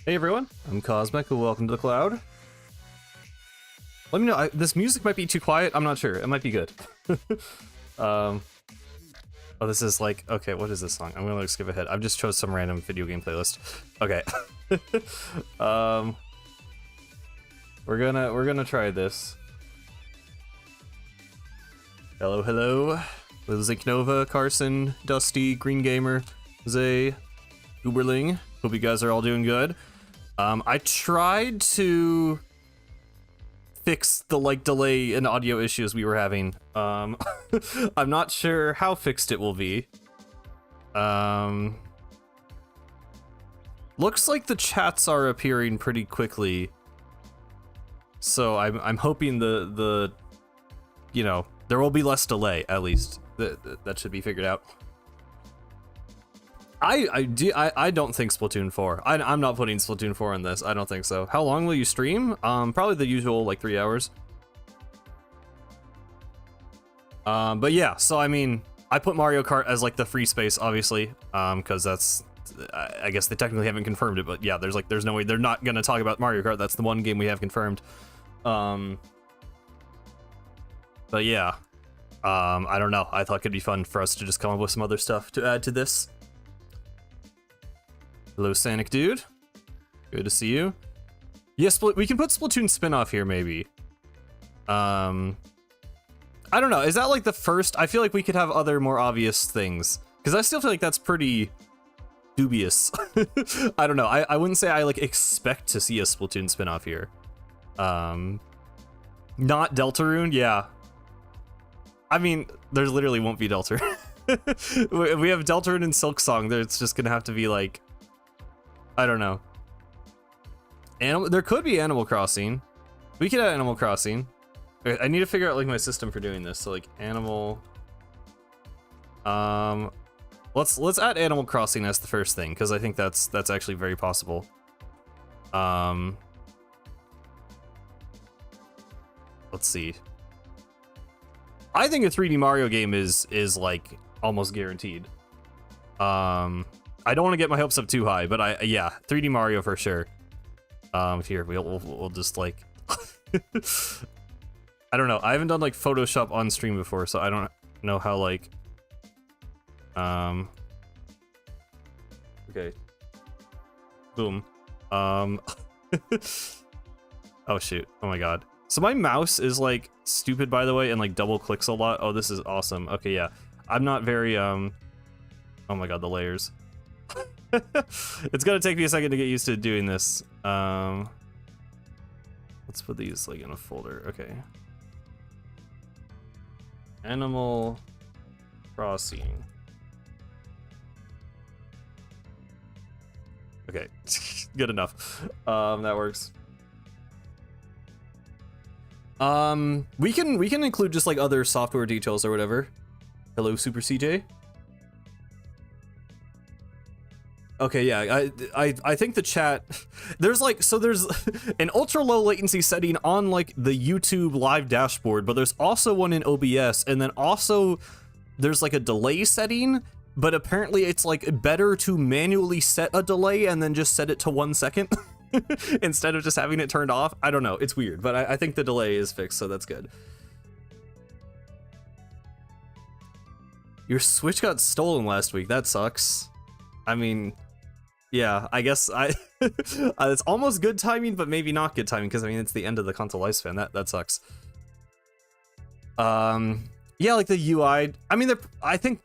Hey everyone, I'm Cosmic, and welcome to the cloud. Let me know, this music might be too quiet, I'm not sure, it might be good. Oh, this is like, okay, what is this song? I'm gonna like skip ahead. I've just chose some random video game playlist. Okay. We're gonna try this. Hello, hello. With Zinknova, Carson, Dusty, Green Gamer, Zay, Uberling. Hope you guys are all doing good. I tried to fix the like delay and audio issues we were having. I'm not sure how fixed it will be. Looks like the chats are appearing pretty quickly, so I'm hoping the you know, there will be less delay at least. That should be figured out. I don't think Splatoon 4. I'm not putting Splatoon 4 in this. I don't think so. How long will you stream? Probably the usual like 3 hours. But yeah, so I mean, I put Mario Kart as like the free space, obviously, because that's, I guess they technically haven't confirmed it, but yeah, there's no way they're not gonna talk about Mario Kart. That's the one game we have confirmed. But yeah, I don't know. I thought it could be fun for us to just come up with some other stuff to add to this. Hello, Sanic dude. Good to see you. Yes, we can put Splatoon spin-off here, maybe. I don't know. Is that like the first? I feel like we could have other more obvious things, because I still feel like that's pretty dubious. I don't know. I wouldn't say I like expect to see a Splatoon spin-off here. Not Deltarune, yeah. I mean, there literally won't be Deltarune. We have Deltarune and Silksong. It's just gonna have to be like, I don't know. There could be Animal Crossing. We could have Animal Crossing. I need to figure out like my system for doing this. So like Animal. Let's add Animal Crossing as the first thing, because I think that's actually very possible. Let's see. I think a 3D Mario game is like almost guaranteed. I don't want to get my hopes up too high, but yeah, 3D Mario for sure. Here we'll just like I don't know. I haven't done like Photoshop on stream before, so I don't know how like okay. Boom. Oh shoot. Oh my god. So my mouse is like stupid, by the way, and like double clicks a lot. Oh, this is awesome. Okay, yeah. I'm not very oh my god, the layers. It's gonna take me a second to get used to doing this. Let's put these like in a folder. Okay. Animal Crossing. Okay, good enough. That works. We can include just like other software details or whatever. Hello, Super CJ. Okay, yeah, I think the chat, there's an ultra low latency setting on like the YouTube live dashboard, but there's also one in OBS, and then also there's like a delay setting, but apparently it's like better to manually set a delay and then just set it to 1 second instead of just having it turned off. I don't know, it's weird, but I think the delay is fixed, so that's good. Your Switch got stolen last week, that sucks. I mean, yeah, I guess it's almost good timing, but maybe not good timing, because I mean it's the end of the console lifespan. That sucks. Yeah, like the UI. I mean, I think,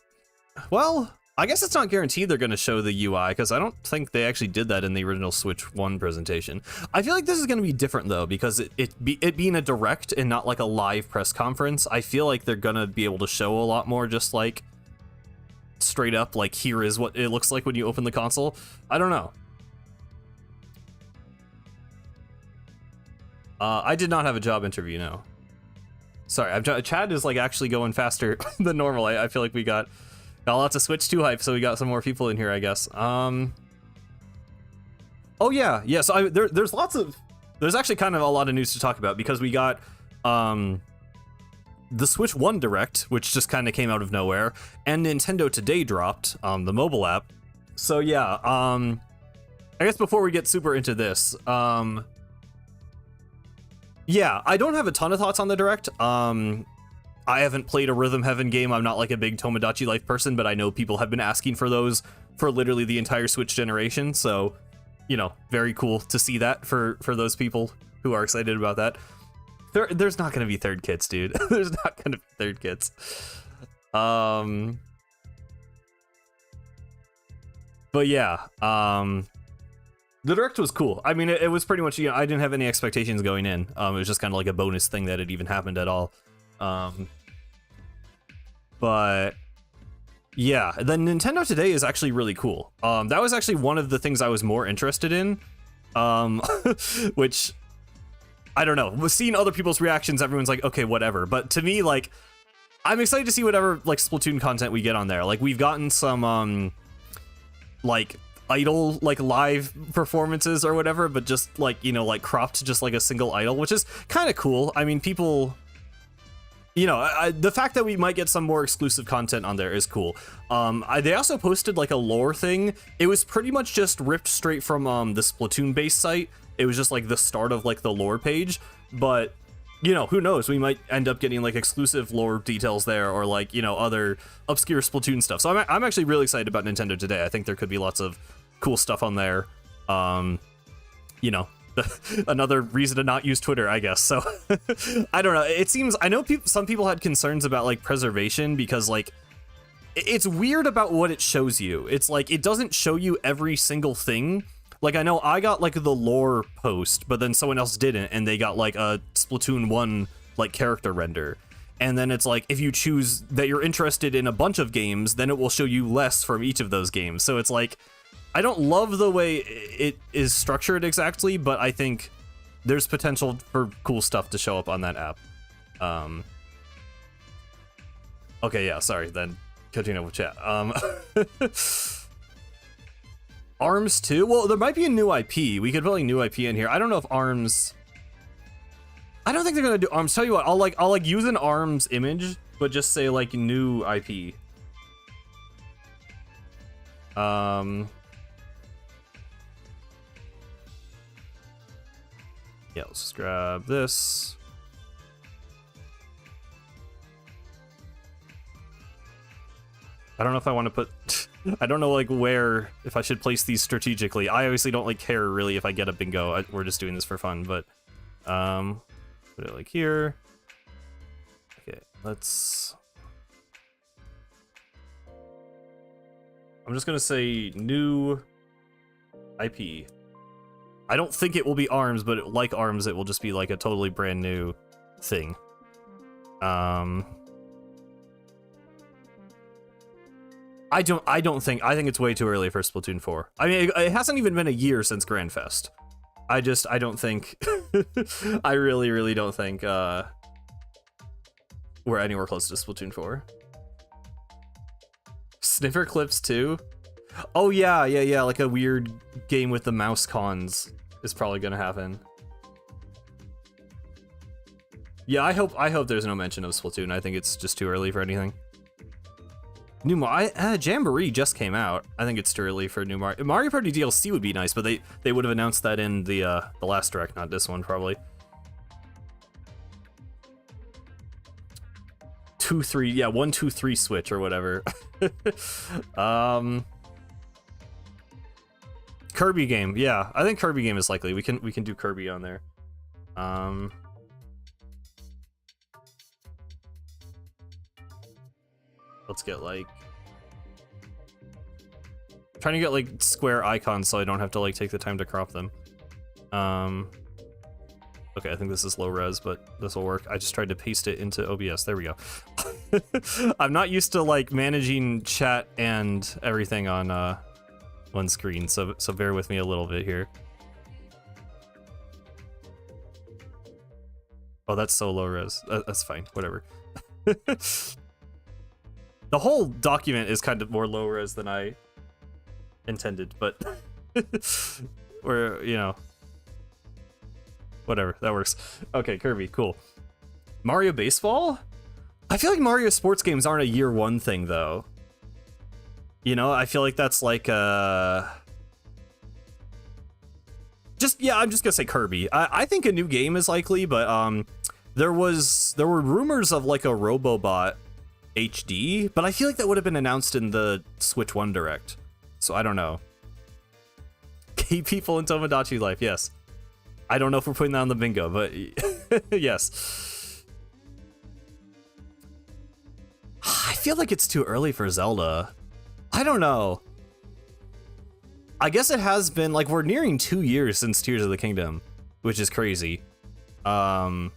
well, I guess it's not guaranteed they're going to show the UI, because I don't think they actually did that in the original Switch 1 presentation. I feel like this is going to be different though, because it being a direct and not like a live press conference. I feel like they're going to be able to show a lot more, just like straight up, like here is what it looks like when you open the console. I don't know. I did not have a job interview, no. Sorry, Chad is like actually going faster than normal. I feel like we got lots of Switch 2 hype, so we got some more people in here, I guess. Oh yeah, so there's actually kind of a lot of news to talk about, because we got the Switch 1 Direct, which just kind of came out of nowhere, and Nintendo Today dropped, the mobile app. So yeah, I guess before we get super into this, yeah, I don't have a ton of thoughts on the Direct. I haven't played a Rhythm Heaven game. I'm not like a big Tomodachi Life person, but I know people have been asking for those for literally the entire Switch generation. So, you know, very cool to see that for those people who are excited about that. There's not going to be third kits, dude. There's not going to be third kits. But yeah, the Direct was cool. I mean, it was pretty much, you know, I didn't have any expectations going in. It was just kind of like a bonus thing that it even happened at all. But yeah, the Nintendo Today is actually really cool. That was actually one of the things I was more interested in, which I don't know. Seeing other people's reactions, everyone's like, okay, whatever. But to me, like, I'm excited to see whatever like Splatoon content we get on there. Like, we've gotten some like idol like live performances or whatever, but just like, you know, like cropped to just like a single idol, which is kind of cool. I mean, people, you know, the fact that we might get some more exclusive content on there is cool. They also posted like a lore thing. It was pretty much just ripped straight from the Splatoon base site. It was just like the start of like the lore page, but you know, who knows? We might end up getting like exclusive lore details there, or like, you know, other obscure Splatoon stuff. So I'm actually really excited about Nintendo Today. I think there could be lots of cool stuff on there. You know, another reason to not use Twitter, I guess. So I don't know. It seems, I know some people had concerns about like preservation because like it's weird about what it shows you. It's like it doesn't show you every single thing. Like, I know I got like the lore post, but then someone else didn't, and they got like a Splatoon 1 like character render. And then it's like, if you choose that you're interested in a bunch of games, then it will show you less from each of those games. So it's like, I don't love the way it is structured exactly, but I think there's potential for cool stuff to show up on that app. Okay, yeah, sorry, then continue with chat. ARMS 2? Well, there might be a new IP. We could put like new IP in here. I don't know if ARMS... I don't think they're gonna do ARMS. Tell you what, I'll like use an ARMS image, but just say like new IP. Yeah, let's just grab this. I don't know if I want to put... I don't know like where, if I should place these strategically. I obviously don't like care really if I get a bingo. We're just doing this for fun, but put it like here. Okay, let's... I'm just gonna say new IP. I don't think it will be ARMS, but like ARMS, it will just be like a totally brand new thing. I think it's way too early for Splatoon 4. I mean, it hasn't even been a year since Grand Fest. I don't think, I really don't think we're anywhere close to Splatoon 4. Sniffer Clips 2? Oh yeah, like a weird game with the mouse cons is probably gonna happen. Yeah, I hope there's no mention of Splatoon. I think it's just too early for anything. New Jamboree just came out. I think it's too early for new Mario Party DLC would be nice, but they would have announced that in the last direct, not this one probably. 2, 3, yeah, 1, 2, 3 Switch or whatever. Kirby game, yeah, I think Kirby game is likely. We can do Kirby on there. Let's get like... I'm trying to get like square icons so I don't have to like take the time to crop them. Okay, I think this is low res, but this will work. I just tried to paste it into OBS. There we go. I'm not used to like managing chat and everything on one screen, so bear with me a little bit here. Oh, that's so low res. That's fine, whatever. The whole document is kind of more low res than I intended, but we're, you know, whatever, that works. Okay, Kirby, cool. Mario Baseball? I feel like Mario sports games aren't a year one thing though. You know, I feel like that's like Just, yeah, I'm just gonna say Kirby. I think a new game is likely, but there were rumors of like a Robobot HD, but I feel like that would have been announced in the Switch 1 Direct. So I don't know. Gay people in Tomodachi Life, yes. I don't know if we're putting that on the bingo, but yes. I feel like it's too early for Zelda. I don't know. I guess it has been, like, we're nearing 2 years since Tears of the Kingdom, which is crazy. So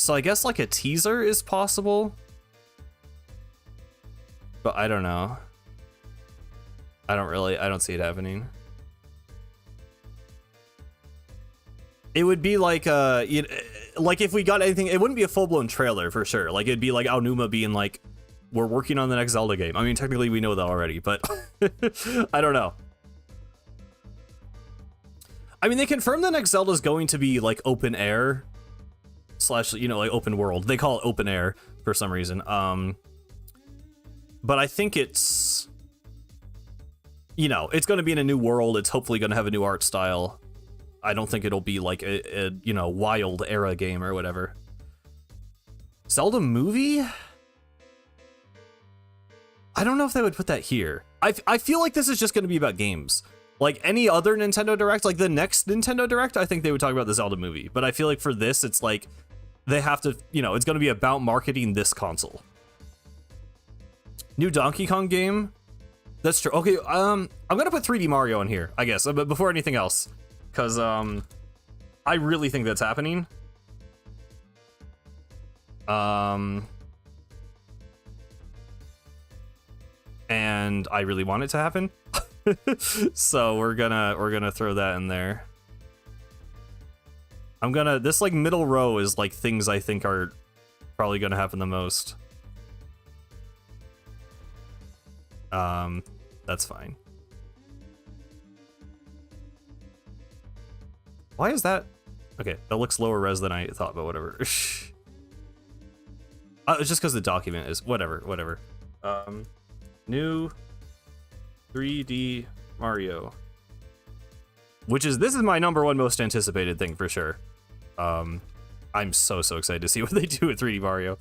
I guess, like, a teaser is possible. But I don't know. I don't see it happening. It would be like, like if we got anything, it wouldn't be a full-blown trailer for sure. Like, it'd be like Aonuma being like, we're working on the next Zelda game. I mean, technically we know that already, but I don't know. I mean, they confirmed the next Zelda is going to be like open air slash, you know, like open world. They call it open air for some reason. But I think it's, you know, it's going to be in a new world. It's hopefully going to have a new art style. I don't think it'll be like a you know, wild era game or whatever. Zelda movie? I don't know if they would put that here. I feel like this is just going to be about games. Like any other Nintendo Direct, like the next Nintendo Direct, I think they would talk about the Zelda movie. But I feel like for this, it's like they have to, you know, it's going to be about marketing this console. New Donkey Kong game? That's true. Okay, I'm going to put 3D Mario in here, I guess, but before anything else. Because I really think that's happening. And I really want it to happen. So we're gonna throw that in there. This like middle row is like things I think are probably gonna happen the most. That's fine. Why is that? Okay, that looks lower res than I thought, but whatever. It's just because the document is whatever. New 3D Mario, this is my #1 most anticipated thing for sure. I'm so excited to see what they do with 3D Mario.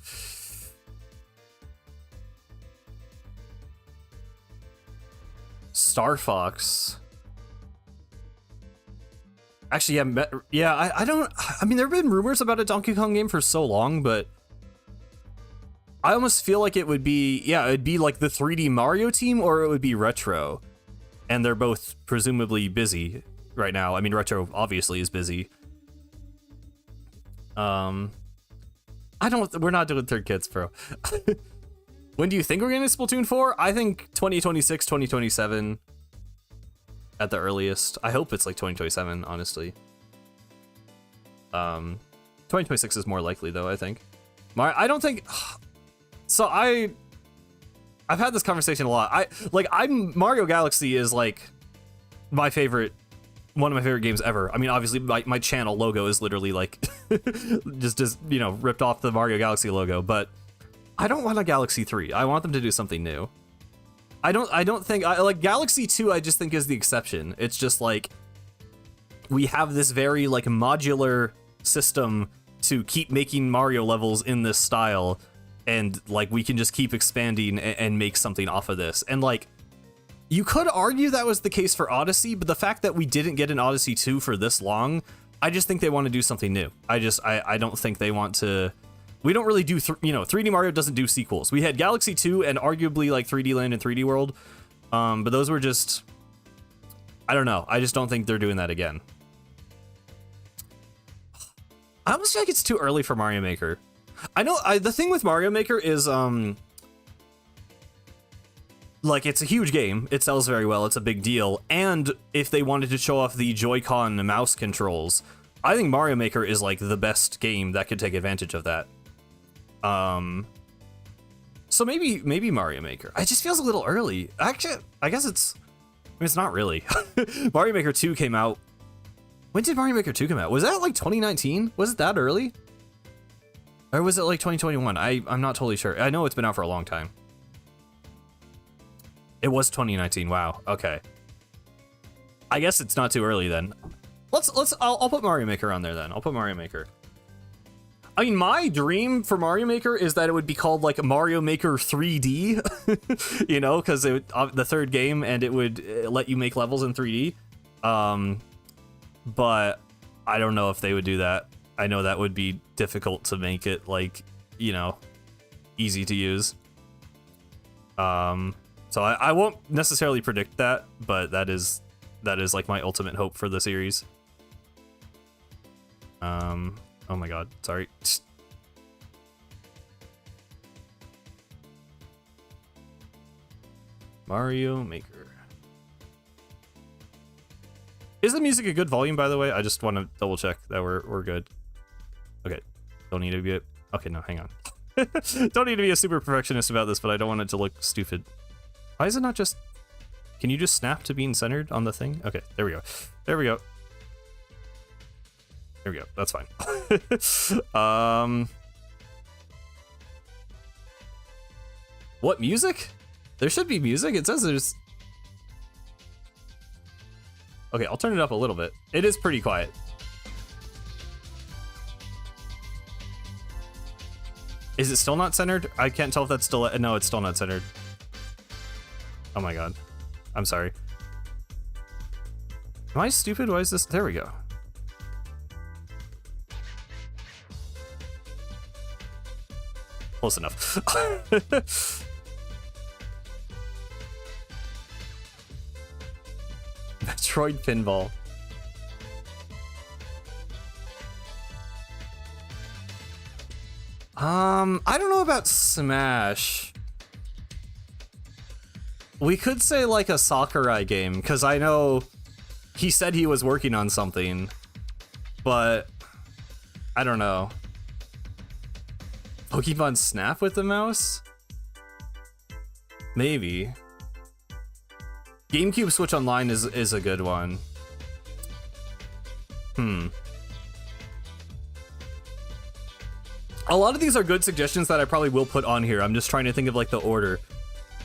Star Fox. Actually, yeah. I mean, there have been rumors about a Donkey Kong game for so long, but I almost feel like it would be, yeah, it'd be like the 3D Mario team, or it would be Retro. And they're both presumably busy right now. I mean, Retro obviously is busy. We're not doing third kits, bro. When do you think we're getting Splatoon 4? I think 2026, 2027 at the earliest. I hope it's like 2027, honestly. 2026 is more likely though, I think. I don't think, so I've had this conversation a lot. Mario Galaxy is like one of my favorite games ever. I mean, obviously my channel logo is literally like just you know, ripped off the Mario Galaxy logo, but I don't want a Galaxy 3. I want them to do something new. I don't think like Galaxy 2 I just think is the exception. It's just like we have this very like modular system to keep making Mario levels in this style, and like we can just keep expanding and make something off of this. And like you could argue that was the case for Odyssey, but the fact that we didn't get an Odyssey 2 for this long, I just think they want to do something new. I don't think they want to. We don't really do, you know, 3D Mario doesn't do sequels. We had Galaxy 2 and arguably like 3D Land and 3D World, but those were just, I don't know. I just don't think they're doing that again. I almost feel like it's too early for Mario Maker. I know the thing with Mario Maker is, like it's a huge game. It sells very well. It's a big deal. And if they wanted to show off the Joy-Con mouse controls, I think Mario Maker is like the best game that could take advantage of that. So maybe Mario Maker. It just feels a little early. Actually, I guess it's not really. Mario Maker 2 came out. When did Mario Maker 2 come out? Was that like 2019? Was it that early? Or was it like 2021? I'm not totally sure. I know it's been out for a long time. It was 2019. Wow. Okay. I guess it's not too early then. I'll put Mario Maker on there then. I'll put Mario Maker. I mean, my dream for Mario Maker is that it would be called like Mario Maker 3D, you know, because it the third game and it would let you make levels in 3D. But I don't know if they would do that. I know that would be difficult to make it like, you know, easy to use. So I won't necessarily predict that, but that is like my ultimate hope for the series. Oh my god, sorry. Mario Maker. Is the music a good volume, by the way? I just want to double check that we're good. Okay, don't need to be okay, no, hang on. Don't need to be a super perfectionist about this, but I don't want it to look stupid. Why is it not just... Can you just snap to being centered on the thing? Okay, there we go. There we go. There we go. That's fine. What music? There should be music. It says there's... Okay, I'll turn it up a little bit. It is pretty quiet. Is it still not centered? I can't tell if that's still... No, it's still not centered. Oh my god. I'm sorry. Am I stupid? Why is this... There we go. Close enough. Metroid Pinball. I don't know about Smash. We could say like a Sakurai game, because I know he said he was working on something, but I don't know. Pokemon Snap with the mouse? Maybe. GameCube Switch Online is a good one. A lot of these are good suggestions that I probably will put on here. I'm just trying to think of like the order,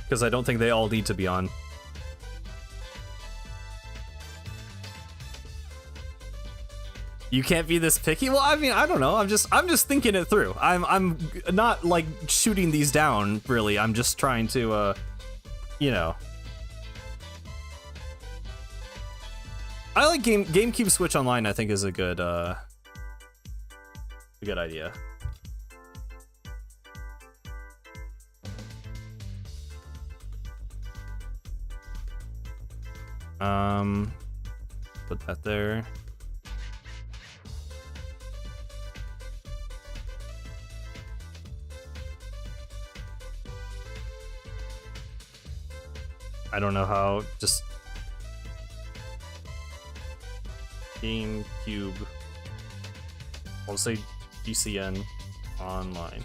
because I don't think they all need to be on. You can't be this picky? Well, I mean, I don't know. I'm just thinking it through. I'm not like shooting these down, really. I'm just trying to you know. I like GameCube Switch Online, I think is a good idea. Put that there. I don't know how, just GameCube, I'll say GCN Online.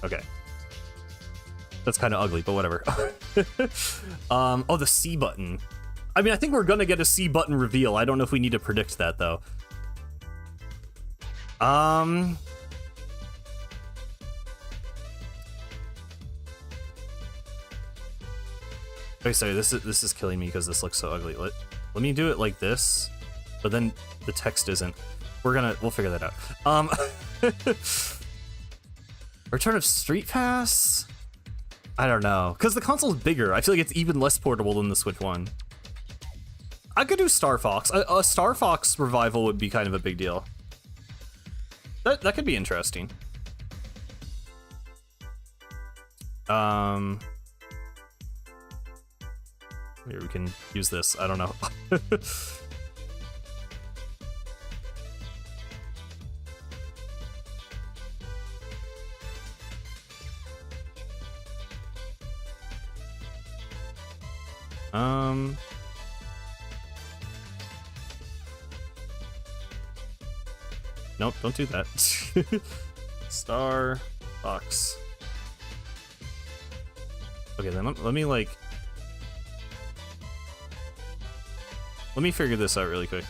Okay. That's kind of ugly, but whatever. Oh, the C button. I mean, I think we're gonna get a C button reveal. I don't know if we need to predict that, though. Wait, sorry, this is killing me because this looks so ugly. Let me do it like this, but then the text isn't. We'll figure that out. Return of Street Pass? I don't know, because the console's bigger. I feel like it's even less portable than the Switch One. I could do Star Fox. A Star Fox revival would be kind of a big deal. That could be interesting. Here, we can use this. I don't know. Nope, don't do that. Star Fox. Okay, then let me like... Let me figure this out really quick.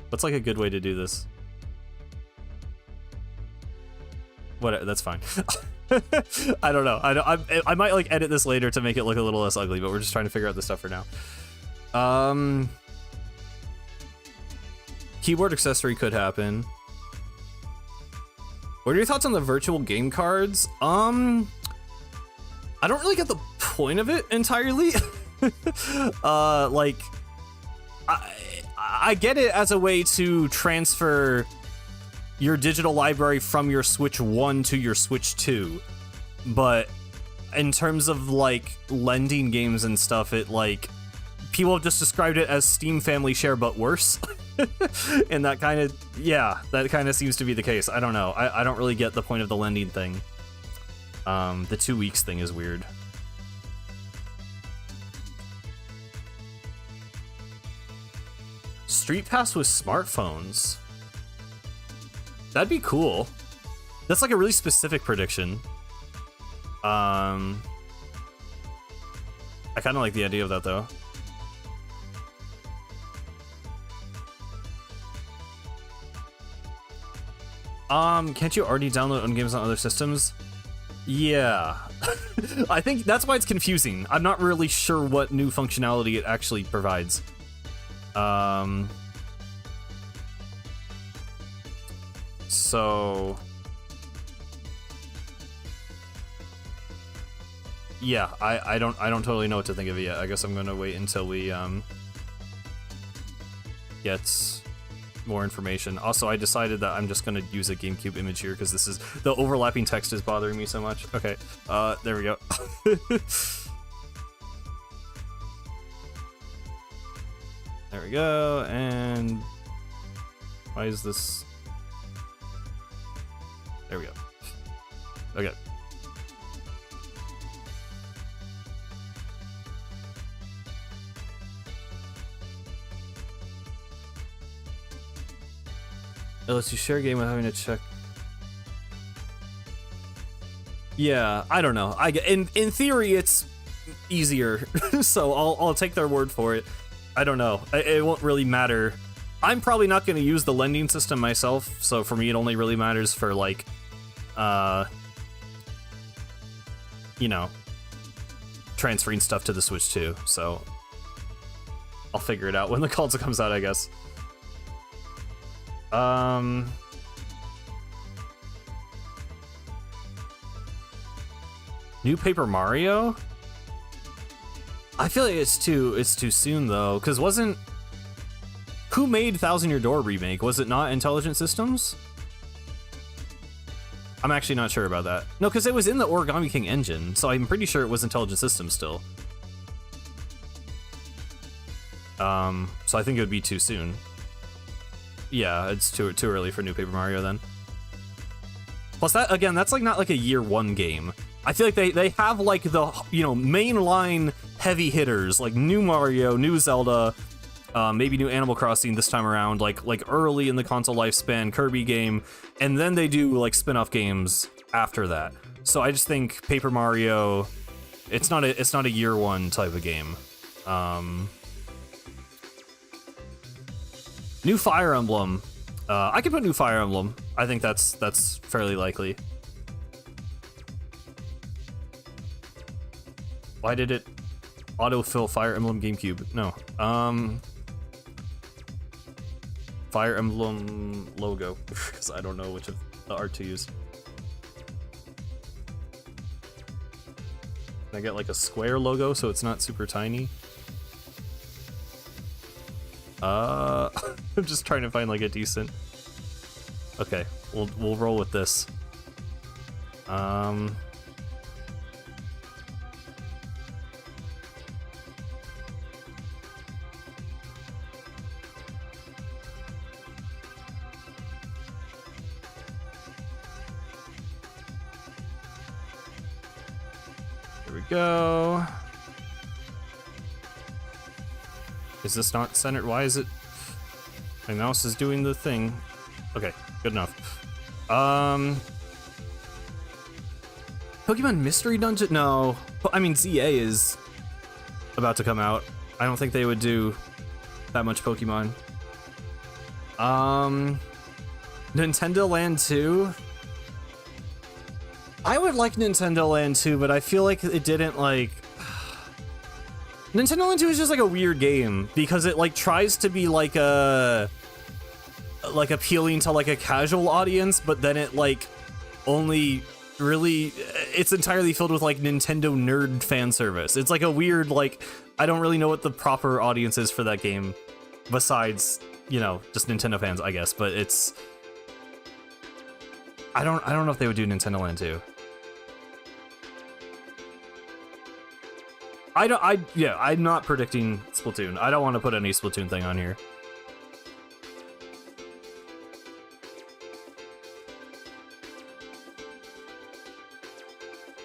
What's like a good way to do this? What? That's fine. I don't know. I might like edit this later to make it look a little less ugly, but we're just trying to figure out this stuff for now. Keyboard accessory could happen. What are your thoughts on the virtual game cards? I don't really get the point of it entirely. Like, I get it as a way to transfer your digital library from your Switch 1 to your Switch 2, but in terms of like lending games and stuff, it like people have just described it as Steam Family Share but worse. And that kind of seems to be the case. I don't know. I don't really get the point of the lending thing. The 2 weeks thing is weird. Street Pass with smartphones. That'd be cool. That's like a really specific prediction. I kind of like the idea of that though. Can't you already download on games on other systems? Yeah. I think that's why it's confusing. I'm not really sure what new functionality it actually provides. So yeah, I don't totally know what to think of it yet. I guess I'm gonna wait until we get more information. Also, I decided that I'm just gonna use a GameCube image here because this is the overlapping text is bothering me so much. Okay, there we go. There we go, and why is this? There we go. Okay. It lets you share a game without having to check. Yeah, I don't know. In theory, it's easier, so I'll take their word for it. I don't know. It won't really matter. I'm probably not going to use the lending system myself, so for me, it only really matters for like, you know, transferring stuff to the Switch 2. So I'll figure it out when the console comes out, I guess. New Paper Mario? I feel like it's too soon though, because who made Thousand Year Door remake? Was it not Intelligent Systems? I'm actually not sure about that. No, because it was in the Origami King engine, so I'm pretty sure it was Intelligent Systems still. So I think it would be too soon. Yeah, it's too early for New Paper Mario then. Plus that, again, that's like not like a year one game. I feel like they have like the, you know, mainline heavy hitters like new Mario, new Zelda, maybe new Animal Crossing this time around, like early in the console lifespan, Kirby game, and then they do like spin-off games after that. So I just think Paper Mario, it's not a year one type of game. New Fire Emblem. I could put New Fire Emblem. I think that's fairly likely. Why did it autofill Fire Emblem GameCube? No. Fire Emblem logo, because I don't know which of the art to use. Can I get like a square logo so it's not super tiny? I'm just trying to find like a decent. Okay, we'll roll with this. Here we go. Is this not centered? Why is it? My mouse is doing the thing. Okay, good enough. Pokemon Mystery Dungeon? No. I mean, ZA is about to come out. I don't think they would do that much Pokemon. Nintendo Land 2? I would like Nintendo Land 2, but I feel like it didn't like... Nintendo Land 2 is just like a weird game because it like tries to be like a... like appealing to like a casual audience, but then it like only really... it's entirely filled with like Nintendo nerd fan service. It's like a weird like... I don't really know what the proper audience is for that game besides, you know, just Nintendo fans, I guess, but it's... I don't know if they would do Nintendo Land 2. I'm not predicting Splatoon. I don't want to put any Splatoon thing on here.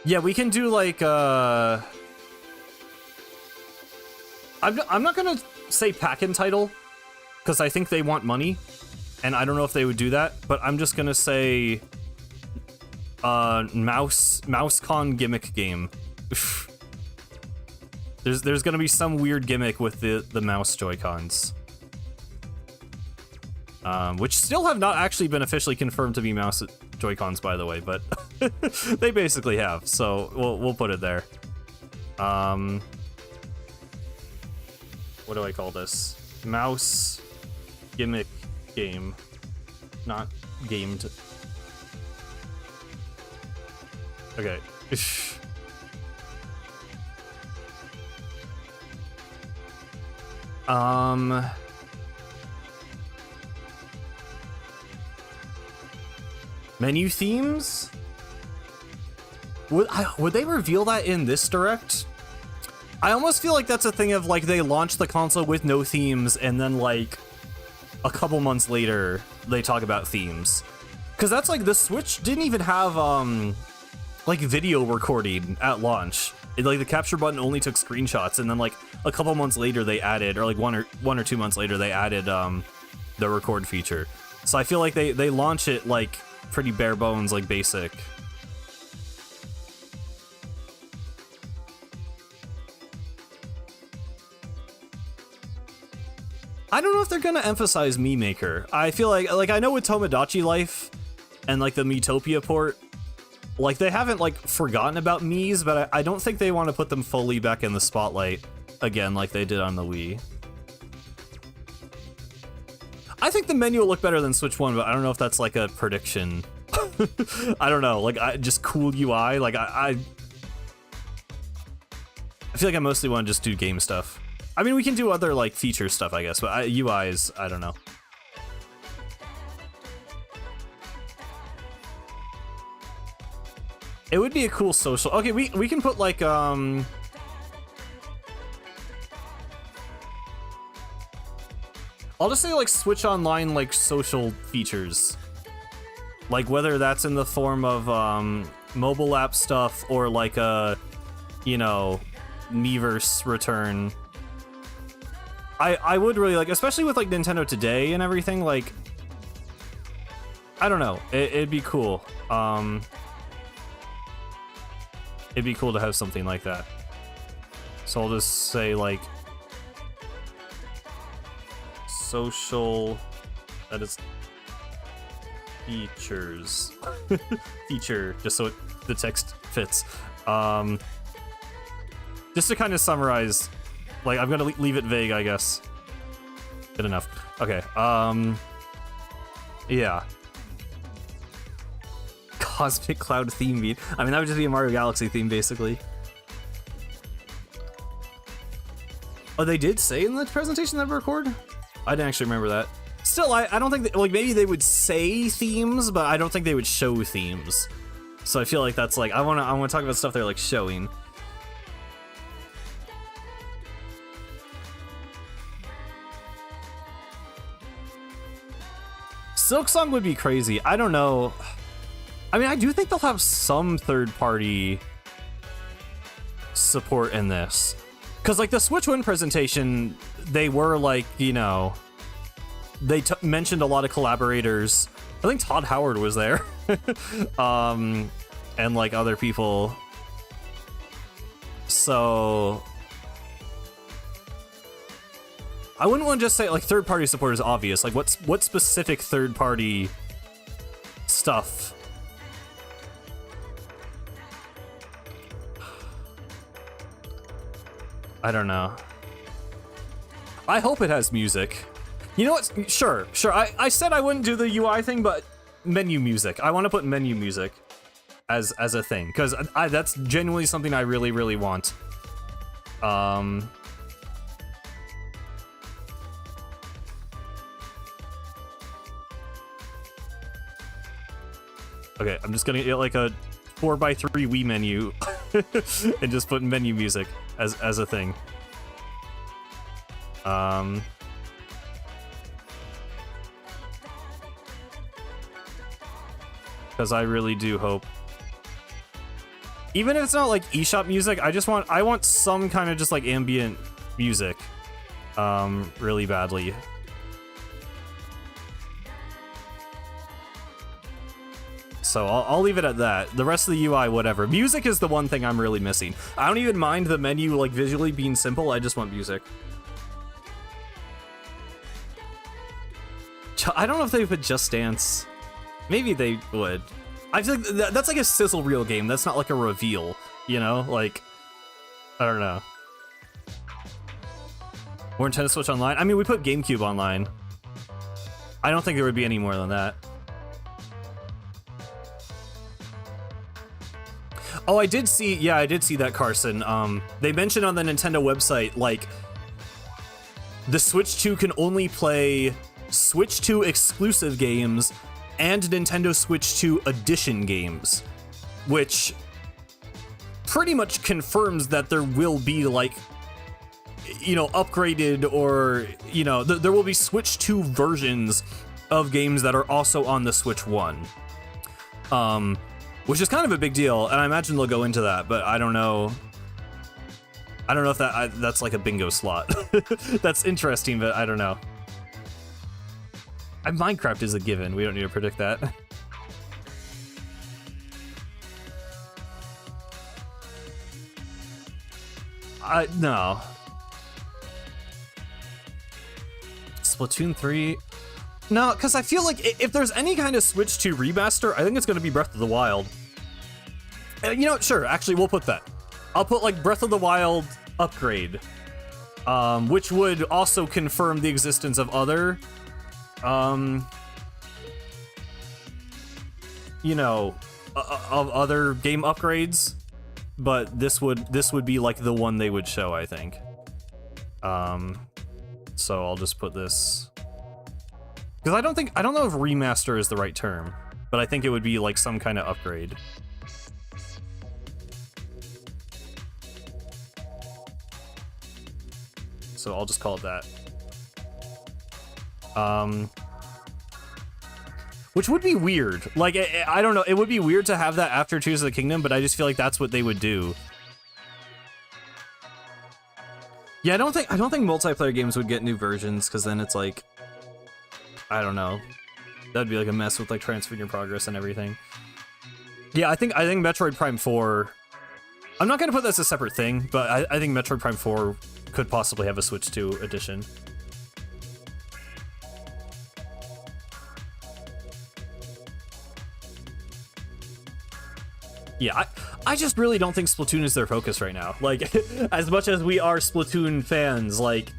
Yeah, we can do like I'm not gonna say pack-in title because I think they want money, and I don't know if they would do that. But I'm just gonna say MouseCon gimmick game. There's gonna be some weird gimmick with the mouse Joy-Cons, which still have not actually been officially confirmed to be mouse Joy-Cons, by the way, but they basically have. So we'll put it there. What do I call this? Mouse gimmick game, not gamed. Okay. Menu themes? Would they reveal that in this direct? I almost feel like that's a thing of like they launch the console with no themes and then like a couple months later they talk about themes. Cause that's like the Switch didn't even have like video recording at launch. Like the capture button only took screenshots, and then like a couple months later they added, or like one or 2 months later they added the record feature. So I feel like they launch it like pretty bare bones, like basic. I don't know if they're gonna emphasize Mii Maker. I feel like I know with Tomodachi Life and like the Miitopia port, like they haven't like forgotten about Mii's, but I don't think they want to put them fully back in the spotlight again like they did on the Wii. I think the menu will look better than Switch 1, but I don't know if that's like a prediction. I don't know, like just cool UI. Like I feel like I mostly want to just do game stuff. I mean, we can do other like feature stuff, I guess, but UI is, I don't know. It would be a cool social. Okay, we can put like I'll just say like Switch Online like social features. Like whether that's in the form of mobile app stuff or like a, you know, Miiverse return. I would really like, especially with like Nintendo Today and everything, like I don't know, it'd be cool. It'd be cool to have something like that. So I'll just say like social, that is features. Feature, just so the text fits. Just to kind of summarize, like I'm gonna leave it vague, I guess. Good enough. Okay, yeah. Cosmic Cloud theme beat. I mean, that would just be a Mario Galaxy theme, basically. Oh, they did say in the presentation that record? I didn't actually remember that. Still, I don't think, like, maybe they would say themes, but I don't think they would show themes. So I feel like that's like, I wanna talk about stuff they're like showing. Silksong would be crazy. I don't know. I mean, I do think they'll have some third-party support in this. Because, like, the Switch 1 presentation, they were, like, you know... They mentioned a lot of collaborators. I think Todd Howard was there. And, like, other people. So... I wouldn't want to just say, like, third-party support is obvious. Like, what specific third-party stuff I don't know. I hope it has music. You know what? Sure. I said I wouldn't do the UI thing, but menu music. I want to put menu music as a thing, because that's genuinely something I really, really want. Okay, I'm just gonna get like a 4x3 Wii menu and just put menu music as a thing. Because I really do hope. Even if it's not like eShop music, I want some kind of just like ambient music, really badly. So I'll leave it at that. The rest of the UI, whatever. Music is the one thing I'm really missing. I don't even mind the menu like visually being simple. I just want music. I don't know if they put Just Dance. Maybe they would. I feel like that's like a sizzle reel game. That's not like a reveal, you know? Like, I don't know. More Nintendo Switch Online? I mean, we put GameCube Online. I don't think there would be any more than that. Oh, I did see that, Carson. They mentioned on the Nintendo website, like, the Switch 2 can only play Switch 2 exclusive games and Nintendo Switch 2 Edition games, which pretty much confirms that there will be, like, you know, upgraded or, you know, there will be Switch 2 versions of games that are also on the Switch 1. Which is kind of a big deal, and I imagine they'll go into that, but I don't know. I don't know if that's like a bingo slot. That's interesting, but I don't know. Minecraft is a given. We don't need to predict that. No. Splatoon 3? No, because I feel like if there's any kind of Switch 2 remaster, I think it's going to be Breath of the Wild. You know, sure, actually, we'll put that. I'll put, like, Breath of the Wild upgrade, which would also confirm the existence of other, you know, of other game upgrades, but this would be, like, the one they would show, I think. So I'll just put this... Because I don't know if remaster is the right term, but I think it would be like some kind of upgrade. So I'll just call it that. Which would be weird. Like, I don't know, it would be weird to have that after Tears of the Kingdom, but I just feel like that's what they would do. Yeah, I don't think multiplayer games would get new versions, because then it's like, I don't know. That'd be like a mess with like transferring your progress and everything. Yeah, I think Metroid Prime 4... I'm not going to put that as a separate thing, but I think Metroid Prime 4 could possibly have a Switch 2 edition. Yeah, I just really don't think Splatoon is their focus right now. Like, as much as we are Splatoon fans, like...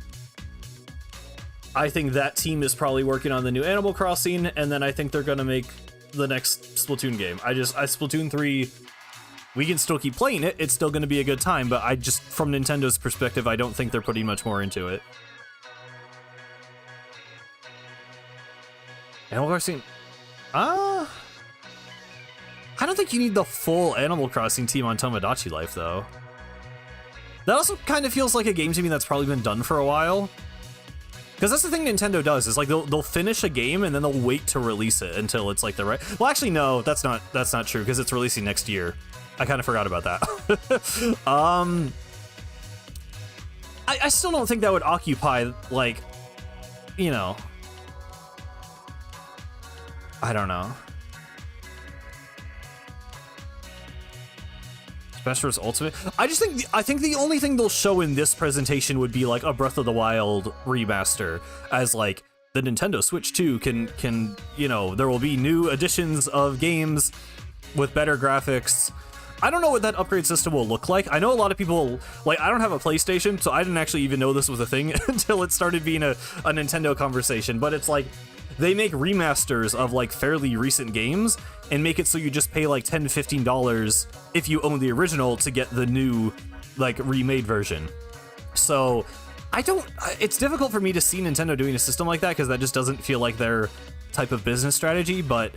I think that team is probably working on the new Animal Crossing, and then I think they're gonna make the next Splatoon game. Splatoon 3, we can still keep playing it, it's still gonna be a good time, but I just, from Nintendo's perspective, I don't think they're putting much more into it. Animal Crossing... I don't think you need the full Animal Crossing team on Tomodachi Life, though. That also kind of feels like a game to me that's probably been done for a while. Because that's the thing Nintendo does, is like they'll finish a game and then they'll wait to release it until it's like the right... Well, actually, no, that's not true, because it's releasing next year. I kind of forgot about that. I still don't think that would occupy, like, you know... I don't know. Smash Bros. Ultimate? I think the only thing they'll show in this presentation would be like a Breath of the Wild remaster, as like the Nintendo Switch 2 can, you know, there will be new editions of games with better graphics. I don't know what that upgrade system will look like. I know a lot of people, like, I don't have a PlayStation, so I didn't actually even know this was a thing until it started being a Nintendo conversation, but it's like, they make remasters of like fairly recent games and make it so you just pay like $10 to $15 if you own the original to get the new like remade version. So it's difficult for me to see Nintendo doing a system like that because that just doesn't feel like their type of business strategy, but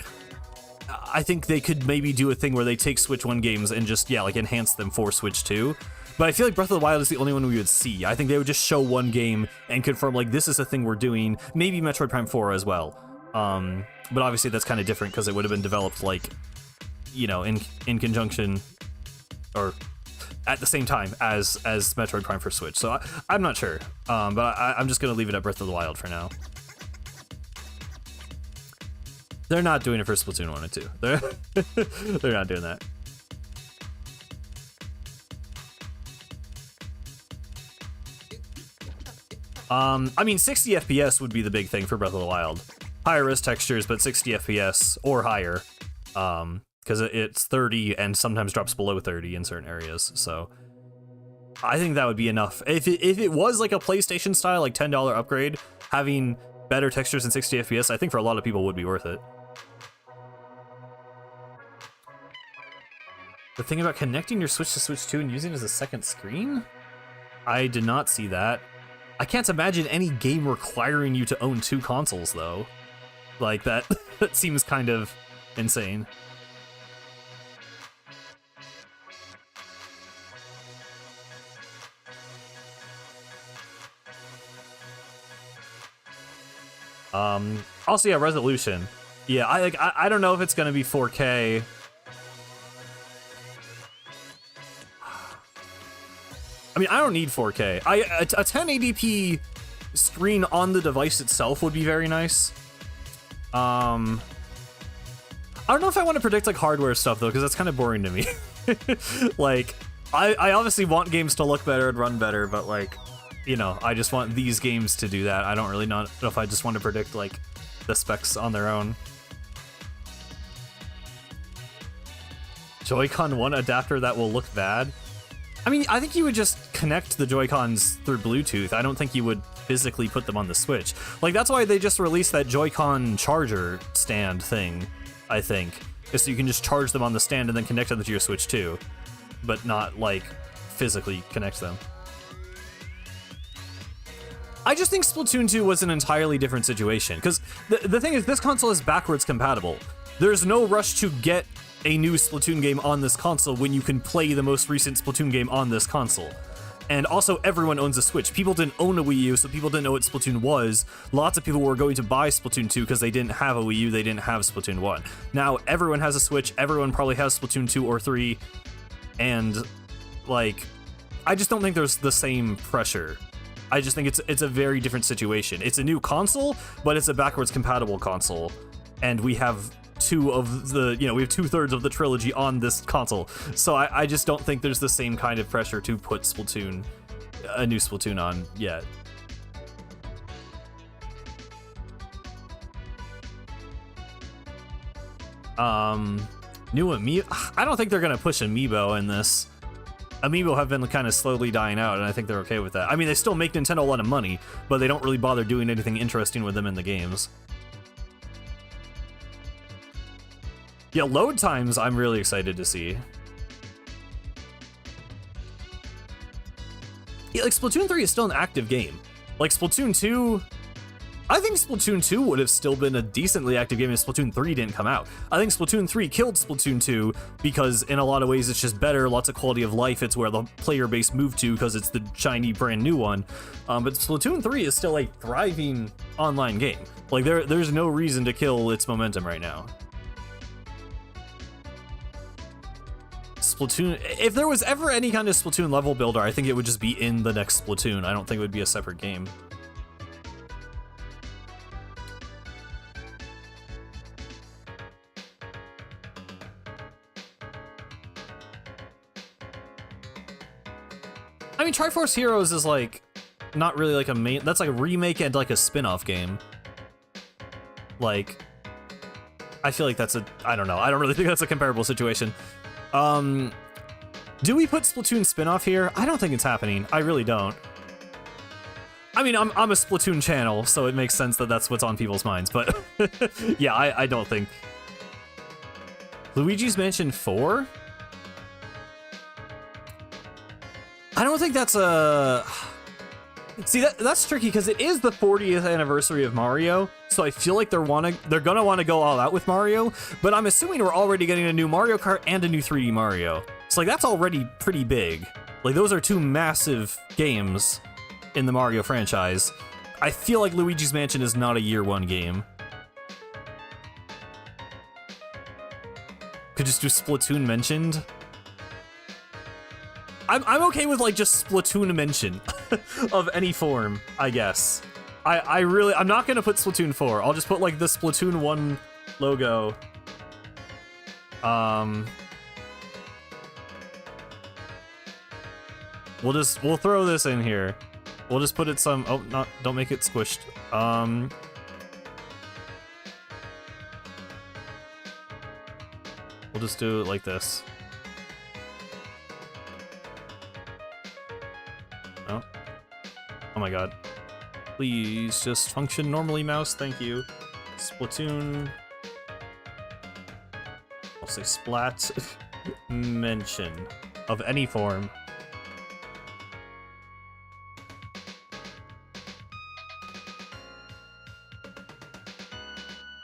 I think they could maybe do a thing where they take Switch 1 games and just, like enhance them for Switch 2. But I feel like Breath of the Wild is the only one we would see. I think they would just show one game and confirm, like, this is a thing we're doing. Maybe Metroid Prime 4 as well. But obviously that's kind of different because it would have been developed, like, in conjunction or at the same time as Metroid Prime for Switch. So I'm not sure. But I'm just going to leave it at Breath of the Wild for now. They're not doing it for Splatoon 1 and 2. They're not doing that. I mean, 60 FPS would be the big thing for Breath of the Wild. Higher res textures, but 60 FPS or higher. Because it's 30 and sometimes drops below 30 in certain areas. So I think that would be enough. If it was like a PlayStation style, like $10 upgrade, having better textures and 60 FPS, I think for a lot of people would be worth it. The thing about connecting your Switch to Switch 2 and using it as a second screen? I did not see that. I can't imagine any game requiring you to own 2 consoles, though. Like, that seems kind of insane. Also, yeah, resolution. Yeah, I don't know if it's gonna be 4K. I mean, I don't need 4K. A 1080p screen on the device itself would be very nice. I don't know if I want to predict like hardware stuff though, because that's kind of boring to me. Like, I obviously want games to look better and run better, but like, I just want these games to do that. I don't really know if I just want to predict like the specs on their own. Joy-Con 1 adapter that will look bad. I mean, I think you would just connect the Joy-Cons through Bluetooth. I don't think you would physically put them on the Switch. Like, that's why they just released that Joy-Con charger stand thing, I think. Just so you can just charge them on the stand and then connect them to your Switch 2. But not, like, physically connect them. I just think Splatoon 2 was an entirely different situation. Because the thing is, this console is backwards compatible. There's no rush to get a new Splatoon game on this console when you can play the most recent Splatoon game on this console. And also, everyone owns a Switch. People didn't own a Wii U, so people didn't know what Splatoon was. Lots of people were going to buy Splatoon 2 because they didn't have a Wii U, they didn't have Splatoon 1. Now, everyone has a Switch, everyone probably has Splatoon 2 or 3, and, like, I just don't think there's the same pressure. I just think it's a very different situation. It's a new console, but it's a backwards compatible console, and we have we have 2/3 of the trilogy on this console. So I just don't think there's the same kind of pressure to put a new Splatoon on yet. New Amiibo. I don't think they're gonna push Amiibo in this. Amiibo have been kind of slowly dying out, and I think they're okay with that. I mean, they still make Nintendo a lot of money, but they don't really bother doing anything interesting with them in the games. Yeah, load times I'm really excited to see. Yeah, like, Splatoon 3 is still an active game. Like, Splatoon 2... I think Splatoon 2 would have still been a decently active game if Splatoon 3 didn't come out. I think Splatoon 3 killed Splatoon 2 because in a lot of ways it's just better, lots of quality of life, it's where the player base moved to because it's the shiny brand new one. But Splatoon 3 is still a thriving online game. Like, there's no reason to kill its momentum right now. Splatoon, if there was ever any kind of Splatoon level builder, I think it would just be in the next Splatoon. I don't think it would be a separate game. I mean, Triforce Heroes is like not really like a main, that's like a remake and like a spin-off game. Like, I feel like that's I don't know, I don't really think that's a comparable situation. Do we put Splatoon spin-off here? I don't think it's happening. I really don't. I mean, I'm a Splatoon channel, so it makes sense that that's what's on people's minds, but yeah, I don't think. Luigi's Mansion 4? I don't think that's a... See, that's tricky because it is the 40th anniversary of Mario, so I feel like they're gonna want to go all out with Mario, but I'm assuming we're already getting a new Mario Kart and a new 3D Mario. So like that's already pretty big. Like those are two massive games in the Mario franchise. I feel like Luigi's Mansion is not a year one game. Could just do Splatoon mentioned. I'm okay with like just Splatoon mention of any form, I guess. I'm not gonna put Splatoon 4. I'll just put like the Splatoon 1 logo. We'll throw this in here. We'll just put it some, oh, don't make it squished. We'll just do it like this. Oh my god. Please just function normally, mouse. Thank you. Splatoon. I'll say splat mention of any form.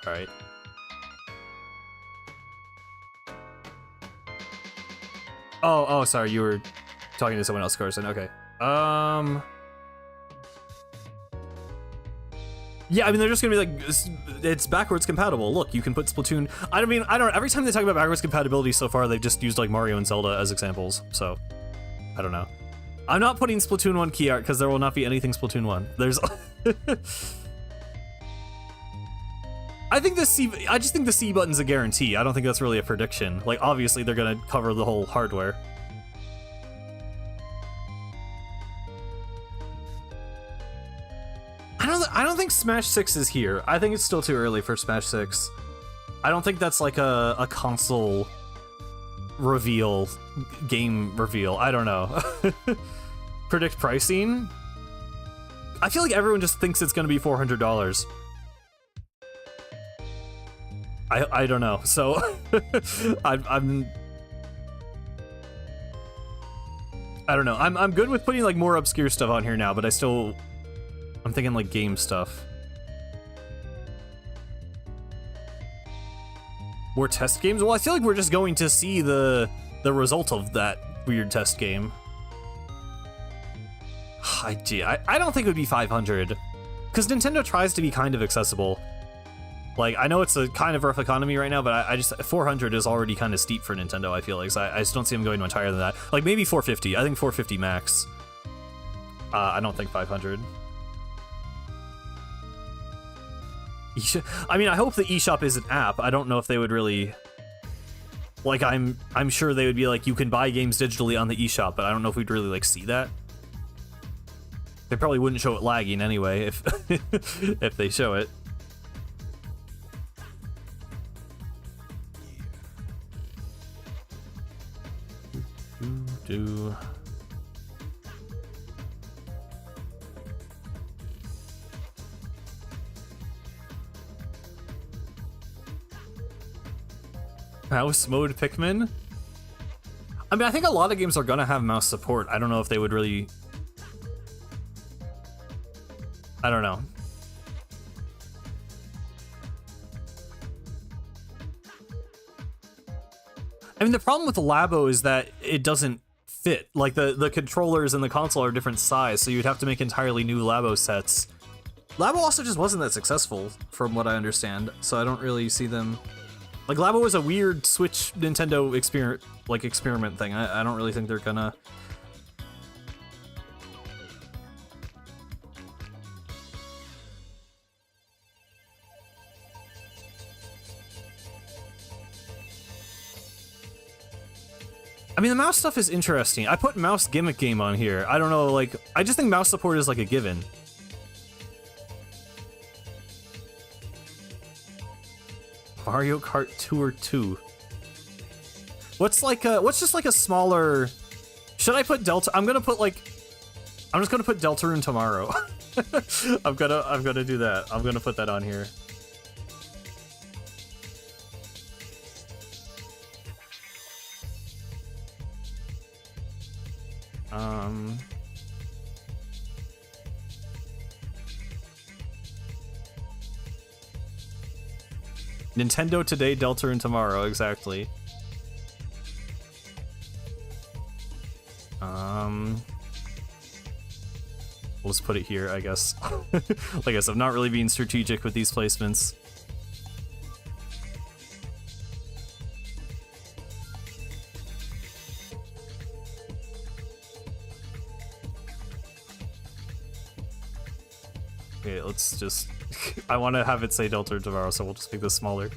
Alright. Oh, sorry, you were talking to someone else, Carson. Okay. Yeah, I mean, they're just gonna be like, it's backwards compatible. Look, you can put Splatoon. I don't, every time they talk about backwards compatibility so far, they've just used like Mario and Zelda as examples. So, I don't know. I'm not putting Splatoon 1 key art because there will not be anything Splatoon 1. There's... I just think the C button's a guarantee. I don't think that's really a prediction. Like, obviously, they're gonna cover the whole hardware. I don't think Smash 6 is here. I think it's still too early for Smash 6. I don't think that's like a console reveal, game reveal. I don't know. Predict pricing? I feel like everyone just thinks it's gonna be $400. I don't know. So I don't know. I'm good with putting like more obscure stuff on here now, but I'm thinking like game stuff. More test games? Well, I feel like we're just going to see the result of that weird test game. I don't think it would be 500, because Nintendo tries to be kind of accessible. Like, I know it's a kind of rough economy right now, but I just 400 is already kind of steep for Nintendo, I feel like. So I just don't see them going much higher than that. Like, maybe 450. I think 450 max. I don't think 500. I mean, I hope the eShop is an app. I don't know if they would really... Like, I'm sure they would be like, you can buy games digitally on the eShop, but I don't know if we'd really, like, see that. They probably wouldn't show it lagging anyway if if they show it. Mouse mode Pikmin? I mean, I think a lot of games are gonna have mouse support. I don't know if they would really... I don't know. I mean, the problem with the Labo is that it doesn't fit. Like, the controllers and the console are different size, so you'd have to make entirely new Labo sets. Labo also just wasn't that successful, from what I understand, so I don't really see them... Like, Labo was a weird Switch Nintendo experiment thing. I don't really think they're gonna... I mean, the mouse stuff is interesting. I put mouse gimmick game on here. I don't know, like, I just think mouse support is like a given. Mario Kart Tour 2. What's just like a smaller Should I put Delta? I'm just gonna put Deltarune tomorrow. I'm gonna do that. I'm gonna put that on here. Nintendo today, Deltarune tomorrow, exactly. We'll just put it here, I guess. Like I said, I'm not really being strategic with these placements. Okay, let's just... I want to have it say Deltarune tomorrow, so we'll just make this smaller.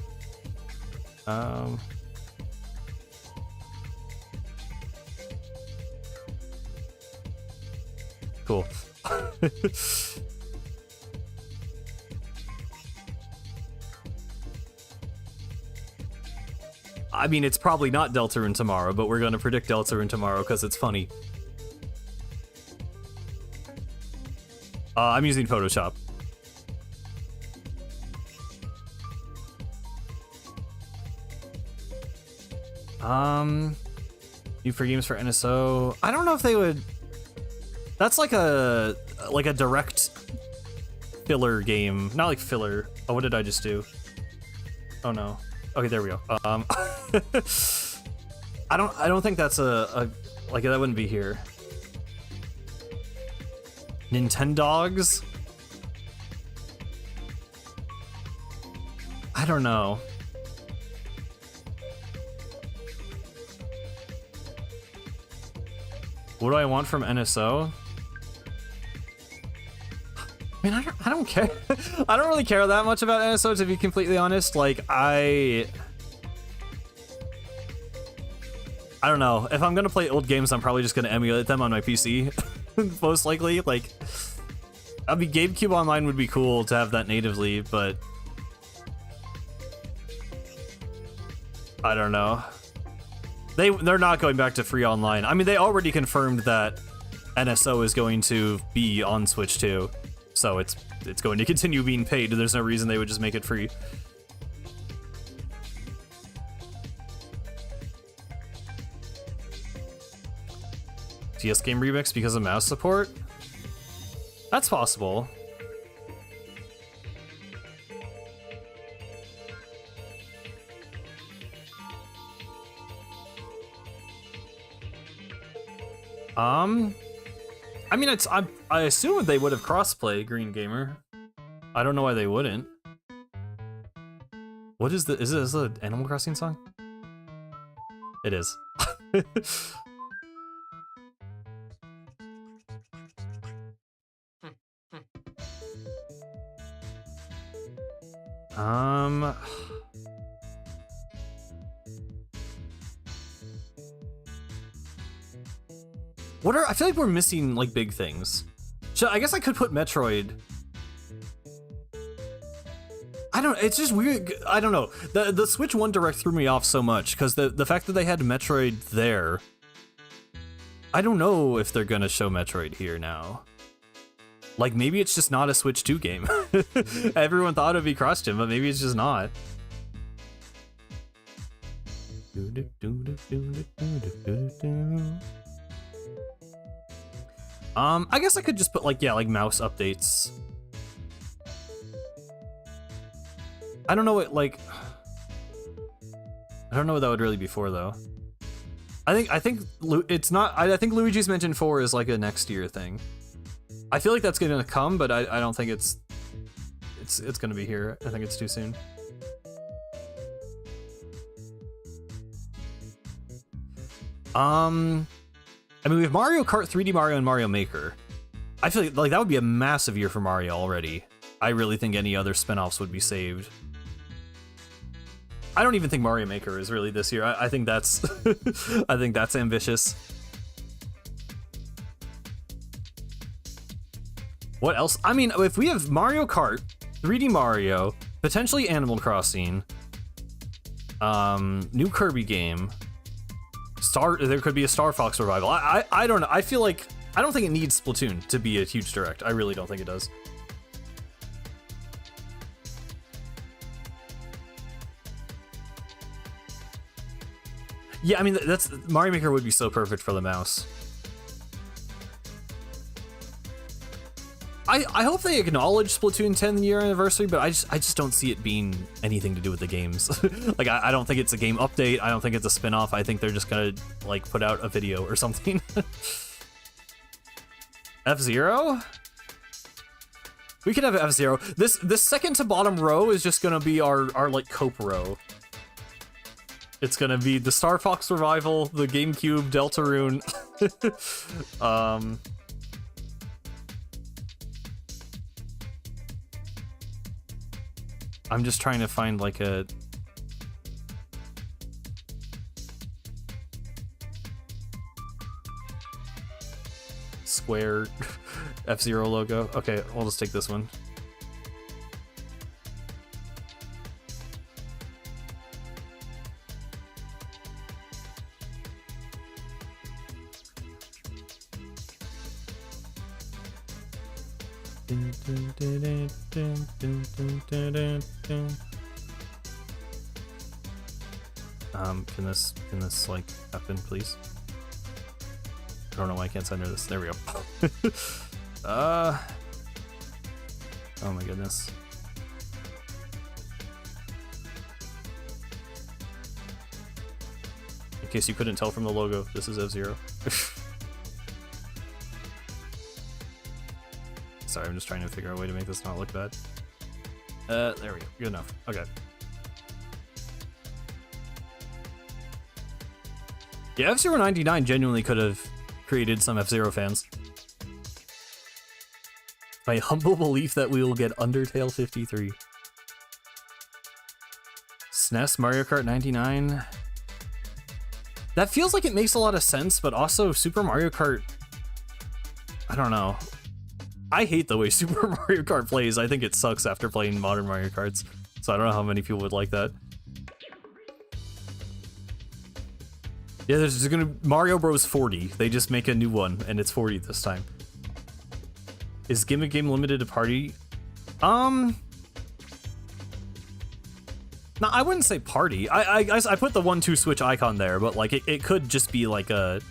Cool. I mean, it's probably not Deltarune tomorrow, but we're gonna predict Deltarune tomorrow because it's funny. I'm using Photoshop. New free games for NSO. I don't know if they would. That's like a direct filler game. Not like filler. Oh, what did I just do? Oh no. Okay, there we go. I don't think that's a like that wouldn't be here. Nintendogs? I don't know. What do I want from NSO? I mean, I don't care. I don't really care that much about NSO, to be completely honest. Like, I don't know. If I'm gonna play old games, I'm probably just gonna emulate them on my PC. Most likely. Like, I mean, GameCube Online would be cool to have that natively, but I don't know. They're not going back to free online. I mean, they already confirmed that NSO is going to be on Switch too, so it's going to continue being paid. There's no reason they would just make it free. DS game remix because of mouse support? That's possible. I mean, I assume they would have crossplay Green Gamer. I don't know why they wouldn't. What is this an Animal Crossing song? It is. I feel like we're missing like big things. I guess I could put Metroid. It's just weird. I don't know. The Switch 1 Direct threw me off so much because the fact that they had Metroid there. I don't know if they're gonna show Metroid here now. Like, maybe it's just not a Switch 2 game. Everyone thought it'd be cross-gen, but maybe it's just not. I guess I could just put like mouse updates. I don't know what that would really be for though. I think it's not. I think Luigi's Mansion 4 is like a next year thing. I feel like that's gonna come, but I don't think it's gonna be here. I think it's too soon. I mean, we have Mario Kart, 3D Mario, and Mario Maker. I feel like that would be a massive year for Mario already. I really think any other spin-offs would be saved. I don't even think Mario Maker is really this year. I think that's I think that's ambitious. What else? I mean, if we have Mario Kart, 3D Mario, potentially Animal Crossing, new Kirby game, there could be a Star Fox revival. I don't know. I feel like I don't think it needs Splatoon to be a huge direct. I really don't think it does. Yeah, I mean that's Mario Maker would be so perfect for the mouse. I hope they acknowledge Splatoon 10 year anniversary, but I just don't see it being anything to do with the games. Like I don't think it's a game update. I don't think it's a spin-off. I think they're just gonna like put out a video or something. F-Zero? We could have F-Zero. This second to bottom row is just gonna be our like cope row. It's gonna be the Star Fox Revival, the GameCube Deltarune. I'm just trying to find like a square F-Zero logo. Okay, we'll just take this one. Can this like happen, please? I don't know why I can't center this. There we go. Oh my goodness. In case you couldn't tell from the logo, this is F-Zero. Sorry, I'm just trying to figure out a way to make this not look bad. There we go. Good enough. Okay. Yeah, F-Zero 99 genuinely could have created some F-Zero fans. My humble belief that we will get Undertale 53. SNES Mario Kart 99. That feels like it makes a lot of sense, but also Super Mario Kart... I don't know. I hate the way Super Mario Kart plays. I think it sucks after playing modern Mario Karts. So I don't know how many people would like that. Yeah, there's gonna Mario Bros 40. They just make a new one, and it's 40 this time. Is Gimmick Game limited to party? No, I wouldn't say party. I guess I put the 1-2 switch icon there, but like it could just be like a,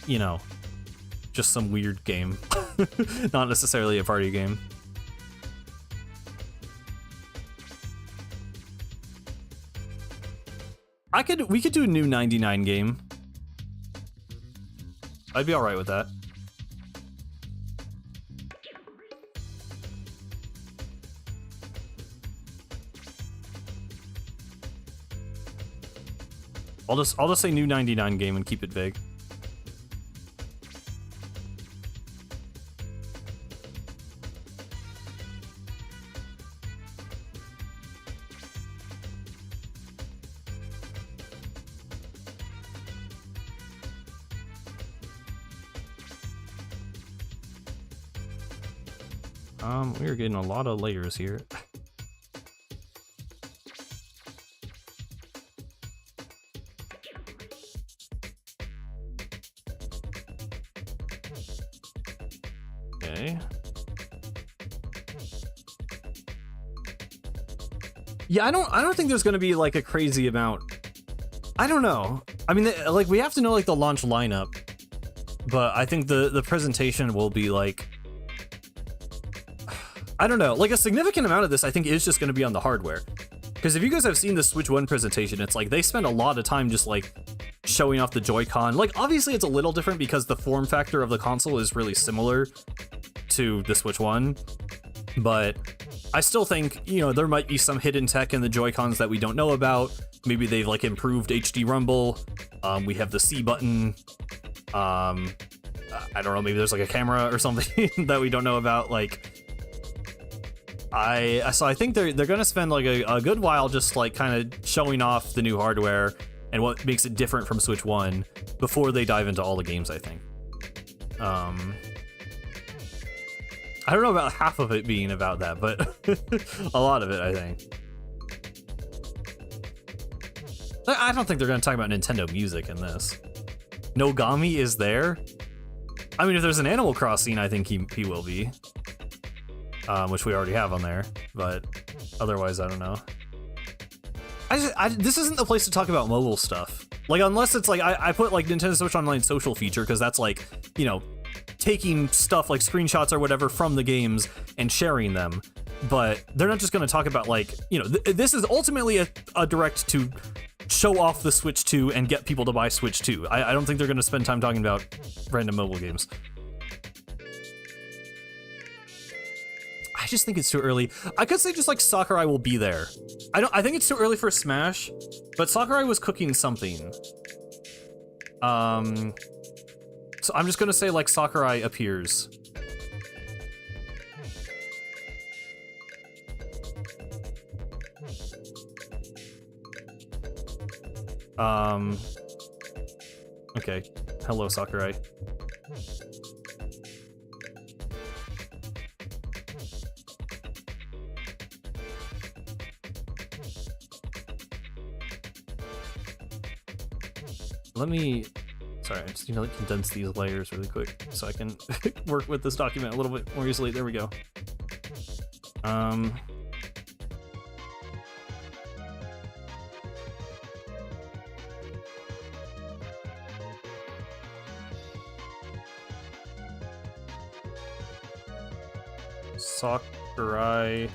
you know, just some weird game, not necessarily a party game. We could do a new 99 game. I'd be all right with that. I'll just say new 99 game and keep it vague. We are getting a lot of layers here. Okay. Yeah, I don't think there's gonna be like a crazy amount. I don't know. I mean, like we have to know like the launch lineup, but I think the presentation will be like, I don't know, like a significant amount of this I think is just going to be on the hardware. Because if you guys have seen the Switch 1 presentation, it's like they spend a lot of time just like showing off the Joy-Con. Like obviously it's a little different because the form factor of the console is really similar to the Switch 1. But I still think, you know, there might be some hidden tech in the Joy-Cons that we don't know about. Maybe they've like improved HD rumble. We have the C button. I don't know, maybe there's like a camera or something that we don't know about. Like, so I think they're gonna spend like a good while just like kind of showing off the new hardware and what makes it different from Switch 1 before they dive into all the games, I think. I don't know about half of it being about that, but a lot of it, I think. I don't think they're gonna talk about Nintendo Music in this. Nogami is there? I mean, if there's an Animal Crossing, I think he will be. Which we already have on there, but otherwise, I don't know. This isn't the place to talk about mobile stuff. Like, unless it's like, I put like Nintendo Switch Online social feature, because that's like, you know, taking stuff like screenshots or whatever from the games and sharing them. But they're not just going to talk about like, you know, this is ultimately a direct to show off the Switch 2 and get people to buy Switch 2. I don't think they're going to spend time talking about random mobile games. I just think it's too early. I could say just like Sakurai will be there. I think it's too early for Smash, but Sakurai was cooking something. So I'm just gonna say like Sakurai appears. Okay. Hello, Sakurai. Sorry, I just need to like condense these layers really quick so I can work with this document a little bit more easily. There we go. Sakurai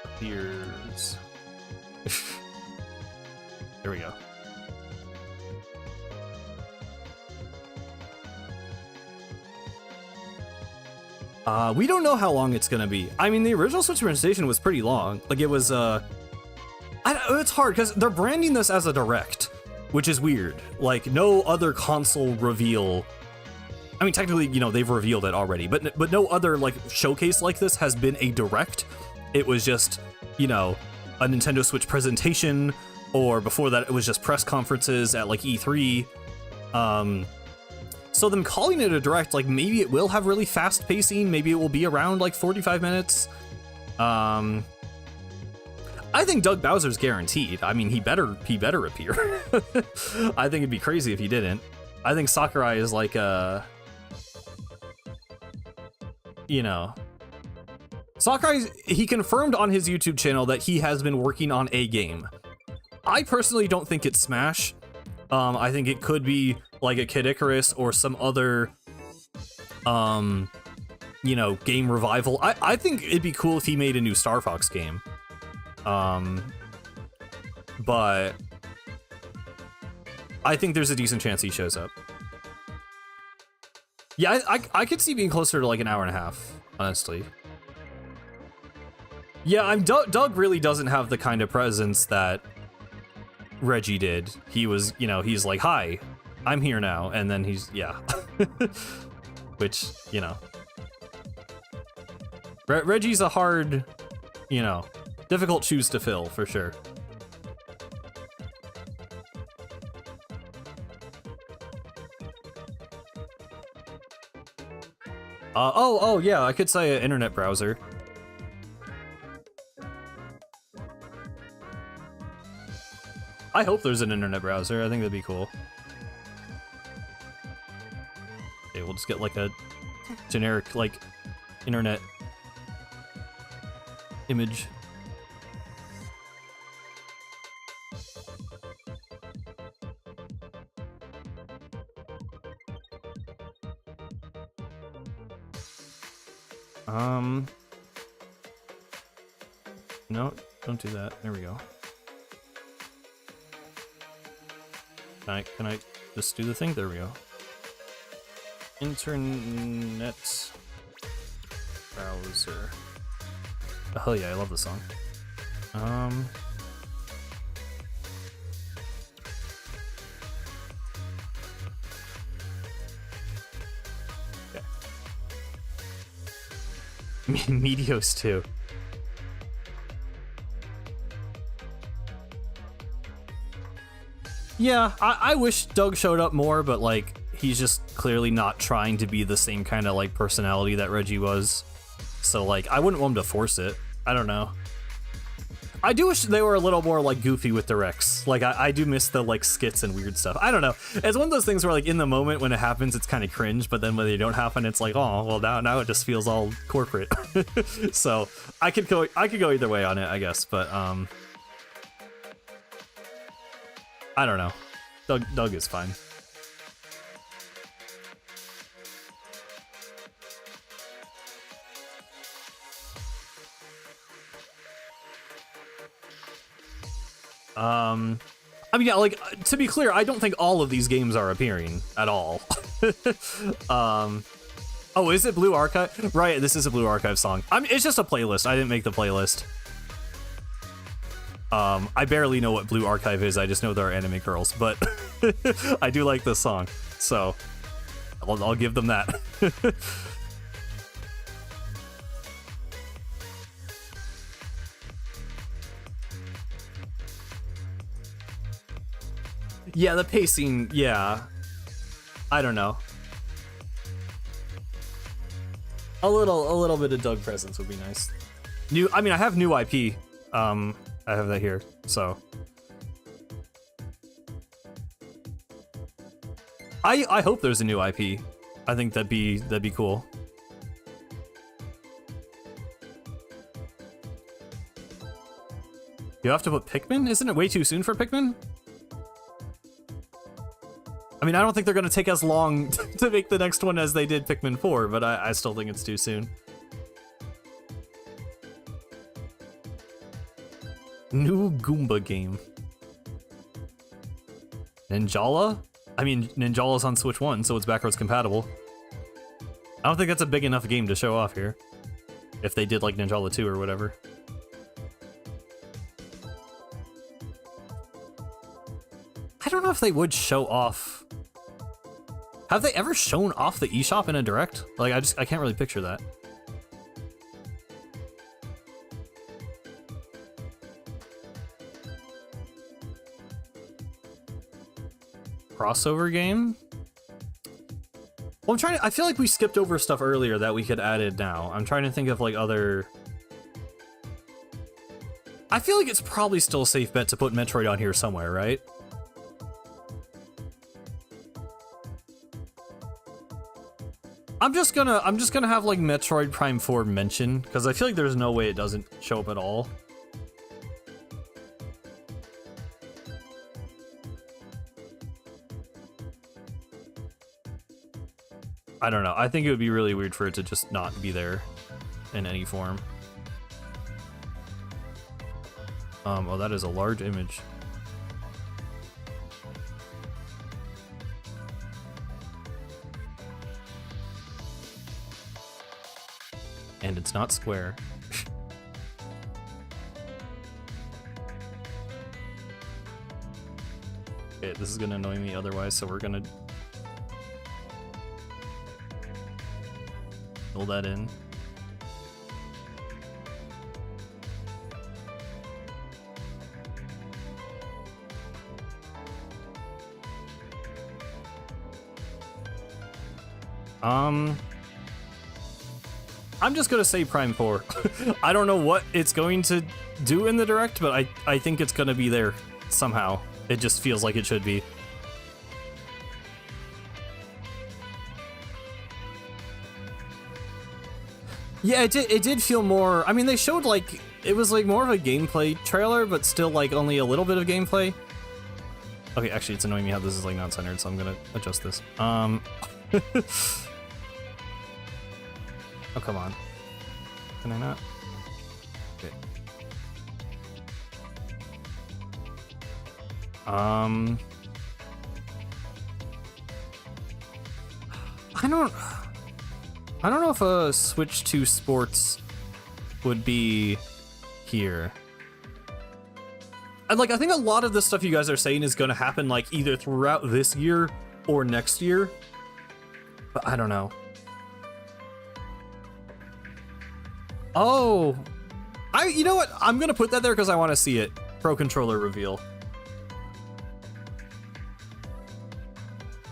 appears. There we go. We don't know how long it's gonna be. I mean, the original Switch presentation was pretty long. Like, it was, it's hard, because they're branding this as a Direct, which is weird. Like, no other console reveal... I mean, technically, you know, they've revealed it already, but no other, like, showcase like this has been a Direct. It was just, you know, a Nintendo Switch presentation, or before that, it was just press conferences at, like, E3. So them calling it a Direct, like, maybe it will have really fast pacing, maybe it will be around like 45 minutes. I think Doug Bowser's guaranteed. I mean, he better appear. I think it'd be crazy if he didn't. I think Sakurai is like you know, Sakurai, he confirmed on his YouTube channel that he has been working on a game. I personally don't think it's Smash. I think it could be like a Kid Icarus or some other, you know, game revival. I think it'd be cool if he made a new Star Fox game. But I think there's a decent chance he shows up. Yeah, I could see being closer to like an hour and a half, honestly. Yeah, Doug really doesn't have the kind of presence that Reggie did. He was, you know, he's like, hi, I'm here now, and then he's, yeah. Which, you know. Reggie's a hard, you know, difficult shoes to fill, for sure. Oh, yeah, I could say an internet browser. I hope there's an internet browser. I think that'd be cool. Okay, we'll just get like a generic, like, internet image. No, don't do that. There we go. Can I just do the thing? There we go. Internet browser. Oh yeah, I love this song. Okay. Meteos too. Yeah, I wish Doug showed up more, but like, he's just clearly not trying to be the same kind of like personality that Reggie was. So like, I wouldn't want him to force it. I don't know. I do wish they were a little more like goofy with directs. Like I do miss the like skits and weird stuff. I don't know. It's one of those things where like in the moment when it happens, it's kind of cringe, but then when they don't happen, it's like, oh well, now it just feels all corporate. So I could go either way on it, I guess. But I don't know. Doug is fine. I mean, yeah, like, to be clear, I don't think all of these games are appearing at all. Oh, is it Blue Archive? Right, this is a Blue Archive song. I mean, it's just a playlist. I didn't make the playlist. I barely know what Blue Archive is. I just know there are anime girls, but I do like this song, so I'll give them that. Yeah, the pacing, yeah. I don't know. A little bit of Doug presence would be nice. I mean, I have new IP. I have that here, so. I hope there's a new IP. I think that'd be cool. You have to put Pikmin? Isn't it way too soon for Pikmin? I mean, I don't think they're gonna take as long to make the next one as they did Pikmin 4, but I still think it's too soon. New Goomba game. Ninjala? I mean, Ninjala's on Switch 1, so it's backwards compatible. I don't think that's a big enough game to show off here. If they did like Ninjala 2 or whatever. I don't know if they would show off. Have they ever shown off the eShop in a direct? Like, I can't really picture that. Crossover game? Well, I feel like we skipped over stuff earlier that we could add in now. I'm trying to think of like other. I feel like it's probably still a safe bet to put Metroid on here somewhere, right? I'm just gonna have like Metroid Prime 4 mention, because I feel like there's no way it doesn't show up at all. I don't know. I think it would be really weird for it to just not be there in any form. Oh, that is a large image. And it's not square. Okay, this is gonna annoy me otherwise, so we're gonna fill that in. I'm just gonna say Prime 4. I don't know what it's going to do in the direct, but I think it's gonna be there somehow. It just feels like it should be. Yeah, it did feel more. I mean, they showed like it was like more of a gameplay trailer, but still like only a little bit of gameplay. Okay, actually, it's annoying me how this is like not centered, so I'm gonna adjust this. Oh, come on. Can I not? Okay. I don't know if a Switch 2 Sports would be here. And like, I think a lot of the stuff you guys are saying is going to happen like either throughout this year or next year. But I don't know. Oh, you know what? I'm gonna put that there because I want to see it. Pro controller reveal.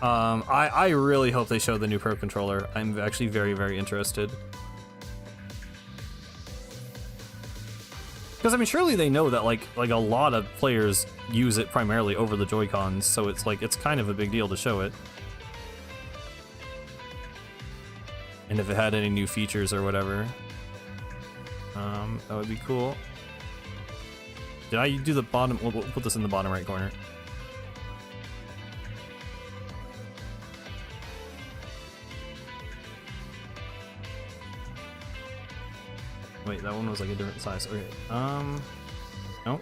I really hope they show the new Pro controller. I'm actually very, very interested. Because I mean, surely they know that like a lot of players use it primarily over the Joy-Cons, so it's like it's kind of a big deal to show it. And if it had any new features or whatever, that would be cool. Did I do the bottom? We'll put this in the bottom right corner. Wait, that one was like a different size. Okay. Nope.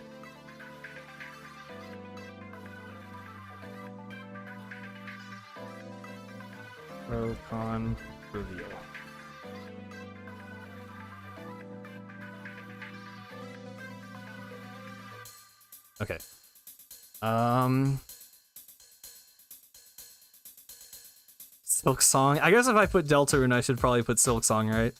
Pro con reveal. Okay. Silk Song. I guess if I put Deltarune, I should probably put Silk Song, right?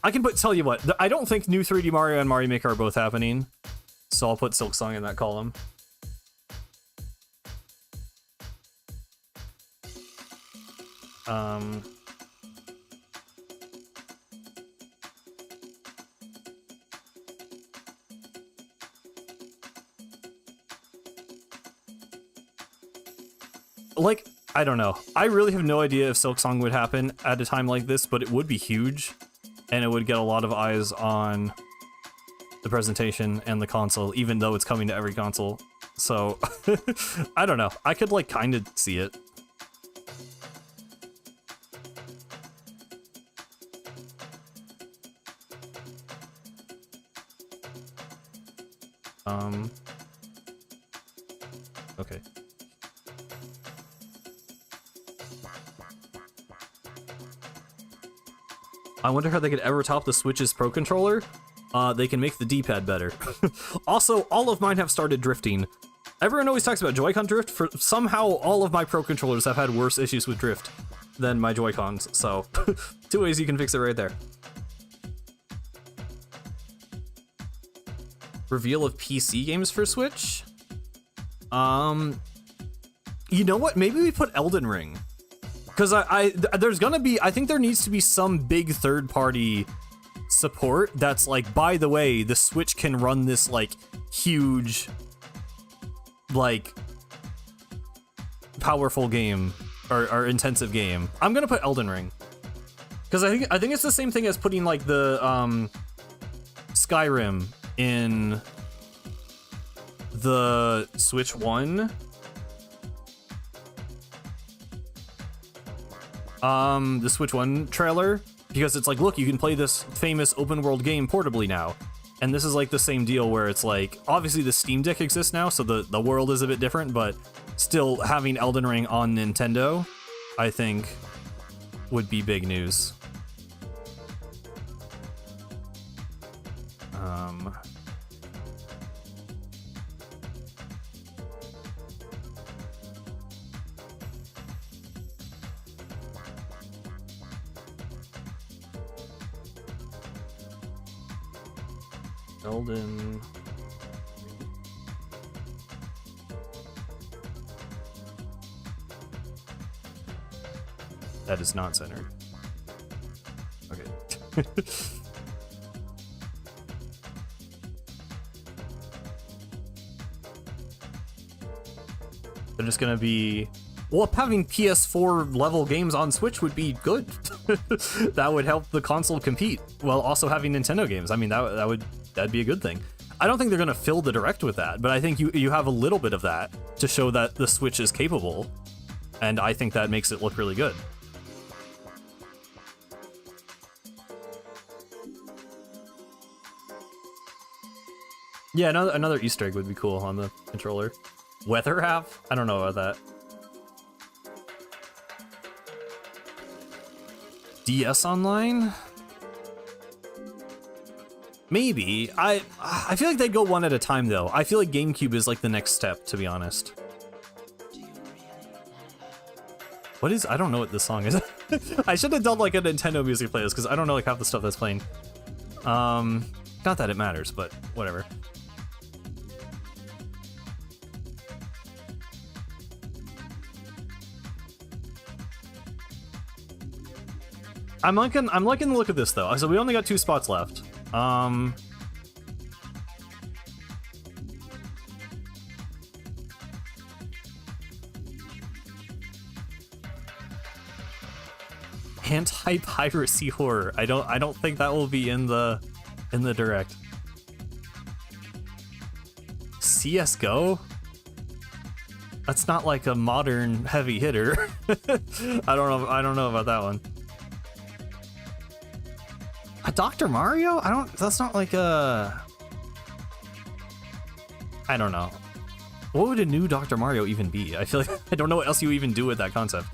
I can tell you what, I don't think New 3D Mario and Mario Maker are both happening, so I'll put Silk Song in that column. Like, I don't know. I really have no idea if Silk Song would happen at a time like this, but it would be huge. And it would get a lot of eyes on the presentation and the console, even though it's coming to every console. So, I don't know. I could, like, kind of see it. Okay. I wonder how they could ever top the Switch's Pro Controller. They can make the D-pad better. Also, all of mine have started drifting. Everyone always talks about Joy-Con drift. Somehow, all of my Pro Controllers have had worse issues with drift than my Joy-Cons. So, 2 ways you can fix it right there. Reveal of PC games for Switch? You know what? Maybe we put Elden Ring. Because there's gonna be, I think there needs to be some big third-party support that's like, by the way, the Switch can run this like huge, like powerful game or intensive game. I'm gonna put Elden Ring because I think it's the same thing as putting like the Skyrim in the Switch 1. The Switch 1 trailer, because it's like, look, you can play this famous open world game portably now. And this is like the same deal where it's like, obviously the Steam Deck exists now, so the world is a bit different, but still having Elden Ring on Nintendo, I think, would be big news. Elden. That is not centered. Okay. They're just gonna be, well, having PS4 level games on Switch would be good. That would help the console compete while also having Nintendo games. I mean, that'd be a good thing. I don't think they're gonna fill the Direct with that, but I think you have a little bit of that to show that the Switch is capable, and I think that makes it look really good. Yeah, another Easter egg would be cool on the controller. Weather half? I don't know about that. DS Online? Maybe. I feel like they go one at a time though. I feel like GameCube is like the next step, to be honest. What is? I don't know what this song is. I should have done like a Nintendo music playlist because I don't know like half the stuff that's playing. Not that it matters, but whatever. I'm liking the look of this though. So we only got 2 spots left. Anti-piracy horror. I don't think that will be in the direct. CS:GO? That's not like a modern heavy hitter. I don't know about that one. A Dr. Mario? That's not like a... I don't know. What would a new Dr. Mario even be? I feel like I don't know what else you even do with that concept.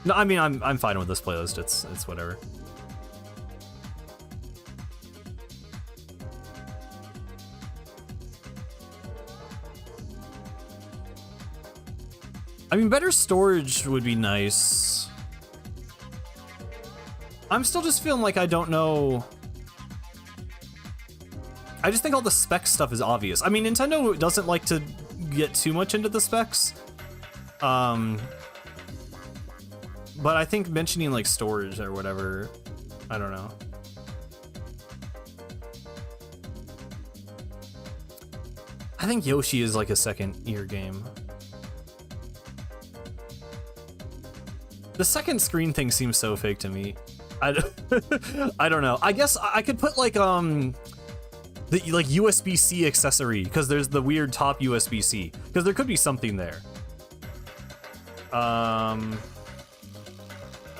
No, I mean, I'm fine with this playlist. It's whatever. I mean, better storage would be nice. I'm still just feeling like I don't know. I just think all the spec stuff is obvious. I mean, Nintendo doesn't like to get too much into the specs. But I think mentioning like storage or whatever, I don't know. I think Yoshi is like a second year game. The second screen thing seems so fake to me. I don't know. I guess I could put like the like USB-C accessory, because there's the weird top USB-C, because there could be something there.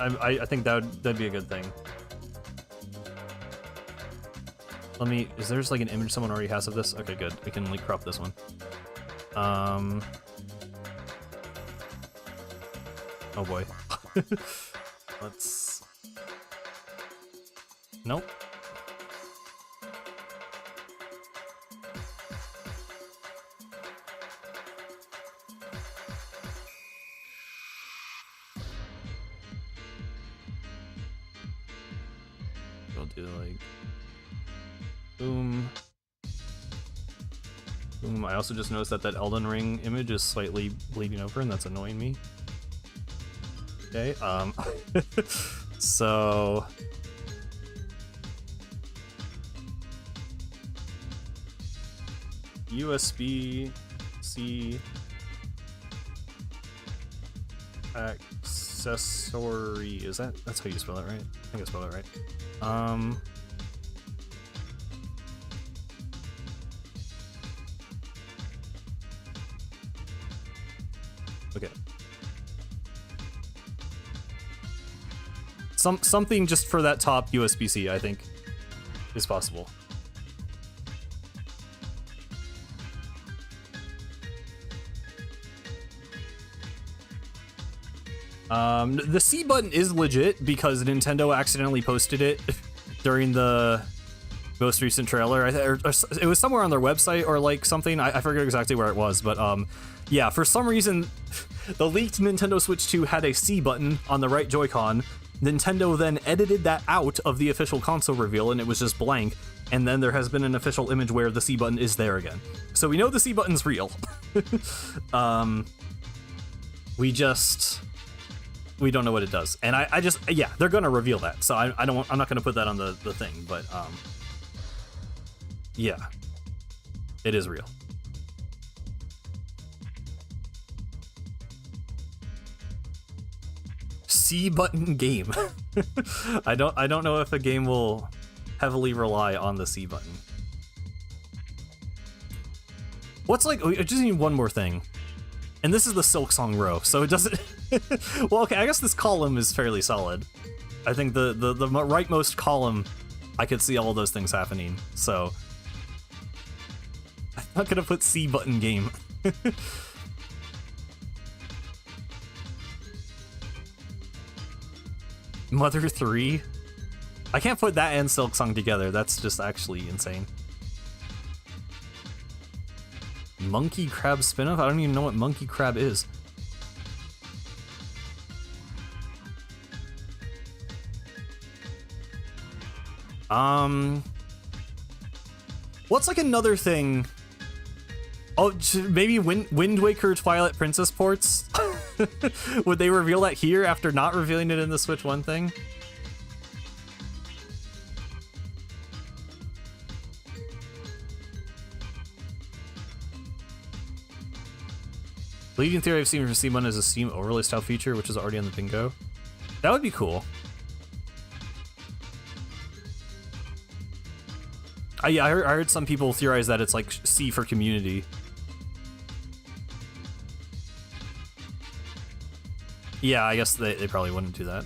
I think that'd be a good thing. Let me, is there's like an image someone already has of this? Okay, good. We can like crop this one. Oh boy. Let's... Nope. We'll do like... Boom. Boom. I also just noticed that Elden Ring image is slightly bleeding over, and that's annoying me. Okay, so... USB-C accessory, that's how you spell it, right? I think I spelled it right. Okay. Something just for that top USB-C, I think, is possible. The C button is legit because Nintendo accidentally posted it during the most recent trailer. It was somewhere on their website or like something. I forget exactly where it was, but yeah, for some reason, the leaked Nintendo Switch 2 had a C button on the right Joy-Con. Nintendo then edited that out of the official console reveal, and it was just blank. And then there has been an official image where the C button is there again. So we know the C button's real. We don't know what it does, and I just, yeah, they're gonna reveal that, so I'm not gonna put that on the thing, but yeah, it is real. C button game. I don't know if a game will heavily rely on the C button. What's like, I just need one more thing. And this is the Silk Song row, so it doesn't... Well, okay, I guess this column is fairly solid. I think the rightmost column, I could see all those things happening, so... I'm not gonna put C button game. Mother 3? I can't put that and Silk Song together, that's just actually insane. Monkey Crab spinoff? I don't even know what Monkey Crab is. What's like another thing? Oh, maybe Wind Waker Twilight Princess ports? Would they reveal that here after not revealing it in the Switch 1 thing? Leading theory I've seen for Steam 1 is a Steam overlay style feature, which is already on the bingo. That would be cool. Yeah, I heard some people theorize that it's like C for community. Yeah, I guess they probably wouldn't do that.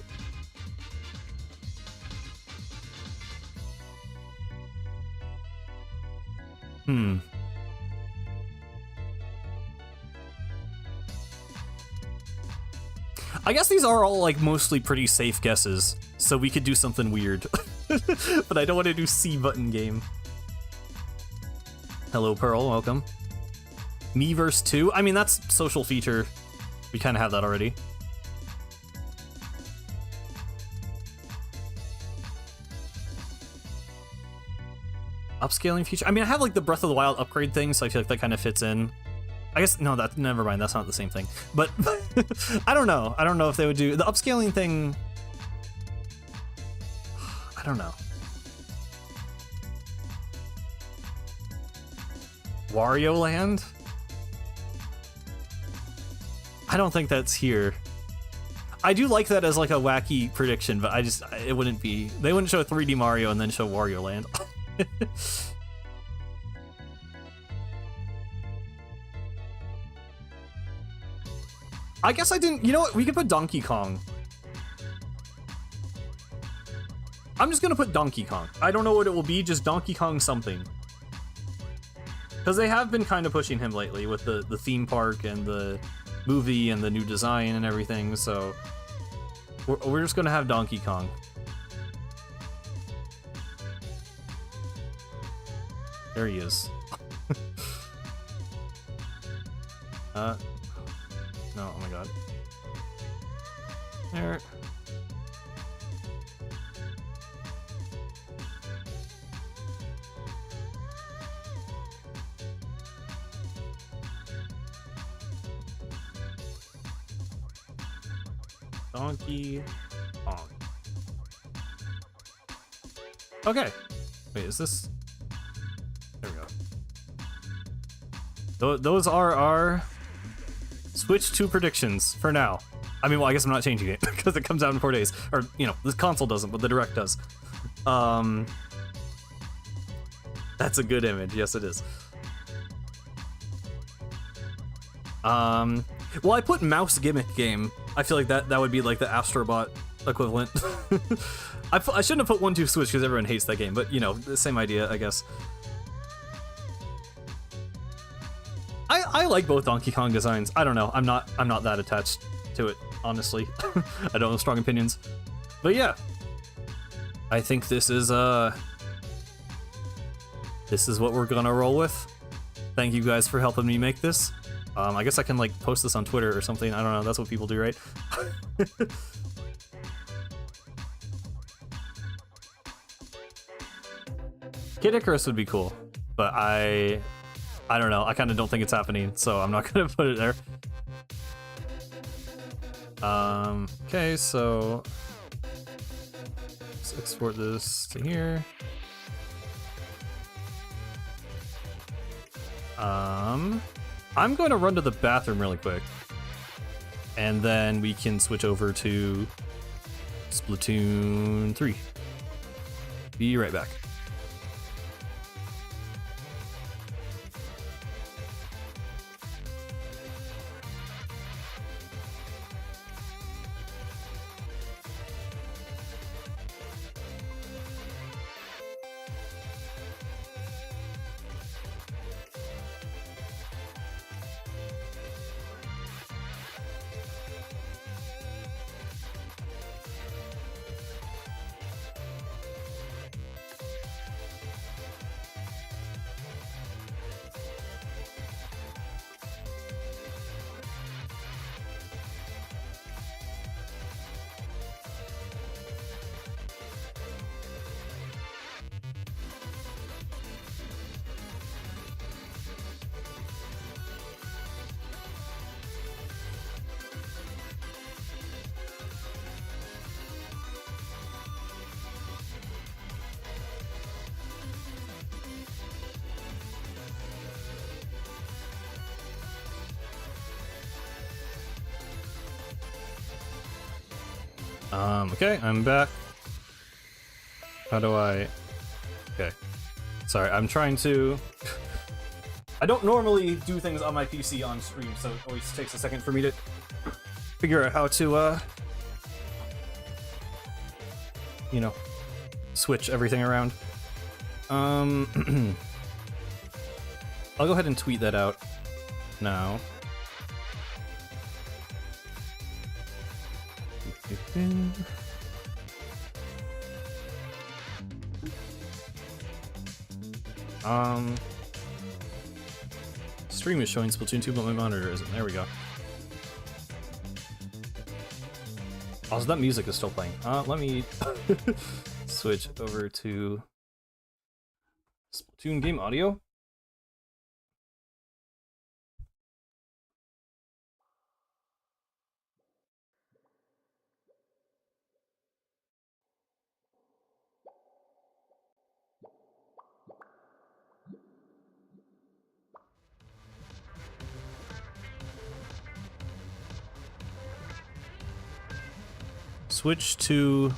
I guess these are all like mostly pretty safe guesses, so we could do something weird. But I don't want to do C button game. Hello, Pearl, welcome. Miiverse 2? I mean, that's social feature. We kind of have that already. Upscaling feature? I mean, I have like the Breath of the Wild upgrade thing, so I feel like that kind of fits in. I guess, no, never mind, that's not the same thing. But, I don't know. I don't know if they would do... The upscaling thing... I don't know. Wario Land? I don't think that's here. I do like that as like a wacky prediction, but it wouldn't be... They wouldn't show 3D Mario and then show Wario Land. I guess I didn't... You know what? We could put Donkey Kong. I'm just gonna put Donkey Kong. I don't know what it will be, just Donkey Kong something. Because they have been kind of pushing him lately with the theme park and the movie and the new design and everything, so... We're just gonna have Donkey Kong. There he is. No, oh my god. There. Donkey Kong. Okay. Wait, is this... There we go. Those are our Switch 2 predictions for now. I mean, well, I guess I'm not changing it because it comes out in 4 days. Or, you know, the console doesn't, but the Direct does. That's a good image. Yes, it is. Well, I put mouse gimmick game. I feel like that would be like the Astrobot equivalent. I shouldn't have put 1-2 Switch because everyone hates that game, but you know, the same idea, I guess. I like both Donkey Kong designs. I don't know. I'm not that attached to it, honestly. I don't have strong opinions. But yeah. I think this is what we're gonna roll with. Thank you guys for helping me make this. I guess I can like post this on Twitter or something. I don't know. That's what people do, right? Kid Icarus would be cool, but I don't know. I kind of don't think it's happening, so I'm not gonna put it there. Okay, so let's export this to here. I'm going to run to the bathroom really quick, and then we can switch over to Splatoon 3. Be right back. Okay, I'm back. How do I... Okay. Sorry, I'm trying to... I don't normally do things on my PC on stream, so it always takes a second for me to figure out how to, you know, switch everything around. I'll go ahead and tweet that out now. Stream is showing Splatoon 2, but my monitor isn't. There we go. Also, that music is still playing. Let me switch over to Splatoon game audio. Switch to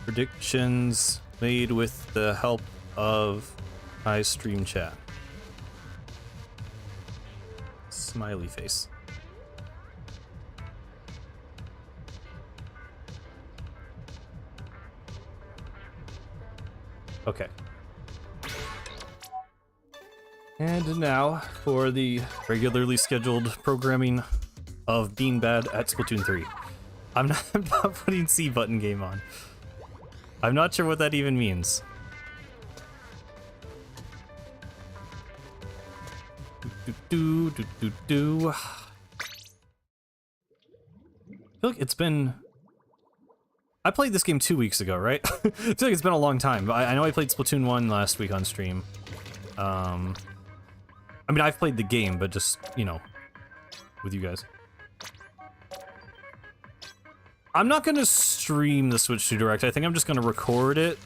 predictions made with the help of high stream chat. Smiley face. Okay. And now for the regularly scheduled programming of being bad at Splatoon 3. I'm not putting C button game on. I'm not sure what that even means. I feel like it's been... I played this game 2 weeks ago, right? I feel like it's been a long time. I know I played Splatoon 1 last week on stream. I mean, I've played the game, but just, you know, with you guys. I'm not gonna stream the Switch 2 Direct. I think I'm just gonna record it.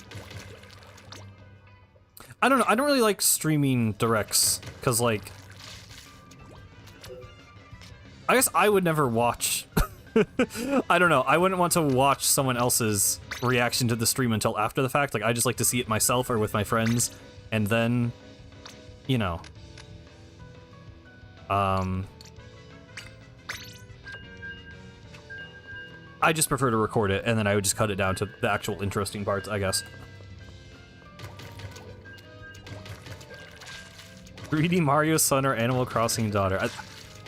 I don't know. I don't really like streaming directs, because, like... I guess I would never watch... I don't know. I wouldn't want to watch someone else's reaction to the stream until after the fact. Like, I just like to see it myself or with my friends, and then, you know... I just prefer to record it, and then I would just cut it down to the actual interesting parts, I guess. 3D Mario son or Animal Crossing daughter.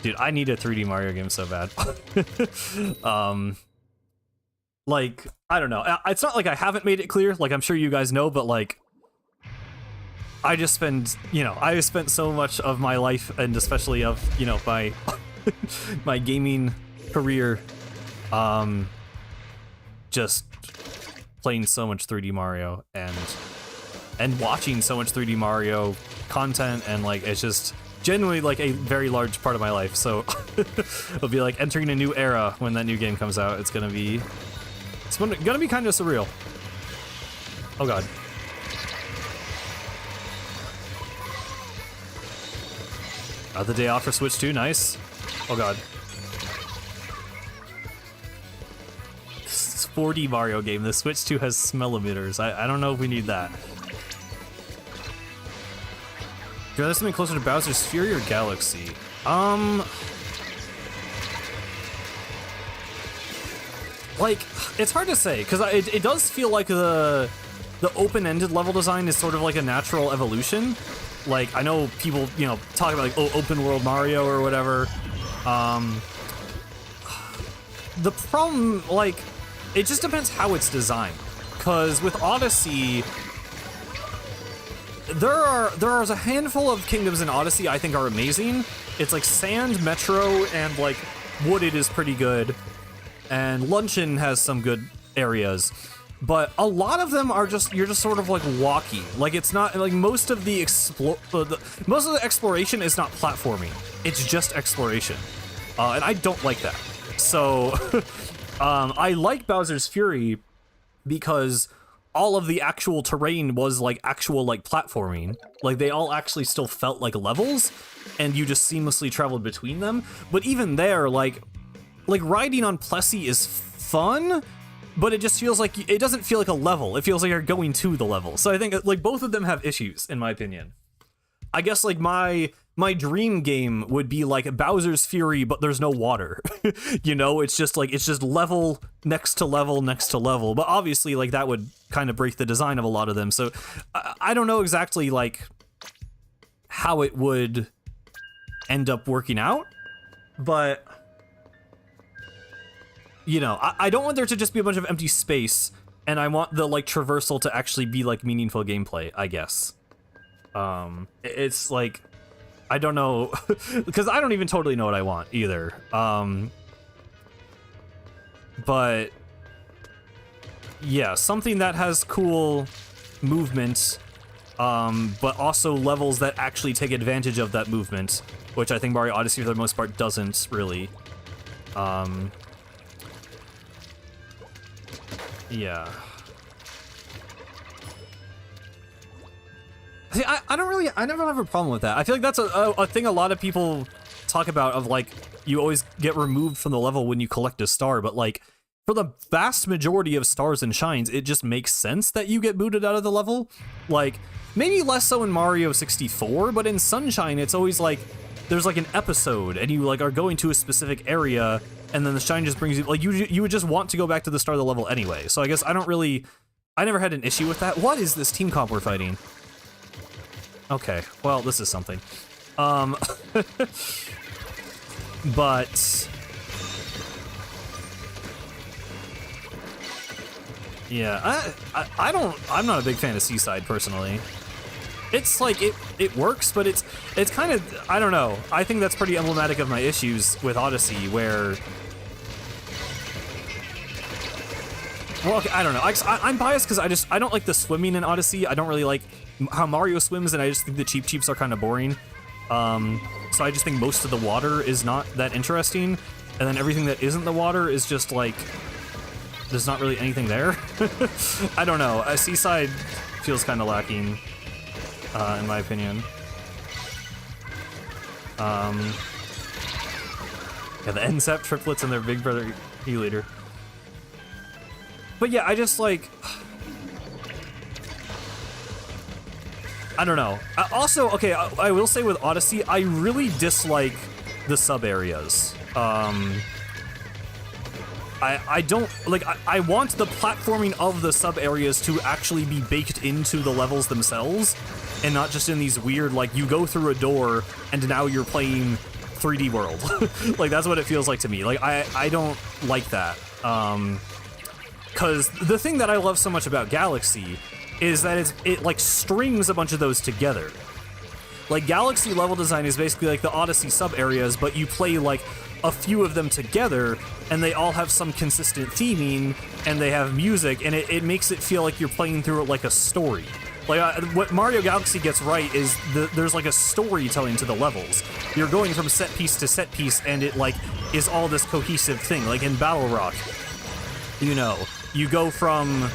Dude, I need a 3D Mario game so bad. Like, I don't know. It's not like I haven't made it clear, like I'm sure you guys know, but like, I just spend, you know, I spent so much of my life, and especially of, you know, my, my gaming career, just playing so much 3D Mario and watching so much 3D Mario content, and like it's just genuinely like a very large part of my life. So it'll be like entering a new era when that new game comes out. It's gonna be kind of surreal. Oh god. The day off for Switch 2, nice. Oh god. 4D Mario game. The Switch 2 has smell emitters. I don't know if we need that. Do you rather something closer to Bowser's Fury or Galaxy? Like, it's hard to say, because it does feel like the open-ended level design is sort of like a natural evolution. Like, I know people, you know, talk about like, oh, open world Mario or whatever. The problem, like, it just depends how it's designed. Because with Odyssey, there is a handful of kingdoms in Odyssey I think are amazing. It's like Sand, Metro, and like Wooded is pretty good. And Luncheon has some good areas. But a lot of them are just, you're just sort of like walking. Like it's not, like most of the exploration is not platforming. It's just exploration. And I don't like that. So, I like Bowser's Fury because all of the actual terrain was like actual like platforming. Like they all actually still felt like levels, and you just seamlessly traveled between them. But even there, like riding on Plessy is fun, but it just feels like it doesn't feel like a level. It feels like you're going to the level. So I think like both of them have issues in my opinion. I guess like my dream game would be like Bowser's Fury, but there's no water. You know, it's just level next to level next to level. But obviously like that would kind of break the design of a lot of them. So I don't know exactly like how it would end up working out, but you know, I don't want there to just be a bunch of empty space, and I want the like traversal to actually be like meaningful gameplay, I guess. It's like, I don't know, because I don't even totally know what I want either. But yeah, something that has cool movement, but also levels that actually take advantage of that movement, which I think Mario Odyssey for the most part doesn't really. Yeah. See, I never have a problem with that. I feel like that's a thing a lot of people talk about, of like, you always get removed from the level when you collect a star, but like, for the vast majority of stars and shines, it just makes sense that you get booted out of the level. Like, maybe less so in Mario 64, but in Sunshine, it's always like, there's like an episode, and you like are going to a specific area, and then the shine just brings you, like, you would just want to go back to the start of the level anyway. So I guess I never had an issue with that. What is this team comp we're fighting? Okay, well, this is something. But yeah, I'm not a big fan of Seaside personally. It's like, it works, but it's kind of, I don't know. I think that's pretty emblematic of my issues with Odyssey, where, well, okay, I don't know. I'm biased because I don't like the swimming in Odyssey. I don't really like how Mario swims, and I just think the Cheep Cheeps are kind of boring. So I just think most of the water is not that interesting, and then everything that isn't the water is just like, there's not really anything there. I don't know. Seaside feels kind of lacking, in my opinion. Yeah, the NSAP triplets and their Big Brother E-Leader. But yeah, I just like, I don't know. Also, okay, I will say with Odyssey, I really dislike the sub-areas. I don't, like, I want the platforming of the sub-areas to actually be baked into the levels themselves, and not just in these weird, like, you go through a door, and now you're playing 3D World. Like, that's what it feels like to me. Like, I don't like that. Because the thing that I love so much about Galaxy is that it like strings a bunch of those together. Like, Galaxy level design is basically like the Odyssey sub-areas, but you play like a few of them together, and they all have some consistent theming, and they have music, and it makes it feel like you're playing through it like a story. Like, what Mario Galaxy gets right is there's like a storytelling to the levels. You're going from set piece to set piece, and it like is all this cohesive thing. Like in Battle Rock, you know, you go from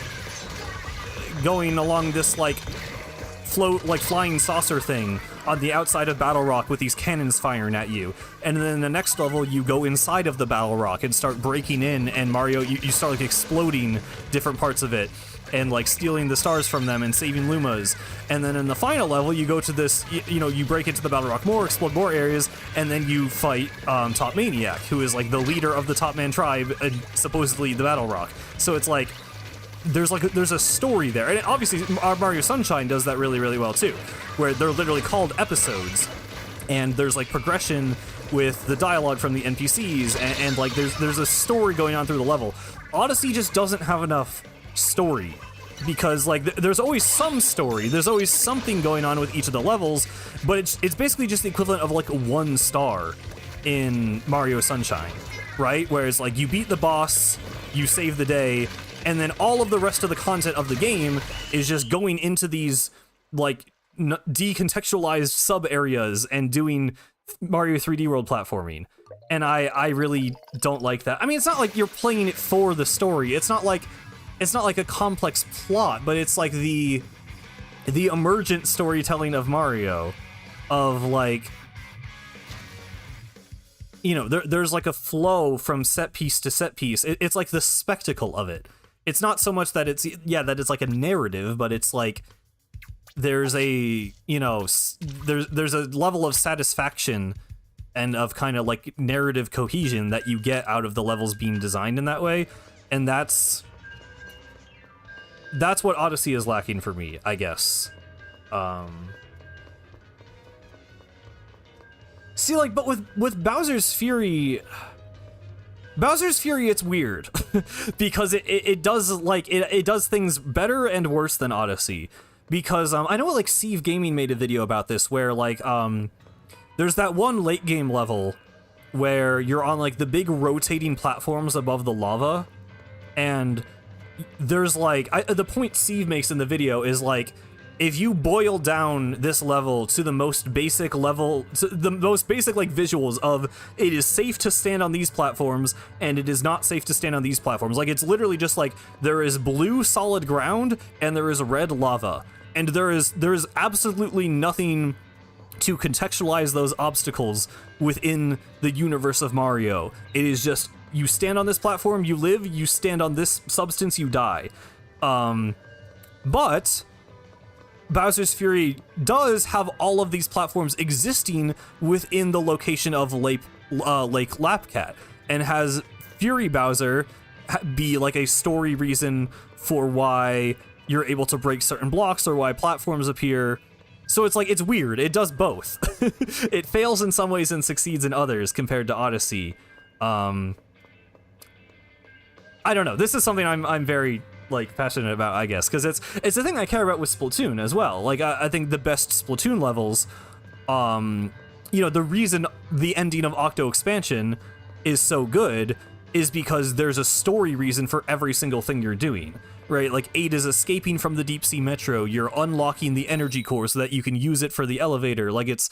going along this like flying saucer thing on the outside of Battle Rock with these cannons firing at you, and then in the next level you go inside of the Battle Rock and start breaking in, and Mario, you start like exploding different parts of it and like stealing the stars from them and saving Lumas. And then in the final level you go to this, you know, you break into the Battle Rock more, explode more areas, and then you fight Top Maniac, who is like the leader of the Top Man tribe and supposedly the Battle Rock. So it's like there's a story there, and obviously Mario Sunshine does that really, really well too, where they're literally called episodes, and there's like progression with the dialogue from the NPCs, and like there's a story going on through the level. Odyssey just doesn't have enough story, because like there's always some story, there's always something going on with each of the levels, but it's basically just the equivalent of like 1 star in Mario Sunshine, right? Whereas like you beat the boss, you save the day, and then all of the rest of the content of the game is just going into these like decontextualized sub areas and doing Mario 3D World platforming. And I really don't like that. I mean, it's not like you're playing it for the story. It's not like a complex plot, but it's like the emergent storytelling of Mario, of like, you know, there's like a flow from set piece to set piece. It's like the spectacle of it. it's not so much that it's that it's like a narrative, but it's like there's a there's a level of satisfaction and of kind of like narrative cohesion that you get out of the levels being designed in that way, and that's what Odyssey is lacking for me, I guess. See, like, but with Bowser's Fury, it's weird because it does like it does things better and worse than Odyssey. Because I know like Sieve Gaming made a video about this where like there's that one late game level where you're on like the big rotating platforms above the lava, and there's like the point Sieve makes in the video is like, if you boil down this level to the most basic level, to the most basic like visuals of it is safe to stand on these platforms and it is not safe to stand on these platforms. Like, it's literally just like there is blue solid ground and there is red lava. And there is absolutely nothing to contextualize those obstacles within the universe of Mario. It is just, you stand on this platform, you live, you stand on this substance, you die. But Bowser's Fury does have all of these platforms existing within the location of Lake Lapcat, and has Fury Bowser be like a story reason for why you're able to break certain blocks or why platforms appear. So it's like, it's weird. It does both. It fails in some ways and succeeds in others compared to Odyssey. I don't know. This is something I'm very like passionate about, I guess, because it's the thing I care about with Splatoon as well. Like, I think the best Splatoon levels, the reason the ending of Octo Expansion is so good is because there's a story reason for every single thing you're doing. Right, like 8 is escaping from the deep sea metro, you're unlocking the energy core so that you can use it for the elevator. Like, it's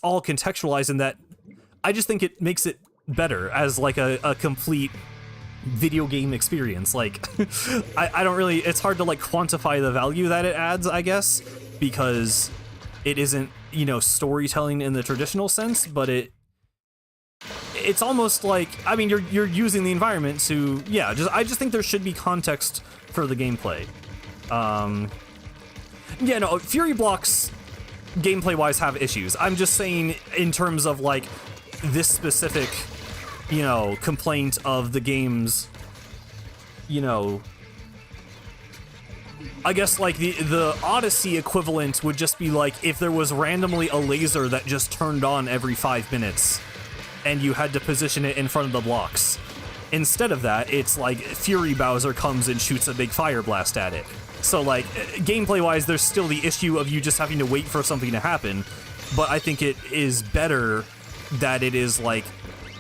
all contextualized in that. I just think it makes it better as like a complete video game experience. Like, I don't really, it's hard to like quantify the value that it adds, I guess, because it isn't, storytelling in the traditional sense, but it's almost like, I mean, you're using the environment to, I just think there should be context for the gameplay. Fury blocks gameplay-wise have issues. I'm just saying in terms of like this specific, complaint of the game's, I guess like the Odyssey equivalent would just be like if there was randomly a laser that just turned on every 5 minutes and you had to position it in front of the blocks. Instead of that, it's like Fury Bowser comes and shoots a big fire blast at it. So like, gameplay-wise, there's still the issue of you just having to wait for something to happen, but I think it is better that it is like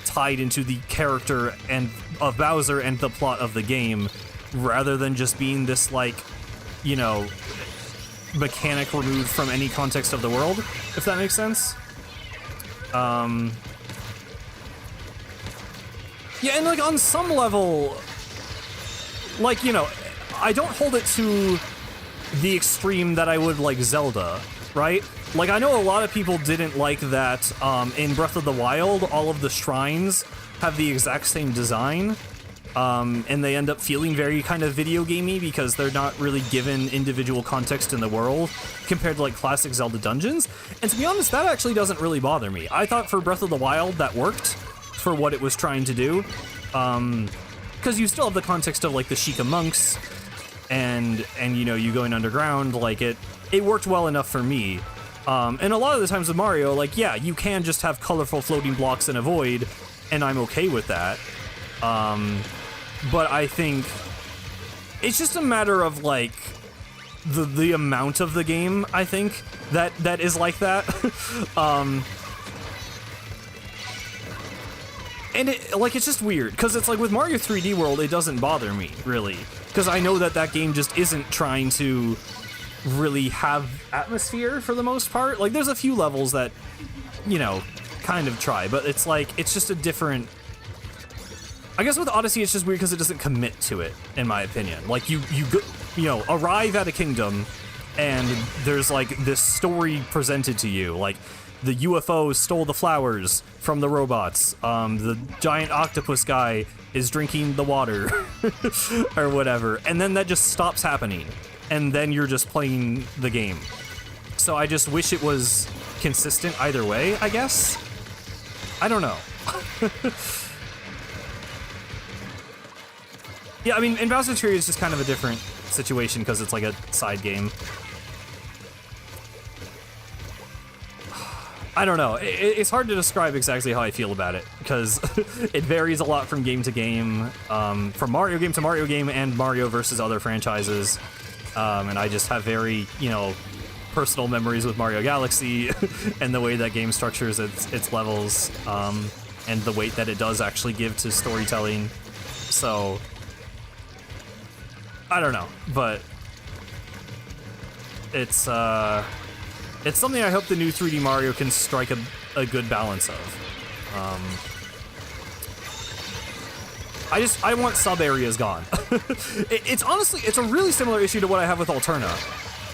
tied into the character and of Bowser and the plot of the game, rather than just being this like, mechanic removed from any context of the world, if that makes sense. Yeah, and like on some level, like, I don't hold it to the extreme that I would like Zelda, right? Like, I know a lot of people didn't like that in Breath of the Wild, all of the shrines have the exact same design, and they end up feeling very kind of video gamey because they're not really given individual context in the world compared to like classic Zelda dungeons. And to be honest, that actually doesn't really bother me. I thought for Breath of the Wild that worked for what it was trying to do, because you still have the context of like the Sheikah monks and you going underground. Like, it worked well enough for me, and a lot of the times with Mario, like, you can just have colorful floating blocks in a void and I'm okay with that, but I think it's just a matter of like the amount of the game, I think, that is like that. And it's just weird, because it's like with Mario 3D World, it doesn't bother me, really. Because I know that game just isn't trying to really have atmosphere for the most part. Like, there's a few levels that, kind of try, but it's like, it's just a different... I guess with Odyssey, it's just weird because it doesn't commit to it, in my opinion. Like, you arrive at a kingdom, and there's like this story presented to you. Like, the UFO stole the flowers from the robots. The giant octopus guy is drinking the water or whatever. And then that just stops happening. And then you're just playing the game. So I just wish it was consistent either way, I guess. I don't know. Yeah, I mean, in Bowser's Fury is just kind of a different situation because it's like a side game. I don't know. It's hard to describe exactly how I feel about it because it varies a lot from game to game, from Mario game to Mario game and Mario versus other franchises. And I just have very, personal memories with Mario Galaxy and the way that game structures its levels, and the weight that it does actually give to storytelling. So, I don't know, but it's something I hope the new 3D Mario can strike a good balance of. I want sub areas gone. It's honestly, it's a really similar issue to what I have with Alterna.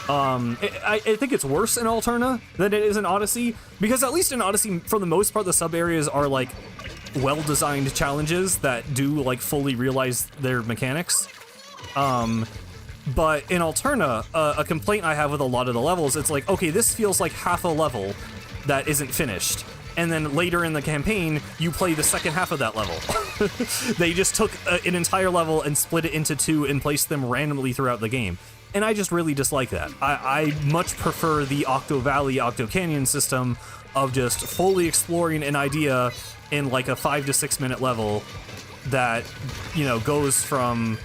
I think it's worse in Alterna than it is in Odyssey, because at least in Odyssey, for the most part, the sub areas are like well-designed challenges that do like fully realize their mechanics. But in Alterna, a complaint I have with a lot of the levels, it's like, okay, this feels like half a level that isn't finished. And then later in the campaign, you play the second half of that level. They just took an entire level and split it into two and placed them randomly throughout the game. And I just really dislike that. I much prefer the Octo Valley, Octo Canyon system of just fully exploring an idea in like a 5 to 6 minute level that, goes from,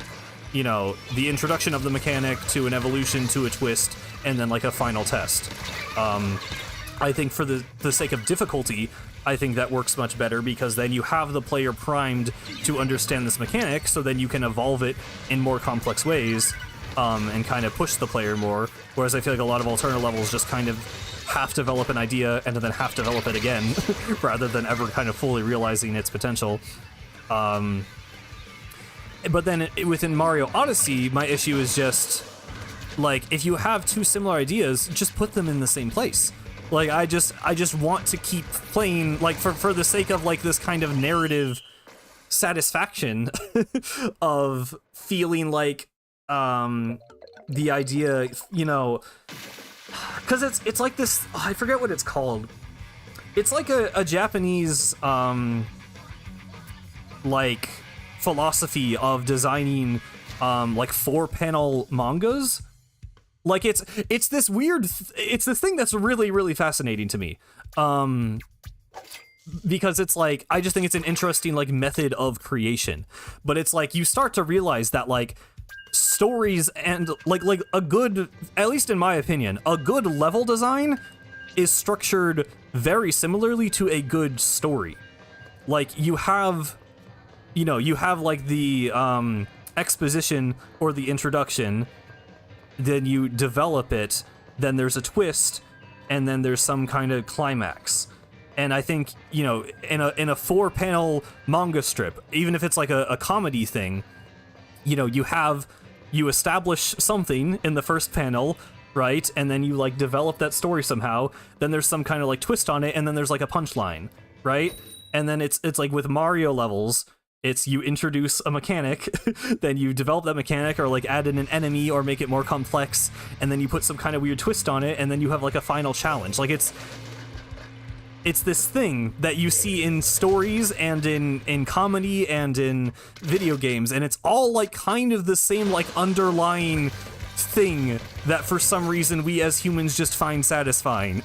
the introduction of the mechanic to an evolution to a twist and then like a final test. I think for the sake of difficulty, I think that works much better because then you have the player primed to understand this mechanic, so then you can evolve it in more complex ways, and kind of push the player more. Whereas I feel like a lot of Alterna levels just kind of half develop an idea and then half develop it again, rather than ever kind of fully realizing its potential. But then within Mario Odyssey, my issue is just, like, if you have two similar ideas, just put them in the same place. Like, I just want to keep playing, like, for the sake of, like, this kind of narrative satisfaction of feeling like, the idea, because it's like this, I forget what it's called. It's like a Japanese, like, philosophy of designing, like, 4-panel mangas. Like, it's this weird, it's this thing that's really, really fascinating to me. Because it's like, I just think it's an interesting, like, method of creation. But it's like, you start to realize that, like, stories and, like a good, at least in my opinion, a good level design is structured very similarly to a good story. Like, you have like the, exposition or the introduction, then you develop it, then there's a twist, and then there's some kind of climax. And I think, in a 4-panel manga strip, even if it's like a comedy thing, you establish something in the first panel, right? And then you like develop that story somehow. Then there's some kind of like twist on it, and then there's like a punchline, right? And then it's like with Mario levels, it's you introduce a mechanic, then you develop that mechanic or like add in an enemy or make it more complex, and then you put some kind of weird twist on it, and then you have like a final challenge. Like it's this thing that you see in stories and in comedy and in video games, and it's all like kind of the same like underlying thing that for some reason we as humans just find satisfying.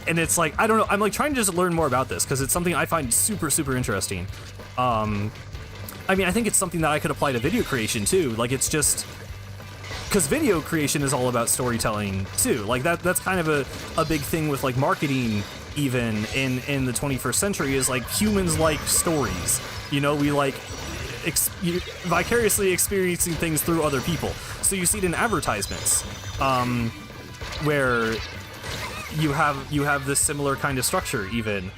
And it's like, I don't know, I'm like trying to just learn more about this because it's something I find super, super interesting. I mean, I think it's something that I could apply to video creation too. Like, it's just because video creation is all about storytelling too. Like that's kind of a big thing with like marketing, even in the 21st century, is like humans like stories. We like vicariously experiencing things through other people. So you see it in advertisements, where you have this similar kind of structure, even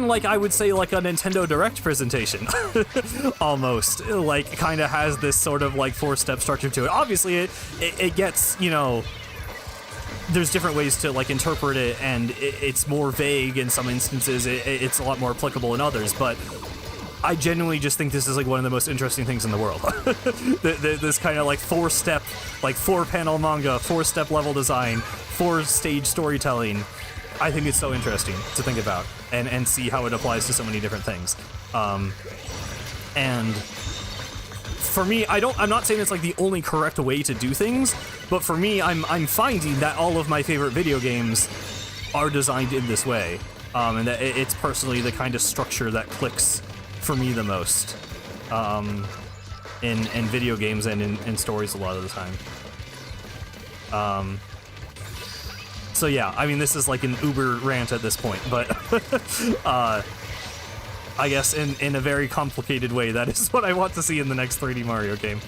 like I would say like a Nintendo Direct presentation, almost like kind of has this sort of like 4-step structure to it. Obviously it gets, there's different ways to like interpret it, and it's more vague in some instances. It's a lot more applicable in others, but I genuinely just think this is like one of the most interesting things in the world. This kind of like 4-step, like 4-panel manga, 4-step level design, 4-stage storytelling. I think it's so interesting to think about and see how it applies to so many different things. And for me, I'm not saying it's like the only correct way to do things, but for me, I'm finding that all of my favorite video games are designed in this way, and that it's personally the kind of structure that clicks for me the most in video games and in stories a lot of the time. So yeah, I mean, this is like an uber rant at this point, but I guess in a very complicated way, that is what I want to see in the next 3D Mario game.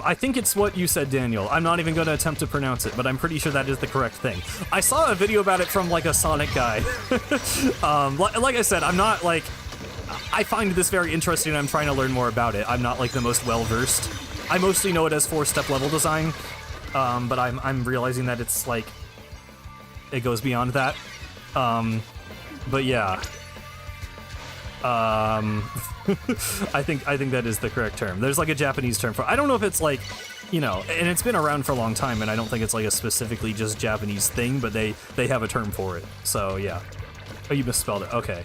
I think it's what you said, Daniel. I'm not even going to attempt to pronounce it, but I'm pretty sure that is the correct thing. I saw a video about it from, like, a Sonic guy. Like I said, I'm not, like... I find this very interesting, and I'm trying to learn more about it. I'm not, like, the most well-versed. I mostly know it as 4-step level design, but I'm realizing that it's, like... It goes beyond that. But yeah. I think that is the correct term. There's like a Japanese term for it. I don't know if it's like, you know, and it's been around for a long time, and I don't think it's like a specifically just Japanese thing, but they have a term for it. So yeah. Oh, you misspelled it. Okay.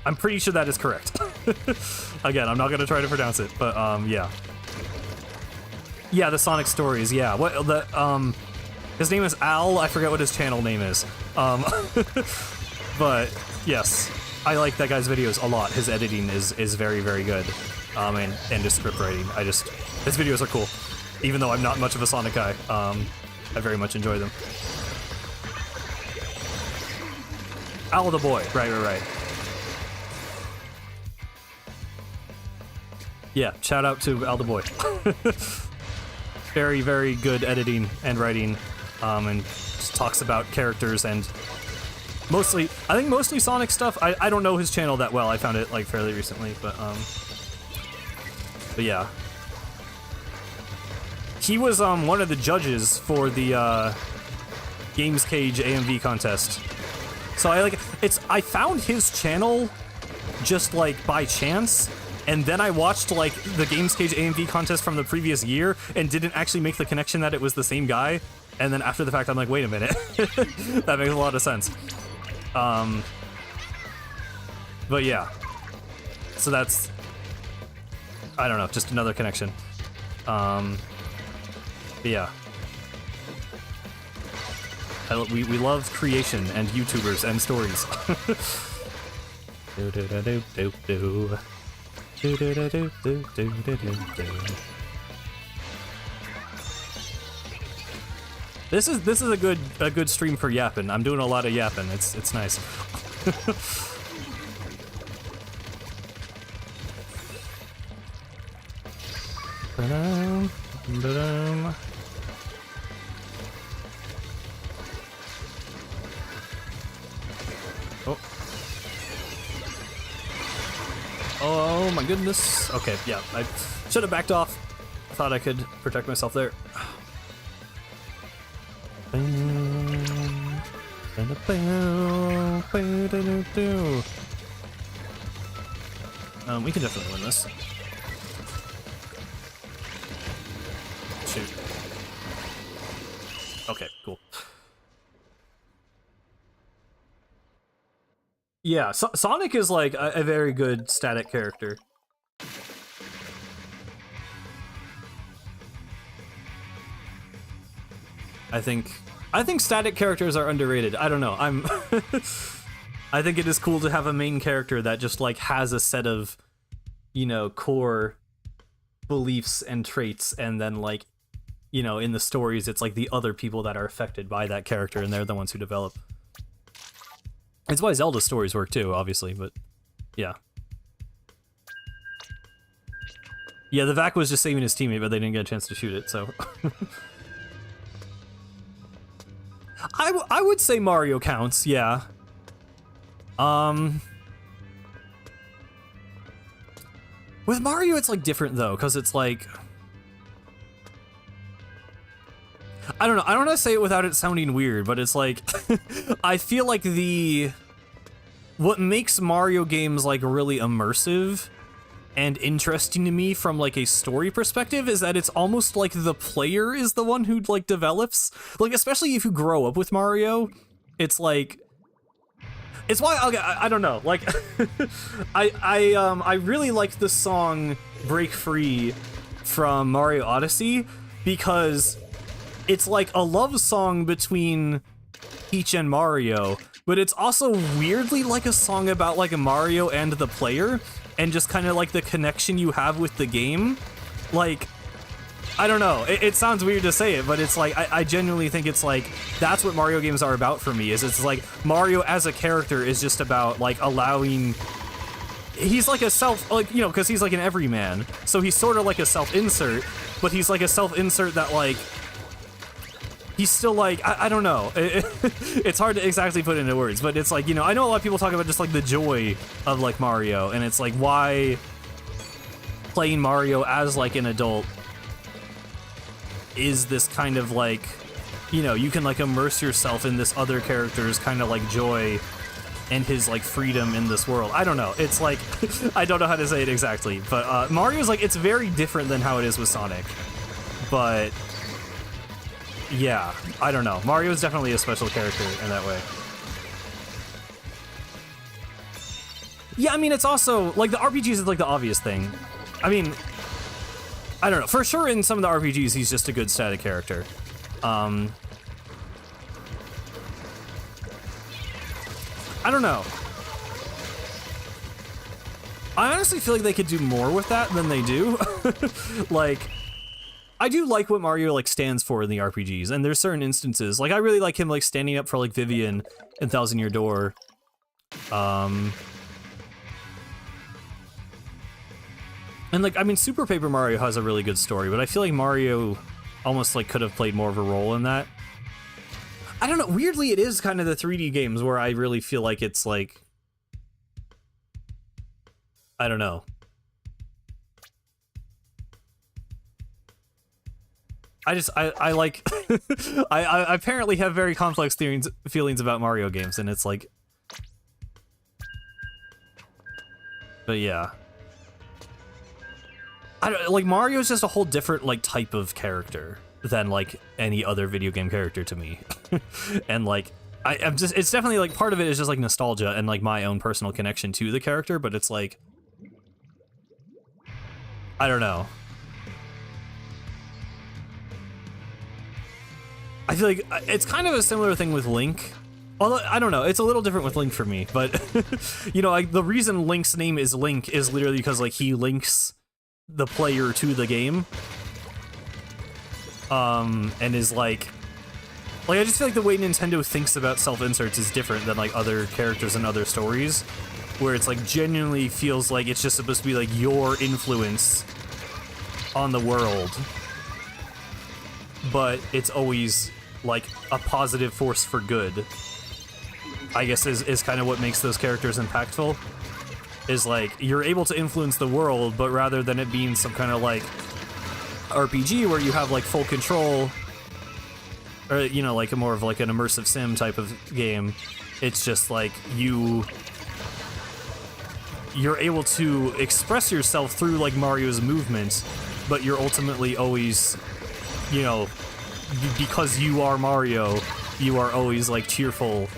I'm pretty sure that is correct. Again, I'm not gonna try to pronounce it, but yeah. Yeah, the Sonic Stories. Yeah. What the his name is Al. I forget what his channel name is. But yes. I like that guy's videos a lot. His editing is very, very good. And his script writing. His videos are cool. Even though I'm not much of a Sonic guy, I very much enjoy them. Al the boy. Right. Yeah, shout out to Al the boy. Very, very good editing and writing, and just talks about characters and I think mostly Sonic stuff. I don't know his channel that well. I found it like fairly recently, but yeah. He was one of the judges for the Games Cage AMV contest. So I found his channel just like by chance, and then I watched like the Games Cage AMV contest from the previous year and didn't actually make the connection that it was the same guy. And then after the fact, I'm like, wait a minute. That makes a lot of sense. But yeah, so that's, I don't know, just another connection. But yeah, we love creation and YouTubers and stories. This is a good stream for yapping. I'm doing a lot of yapping. It's nice. Oh. Oh my goodness. Okay, yeah, I should have backed off. I thought I could protect myself there. We can definitely win this. Shoot. Okay, cool. Yeah, Sonic is like a very good static character. I think static characters are underrated. I don't know. I think it is cool to have a main character that just like has a set of, you know, core beliefs and traits, and then like, you know, in the stories it's like the other people that are affected by that character, and they're the ones who develop. It's why Zelda's stories work too, obviously, but yeah. Yeah, the Vac was just saving his teammate, but they didn't get a chance to shoot it, so. I would say Mario counts, yeah. With Mario, it's like different though, because it's like, I don't know. I don't know how to say it without it sounding weird, but it's like, I feel like what makes Mario games like really immersive and interesting to me from like a story perspective is that it's almost like the player is the one who like develops, like especially if you grow up with Mario, it's like, it's why I don't know, like I really like the song Break Free from Mario Odyssey because it's like a love song between Peach and Mario, but it's also weirdly like a song about like a Mario and the player and just kind of like the connection you have with the game. Like, I don't know, it sounds weird to say it, but it's like, I genuinely think it's like, that's what Mario games are about for me, is it's like, Mario as a character is just about like allowing, he's like a like, you know, because he's like an everyman, so he's sort of like a self-insert, but he's like a self-insert that like, he's still like, I don't know, it's hard to exactly put into words, but it's like, you know, I know a lot of people talk about just like the joy of like Mario, and it's like, why playing Mario as like an adult is this kind of like, you know, you can like immerse yourself in this other character's kind of like joy and his like freedom in this world. I don't know, it's like, I don't know how to say it exactly, but Mario's like, it's very different than how it is with Sonic, but yeah, I don't know. Mario is definitely a special character in that way. Yeah, I mean, it's also, like, the RPGs is, like, the obvious thing. I mean, I don't know. For sure, in some of the RPGs, he's just a good static character. I don't know. I honestly feel like they could do more with that than they do. Like, I do like what Mario like stands for in the RPGs, and there's certain instances, like I really like him like standing up for like Vivian in Thousand Year Door. And like, I mean, Super Paper Mario has a really good story, but I feel like Mario almost like could have played more of a role in that. I don't know, weirdly it is kind of the 3D games where I really feel like it's like, I don't know. I like, I apparently have very complex feelings about Mario games, and it's like, but yeah. I don't, like, Mario's just a whole different, like, type of character than, like, any other video game character to me. And, like, I'm just, it's definitely, like, part of it is just, like, nostalgia and, like, my own personal connection to the character, but it's, like, I don't know. I feel like it's kind of a similar thing with Link. Although, I don't know, it's a little different with Link for me, but, you know, like, the reason Link's name is Link is literally because, like, he links the player to the game. And is, like, I just feel like the way Nintendo thinks about self-inserts is different than, like, other characters and other stories, where it's, like, genuinely feels like it's just supposed to be, like, your influence on the world. But it's always, like, a positive force for good, I guess is kind of what makes those characters impactful. Is, like, you're able to influence the world, but rather than it being some kind of, like, RPG where you have, like, full control, or, you know, like, a more of, like, an immersive sim type of game, it's just, like, you're able to express yourself through, like, Mario's movement, but you're ultimately always, you know, because you are Mario, you are always, like, cheerful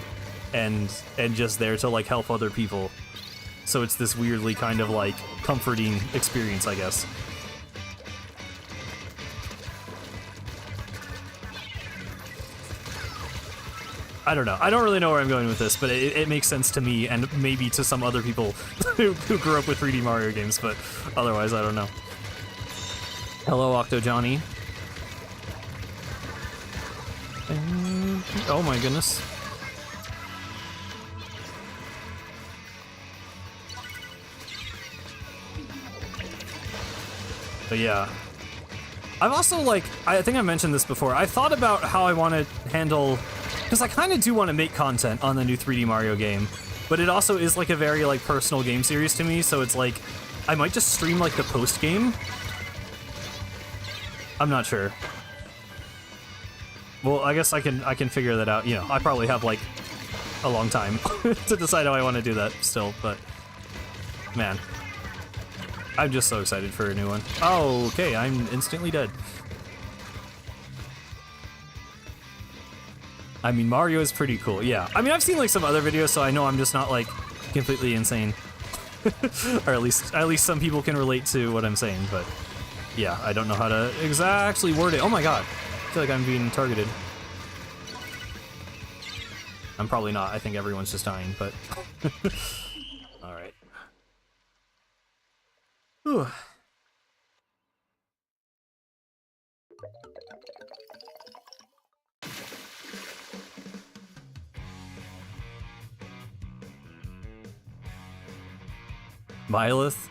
and just there to, like, help other people. So it's this weirdly kind of, like, comforting experience, I guess. I don't know. I don't really know where I'm going with this, but it makes sense to me and maybe to some other people who grew up with 3D Mario games, but otherwise, I don't know. Hello, Octo Johnny. Oh my goodness. But yeah. I've also, like, I think I mentioned this before, I thought about how I want to handle, because I kind of do want to make content on the new 3D Mario game, but it also is, like, a very, like, personal game series to me, so it's like, I might just stream like the post game. I'm not sure. Well, I guess I can figure that out. You know, I probably have like a long time to decide how I want to do that still, but man, I'm just so excited for a new one. Oh, okay, I'm instantly dead. I mean, Mario is pretty cool, yeah. I mean, I've seen like some other videos, so I know I'm just not like completely insane. Or at least some people can relate to what I'm saying, but yeah, I don't know how to exactly word it. Oh my god, I feel like I'm being targeted. I'm probably not. I think everyone's just dying, but all right. Whew. Byleth.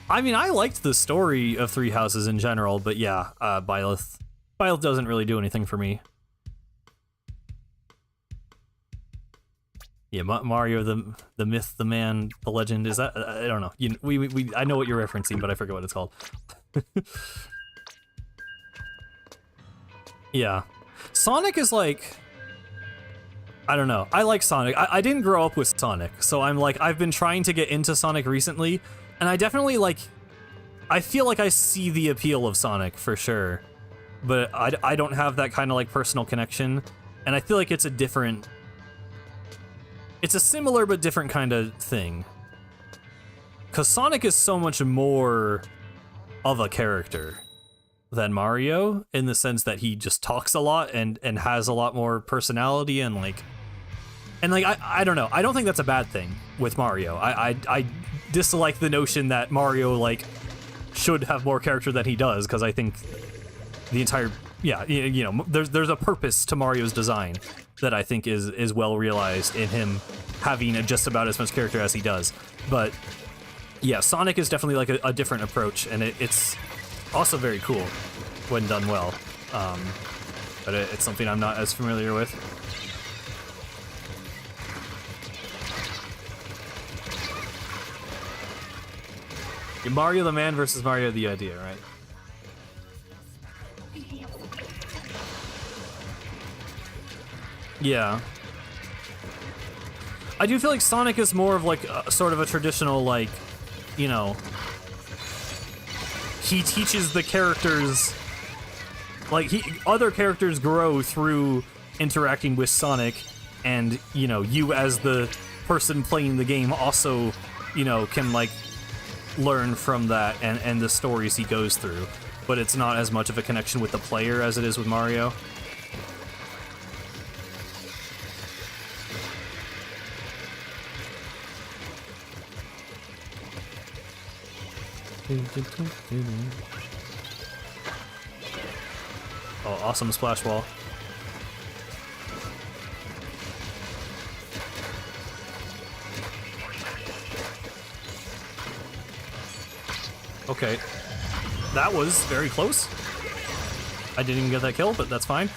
I mean, I liked the story of Three Houses in general, but yeah, Byleth doesn't really do anything for me. Yeah, Mario, the myth, the man, the legend, is that? I don't know. I know what you're referencing, but I forget what it's called. Yeah. Sonic is like, I don't know. I like Sonic. I didn't grow up with Sonic, so I'm like, I've been trying to get into Sonic recently, and I definitely like, I feel like I see the appeal of Sonic for sure, but I don't have that kind of like personal connection, and I feel like it's a similar but different kind of thing. Because Sonic is so much more of a character than Mario, in the sense that he just talks a lot and has a lot more personality and like I don't know. I don't think that's a bad thing with Mario. I dislike the notion that Mario like should have more character than he does, because I think the entire you know, there's a purpose to Mario's design that I think is well realized in him having just about as much character as he does. But yeah, Sonic is definitely like a different approach, and it's also very cool when done well. But it's something I'm not as familiar with. Mario the man versus Mario the idea, right? Yeah. I do feel like Sonic is more of like sort of a traditional, like, you know, he teaches the characters, like, other characters grow through interacting with Sonic, and, you know, you as the person playing the game also, you know, can like learn from that and the stories he goes through, but it's not as much of a connection with the player as it is with Mario. Oh, awesome splash wall. Okay. That was very close. I didn't even get that kill, but that's fine.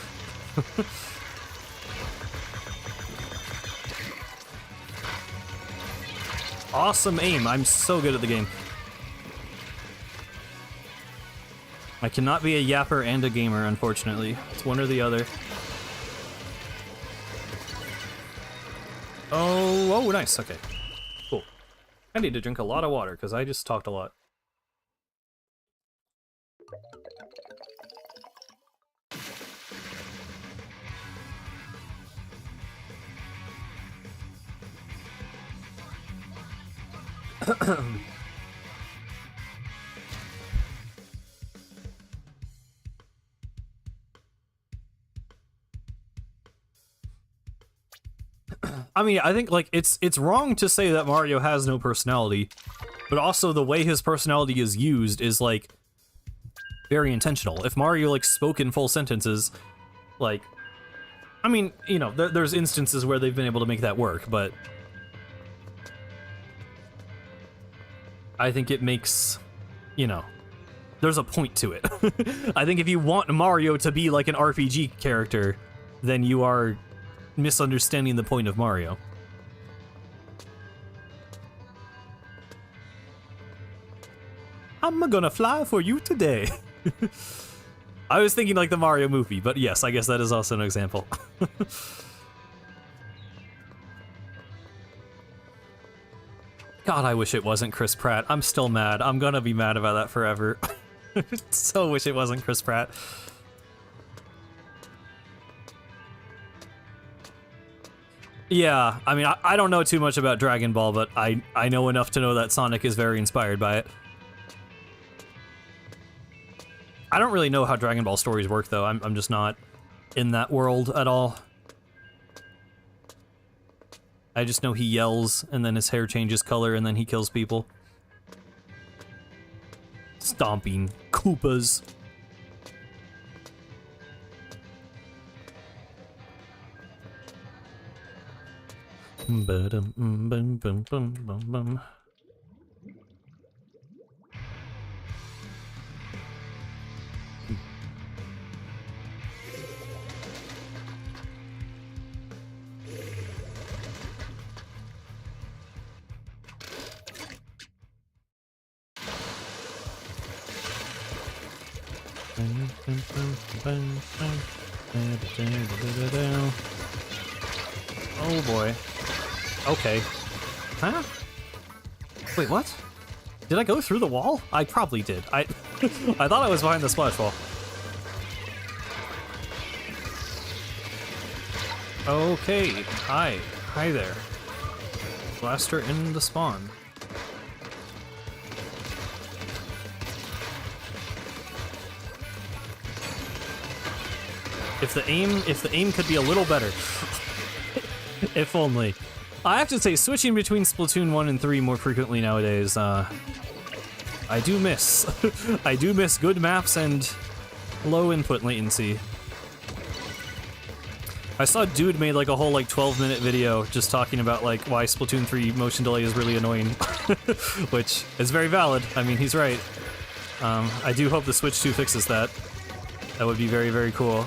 Awesome aim. I'm so good at the game. I cannot be a yapper and a gamer, unfortunately. It's one or the other. Oh, nice. Okay. Cool. I need to drink a lot of water, because I just talked a lot. I mean, I think like it's wrong to say that Mario has no personality, but also the way his personality is used is like very intentional. If Mario like spoke in full sentences, like, I mean, you know, there's instances where they've been able to make that work, but I think it makes, you know, there's a point to it. I think if you want Mario to be like an RPG character, then you are misunderstanding the point of Mario. I'm gonna fly for you today. I was thinking like the Mario movie, but yes, I guess that is also an example. God, I wish it wasn't Chris Pratt. I'm still mad. I'm gonna be mad about that forever. So wish it wasn't Chris Pratt. Yeah, I mean, I don't know too much about Dragon Ball, but I know enough to know that Sonic is very inspired by it. I don't really know how Dragon Ball stories work, though. I'm just not in that world at all. I just know he yells, and then his hair changes color, and then he kills people. Stomping Koopas. Oh boy. Okay. Huh? Wait, what? Did I go through the wall? I probably did. I thought I was behind the splash wall. Okay. Hi. Hi there. Blaster in the spawn. If the aim could be a little better. If only. I have to say, switching between Splatoon 1 and 3 more frequently nowadays, I do miss. I do miss good maps and low input latency. I saw a dude made like a whole like 12-minute video just talking about like why Splatoon 3 motion delay is really annoying, which is very valid. I mean, he's right. I do hope the Switch 2 fixes that. That would be very, very cool.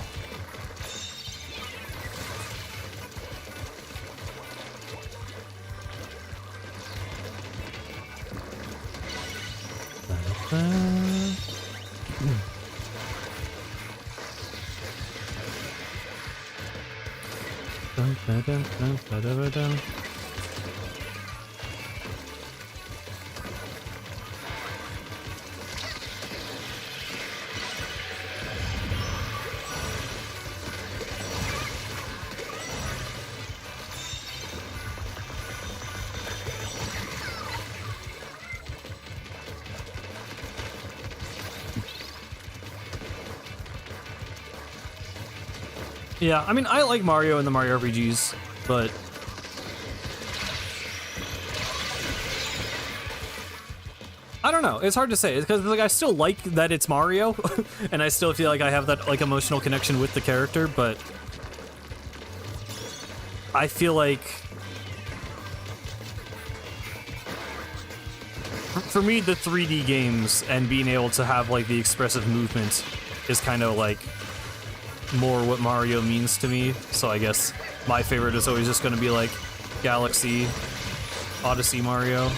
Yeah, I mean, I like Mario and the Mario RPGs, but I don't know. It's hard to say because like I still like that it's Mario, and I still feel like I have that like emotional connection with the character. But I feel like for me, the 3D games and being able to have like the expressive movement is kind of like more what Mario means to me. So I guess my favorite is always just going to be like Galaxy, Odyssey Mario.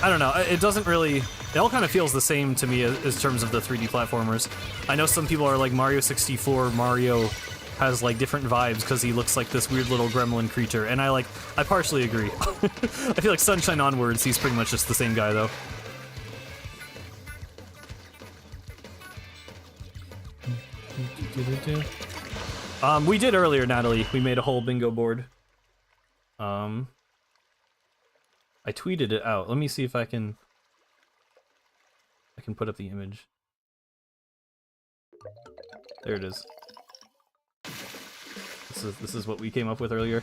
I don't know, it doesn't really, it all kind of feels the same to me as terms of the 3D platformers. I know some people are like Mario 64, Mario has like different vibes because he looks like this weird little gremlin creature, and I partially agree. I feel like Sunshine Onwards, he's pretty much just the same guy though. We did earlier, Natalie. We made a whole bingo board. I tweeted it out. Let me see if I can put up the image. There it is. This is what we came up with earlier.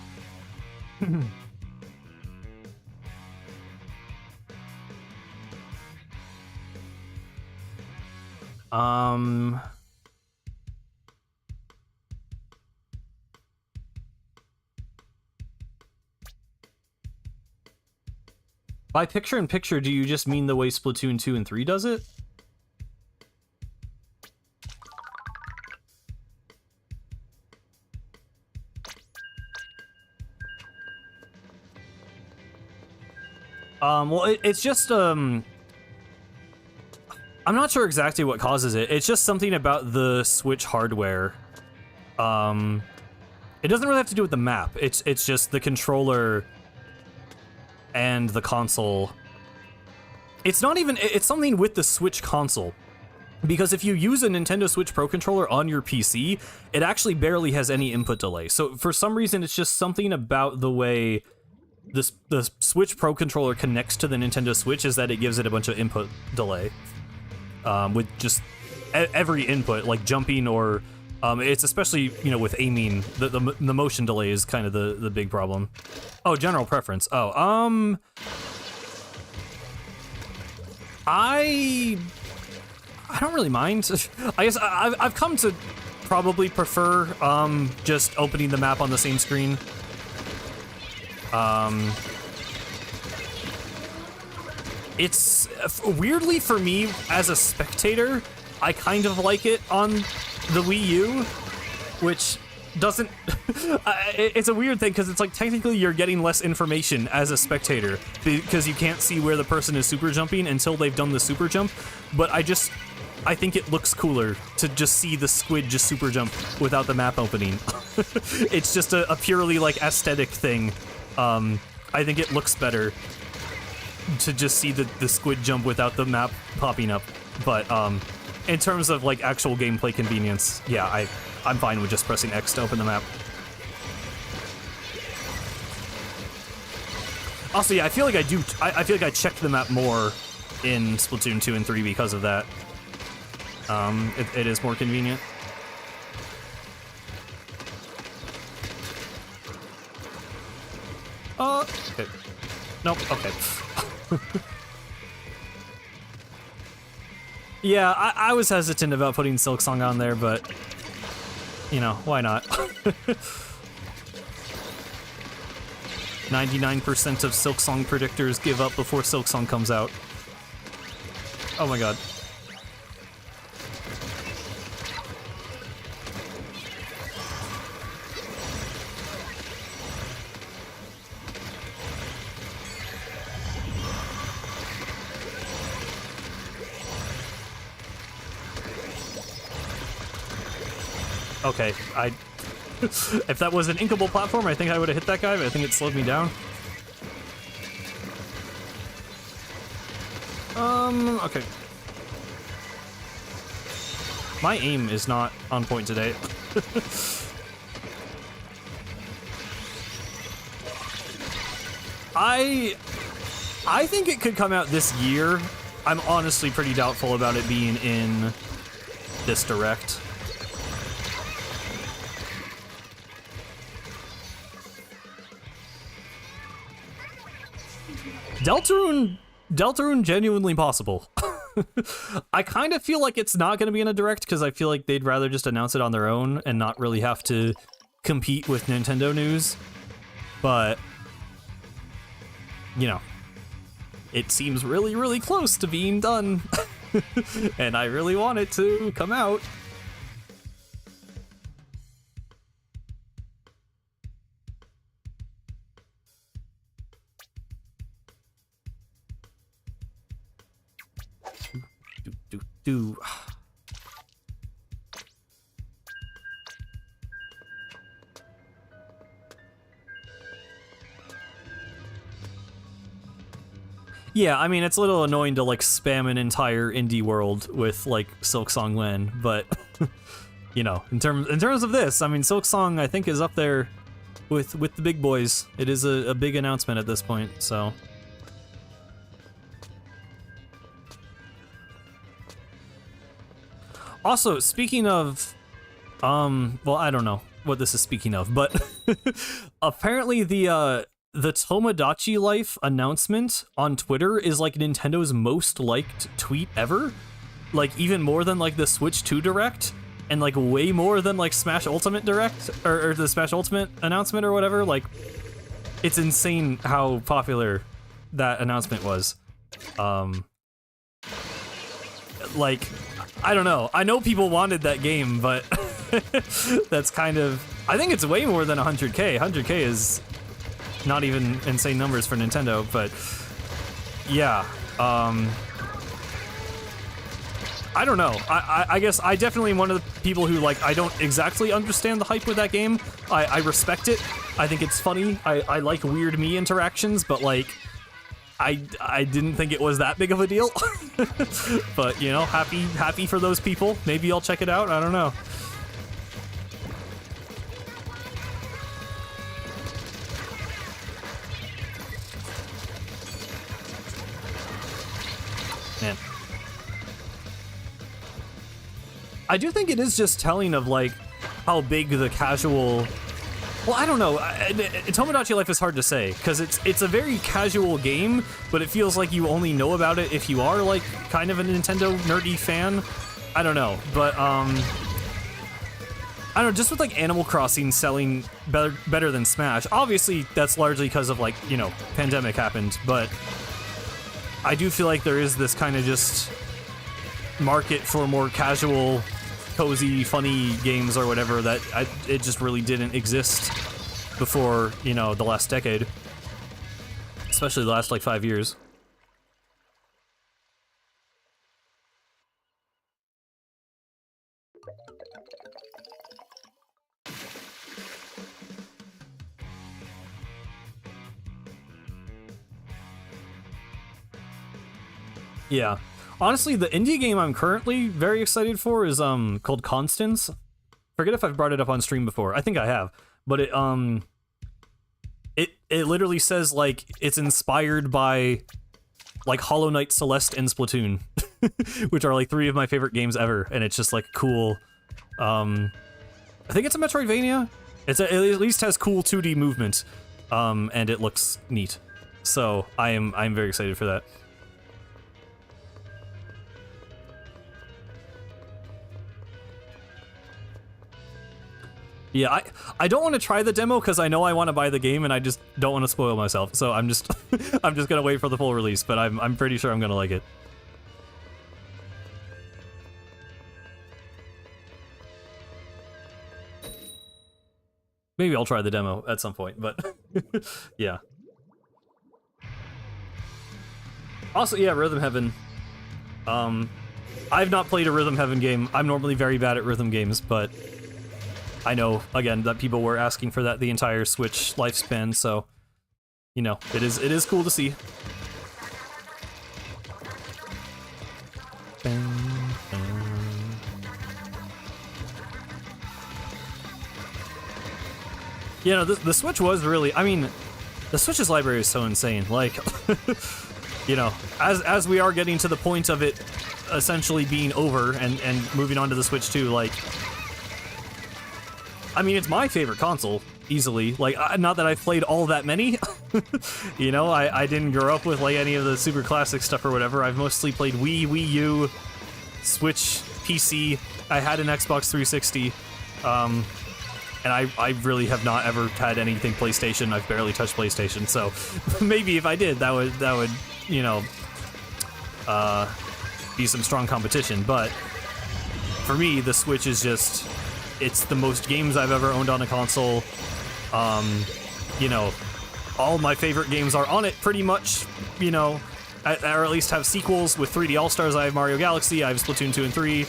By picture-in-picture, do you just mean the way Splatoon 2 and 3 does it? Well, it's just, I'm not sure exactly what causes it. It's just something about the Switch hardware. It doesn't really have to do with the map. It's just the controller and the console. It's not even, it's something with the Switch console. Because if you use a Nintendo Switch Pro controller on your PC, it actually barely has any input delay. So for some reason, it's just something about the way the Switch Pro controller connects to the Nintendo Switch is that it gives it a bunch of input delay. With just every input, like jumping or... it's especially, you know, with aiming, the motion delay is kind of the big problem. Oh, general preference. Oh, I don't really mind. I guess I've come to probably prefer just opening the map on the same screen. It's weirdly for me as a spectator, I kind of like it on the Wii U, which doesn't... it's a weird thing because it's like technically you're getting less information as a spectator because you can't see where the person is super jumping until they've done the super jump, but I think it looks cooler to just see the squid just super jump without the map opening. It's just a purely like aesthetic thing. I think it looks better to just see the squid jump without the map popping up, but in terms of like actual gameplay convenience, yeah, I'm fine with just pressing X to open the map. Also, yeah, I feel like I feel like I checked the map more in Splatoon 2 and 3 because of that. It is more convenient. Okay. Nope, okay. Yeah, I was hesitant about putting Silksong on there, but, you know, why not? 99% of Silksong predictors give up before Silksong comes out. Oh my god. Okay, if that was an inkable platform, I think I would have hit that guy, but I think it slowed me down. Okay. My aim is not on point today. I think it could come out this year. I'm honestly pretty doubtful about it being in this Direct. Deltarune genuinely possible. I kind of feel like it's not going to be in a Direct because I feel like they'd rather just announce it on their own and not really have to compete with Nintendo news. But, you know, it seems really, really close to being done. And I really want it to come out. Do. Yeah, I mean, it's a little annoying to, like, spam an entire indie world with, like, Silksong Wen, but, you know, in terms of this, I mean, Silksong, I think, is up there with the big boys. It is a big announcement at this point, so... Also, speaking of, well, I don't know what this is speaking of, but apparently the Tomodachi Life announcement on Twitter is like Nintendo's most liked tweet ever. Like even more than like the Switch 2 Direct and like way more than like Smash Ultimate Direct or the Smash Ultimate announcement or whatever. Like it's insane how popular that announcement was. Like, I don't know. I know people wanted that game, but that's kind of... I think it's way more than 100K. 100K is not even insane numbers for Nintendo, but yeah. I don't know. I guess I definitely am one of the people who, like, I don't exactly understand the hype with that game. I respect it. I think it's funny. I like weird me interactions, but, like, I didn't think it was that big of a deal. But, you know, happy for those people. Maybe I'll check it out. I don't know. Man. I do think it is just telling of, like, how big the casual... Well, I don't know. Tomodachi Life is hard to say, because it's a very casual game, but it feels like you only know about it if you are, like, kind of a Nintendo nerdy fan. I don't know, but, I don't know, just with, like, Animal Crossing selling better than Smash, obviously that's largely because of, like, you know, pandemic happened, but I do feel like there is this kind of just market for more casual, cozy, funny games or whatever that it just really didn't exist before, you know, the last decade. Especially the last, like, 5 years. Yeah. Honestly, the indie game I'm currently very excited for is called Constance. Forget if I've brought it up on stream before. I think I have. But it literally says, like, it's inspired by, like, Hollow Knight, Celeste, and Splatoon, which are, like, 3 of my favorite games ever, and it's just, like, cool. I think it's a Metroidvania. It at least has cool 2D movement, and it looks neat. So I'm very excited for that. Yeah, I don't want to try the demo because I know I want to buy the game and I just don't want to spoil myself. So I'm just I'm just gonna wait for the full release, but I'm pretty sure I'm gonna like it. Maybe I'll try the demo at some point, but yeah. Also, yeah, Rhythm Heaven. I've not played a Rhythm Heaven game. I'm normally very bad at rhythm games, but I know, again, that people were asking for that the entire Switch lifespan, so, you know, it is cool to see. You know, the Switch was really, I mean, the Switch's library is so insane, like, you know, as we are getting to the point of it essentially being over and moving on to the Switch 2, like, I mean, it's my favorite console, easily. Like, not that I've played all that many. You know, I didn't grow up with, like, any of the super classic stuff or whatever. I've mostly played Wii, Wii U, Switch, PC. I had an Xbox 360. And I really have not ever had anything PlayStation. I've barely touched PlayStation. So maybe if I did, that would, you know, be some strong competition. But for me, the Switch is just... It's the most games I've ever owned on a console. You know, all my favorite games are on it, pretty much. You know, or at least have sequels. With 3D All-Stars, I have Mario Galaxy, I have Splatoon 2 and 3.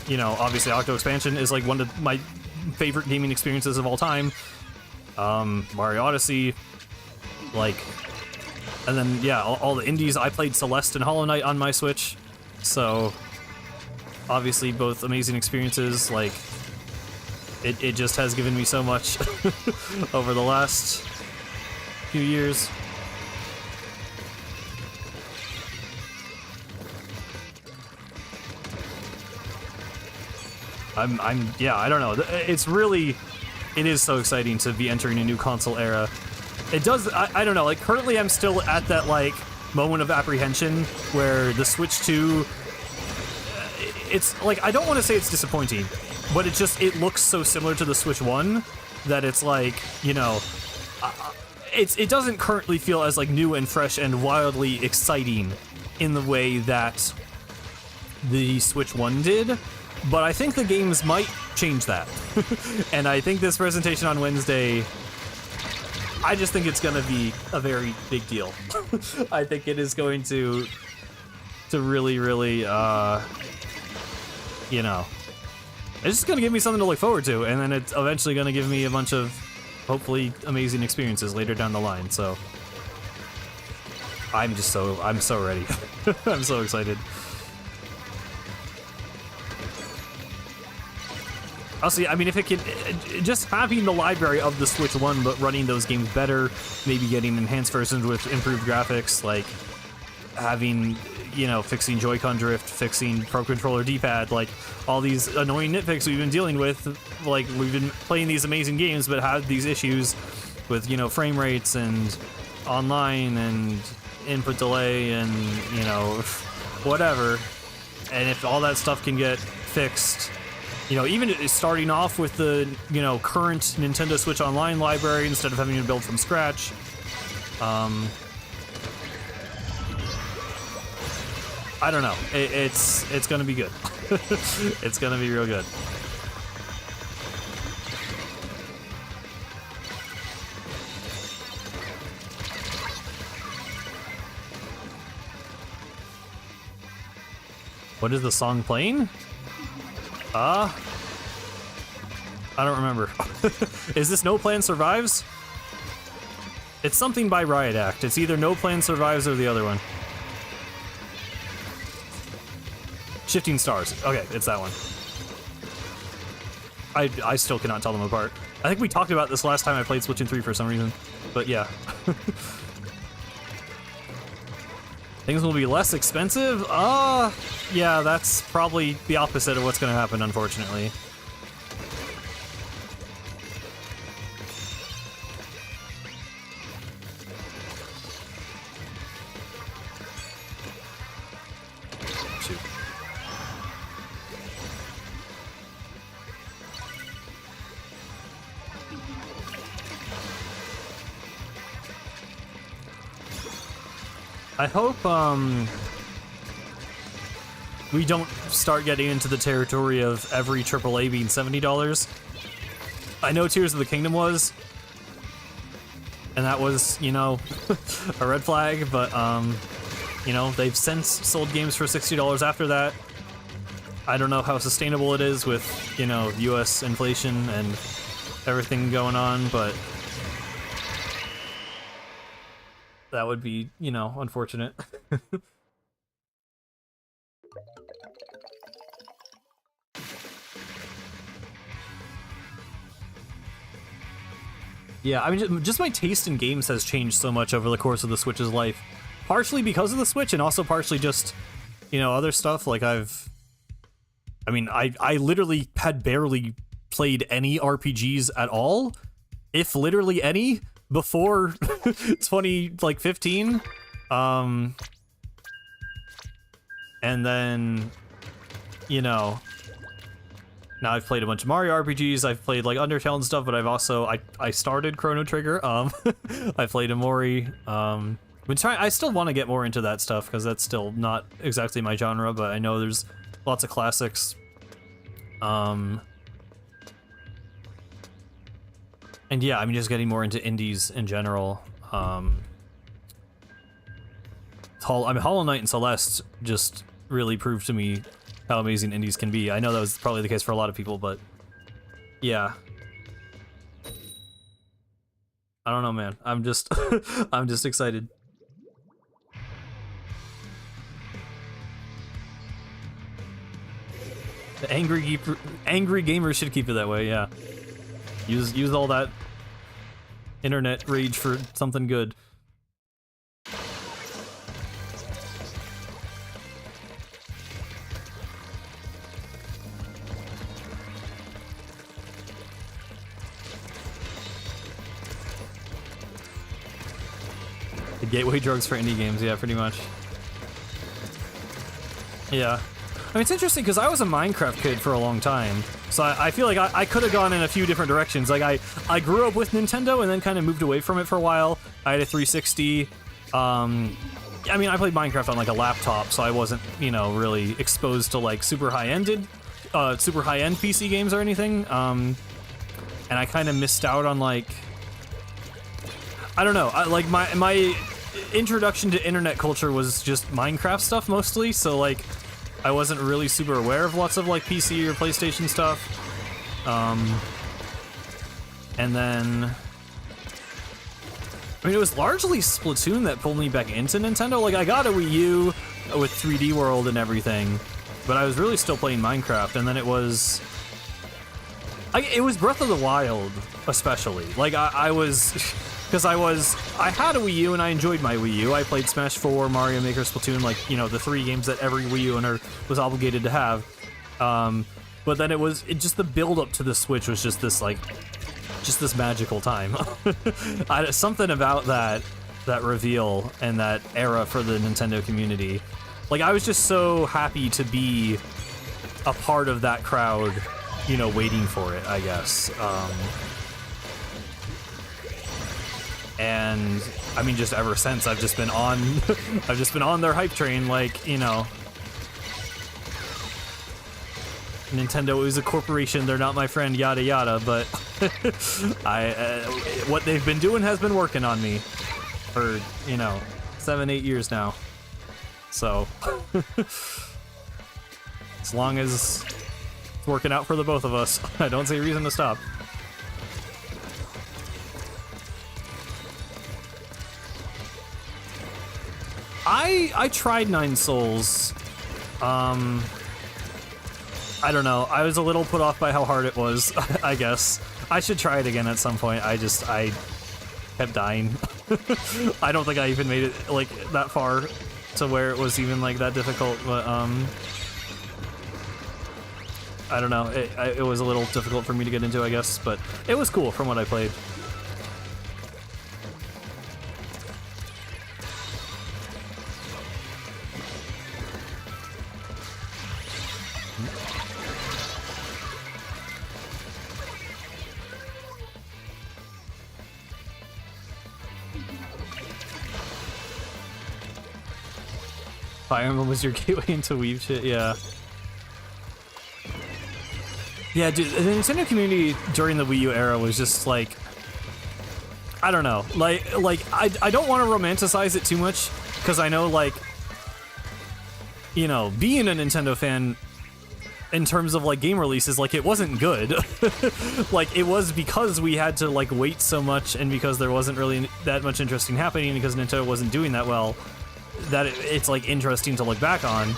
You know, obviously Octo Expansion is, like, one of my favorite gaming experiences of all time. Mario Odyssey, like... And then, yeah, all the indies. I played Celeste and Hollow Knight on my Switch, so... Obviously, both amazing experiences. Like, it just has given me so much over the last few years. Yeah, I don't know. It's really, it is so exciting to be entering a new console era. It does, I don't know, like, currently I'm still at that, like, moment of apprehension where the Switch 2, it's, like, I don't want to say it's disappointing, but it looks so similar to the Switch 1 that it's like, you know, it doesn't currently feel as, like, new and fresh and wildly exciting in the way that the Switch 1 did, but I think the games might change that. And I think this presentation on Wednesday, I just think it's gonna be a very big deal. I think it is going to to really, really, you know, it's just gonna give me something to look forward to, and then it's eventually gonna give me a bunch of hopefully amazing experiences later down the line. So I'm so ready. I'm so excited. Also, I mean, if it could, just having the library of the Switch 1, but running those games better, maybe getting enhanced versions with improved graphics, like having, you know, fixing Joy-Con drift, fixing Pro Controller D-pad, like all these annoying nitpicks we've been dealing with. Like, we've been playing these amazing games, but had these issues with, you know, frame rates and online and input delay and, you know, whatever. And if all that stuff can get fixed, you know, even starting off with the, you know, current Nintendo Switch Online library instead of having to build from scratch. I don't know. It's gonna be good. It's gonna be real good. What is the song playing? I don't remember. Is this No Plan Survives? It's something by Riot Act. It's either No Plan Survives or the other one. Shifting Stars. Okay, it's that one. I still cannot tell them apart. I think we talked about this last time I played Splatoon 3 for some reason. But yeah. Things will be less expensive? Yeah, that's probably the opposite of what's going to happen, unfortunately. Shoot. I hope, we don't start getting into the territory of every AAA being $70. I know Tears of the Kingdom was, and that was, you know, a red flag, but, you know, they've since sold games for $60 after that. I don't know how sustainable it is with, you know, US inflation and everything going on, but that would be, you know, unfortunate. Yeah, I mean, just my taste in games has changed so much over the course of the Switch's life. Partially because of the Switch, and also partially just, you know, other stuff. Like, I literally had barely played any RPGs at all, if literally any, before 2015. And then, you know, now I've played a bunch of Mario RPGs, I've played like Undertale and stuff, but I've also, I started Chrono Trigger, I played Amori, I still want to get more into that stuff, because that's still not exactly my genre, but I know there's lots of classics. And yeah, I'm just getting more into indies in general. Hollow Knight and Celeste just really proved to me how amazing indies can be. I know that was probably the case for a lot of people, but yeah. I don't know, man. I'm just I'm just excited. The angry gamers should keep it that way, yeah. Use all that internet rage for something good. The gateway drugs for indie games, yeah, pretty much. Yeah. I mean, it's interesting because I was a Minecraft kid for a long time, so I feel like I could have gone in a few different directions. Like, I grew up with Nintendo and then kind of moved away from it for a while. I had a 360. I mean, I played Minecraft on, like, a laptop, so I wasn't, you know, really exposed to, like, super high-end PC games or anything. And I kind of missed out on, like, I don't know, like, my introduction to internet culture was just Minecraft stuff mostly, so like I wasn't really super aware of lots of like PC or PlayStation stuff. And then I mean, it was largely Splatoon that pulled me back into Nintendo. Like, I got a Wii U with 3D World and everything, but I was really still playing Minecraft, and then it was Breath of the Wild, especially. Like, I had a Wii U and I enjoyed my Wii U. I played Smash 4, Mario Maker, Splatoon, like, you know, the 3 games that every Wii U owner was obligated to have. But then just the build up to the Switch was just this, like, just this magical time. Something about that reveal and that era for the Nintendo community. Like, I was just so happy to be a part of that crowd, you know, waiting for it, I guess. And I mean, just ever since, I've just been on their hype train, like, you know. Nintendo is a corporation, they're not my friend, yada yada, but what they've been doing has been working on me for, you know, 7-8 years now. So as long as it's working out for the both of us, I don't see a reason to stop. I tried 9 Souls. I don't know. I was a little put off by how hard it was, I guess. I should try it again at some point. I kept dying. I don't think I even made it, like, that far to where it was even, like, that difficult, but, I don't know. It was a little difficult for me to get into, I guess, but it was cool from what I played. Fire Emblem was your gateway into weeb shit, yeah. Yeah, dude, the Nintendo community during the Wii U era was just like, I don't know, like I don't want to romanticize it too much, because I know, like, you know, being a Nintendo fan in terms of, like, game releases, like, it wasn't good. Like, it was because we had to, like, wait so much, and because there wasn't really that much interesting happening, because Nintendo wasn't doing that well, that it's, like, interesting to look back on.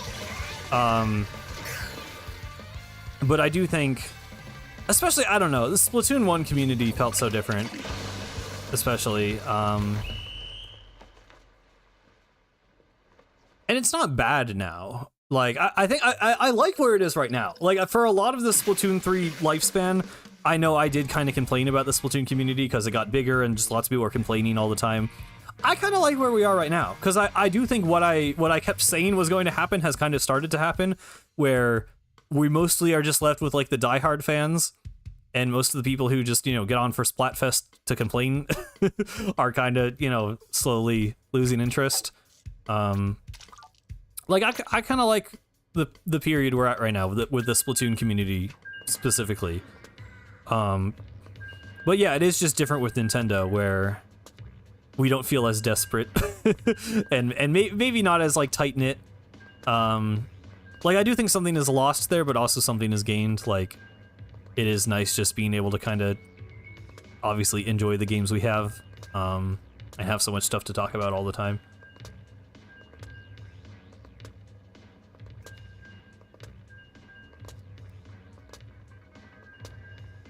But I do think, especially, I don't know, the Splatoon 1 community felt so different, especially. And it's not bad now. Like, I think I like where it is right now. Like, for a lot of the Splatoon 3 lifespan, I know I did kind of complain about the Splatoon community because it got bigger and just lots of people were complaining all the time. I kind of like where we are right now, because I do think what I kept saying was going to happen has kind of started to happen, where we mostly are just left with, like, the diehard fans, and most of the people who just, you know, get on for Splatfest to complain are kind of, you know, slowly losing interest. Like, I kind of like the period we're at right now with the Splatoon community specifically. But yeah, it is just different with Nintendo, where we don't feel as desperate and maybe not as, like, tight-knit. Like, I do think something is lost there, but also something is gained. Like, it is nice just being able to kind of obviously enjoy the games we have, and have so much stuff to talk about all the time.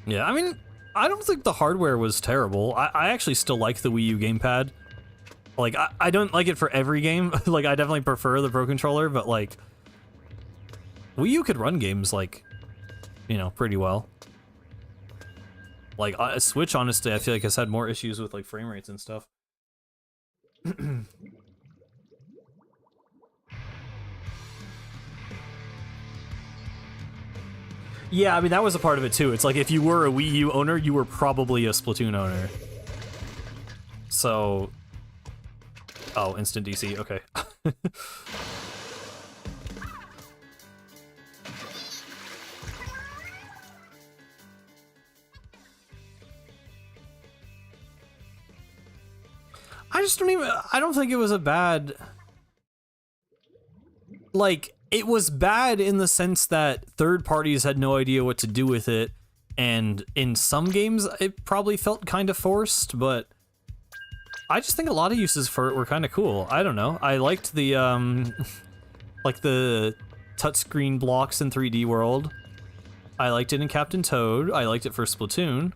Yeah, I mean, I don't think the hardware was terrible. I actually still like the Wii U gamepad. Like, I don't like it for every game. Like, I definitely prefer the Pro Controller, but, like, Wii U could run games, like, you know, pretty well. Like, Switch, honestly, I feel like has had more issues with, like, frame rates and stuff. Yeah, I mean, that was a part of it, too. It's like, if you were a Wii U owner, you were probably a Splatoon owner. So... Oh, instant DC, okay. I just don't even, I don't think it was a bad, like, it was bad in the sense that third parties had no idea what to do with it, and in some games it probably felt kind of forced, but I just think a lot of uses for it were kind of cool. I don't know. I liked the, like the touchscreen blocks in 3D World. I liked it in Captain Toad. I liked it for Splatoon.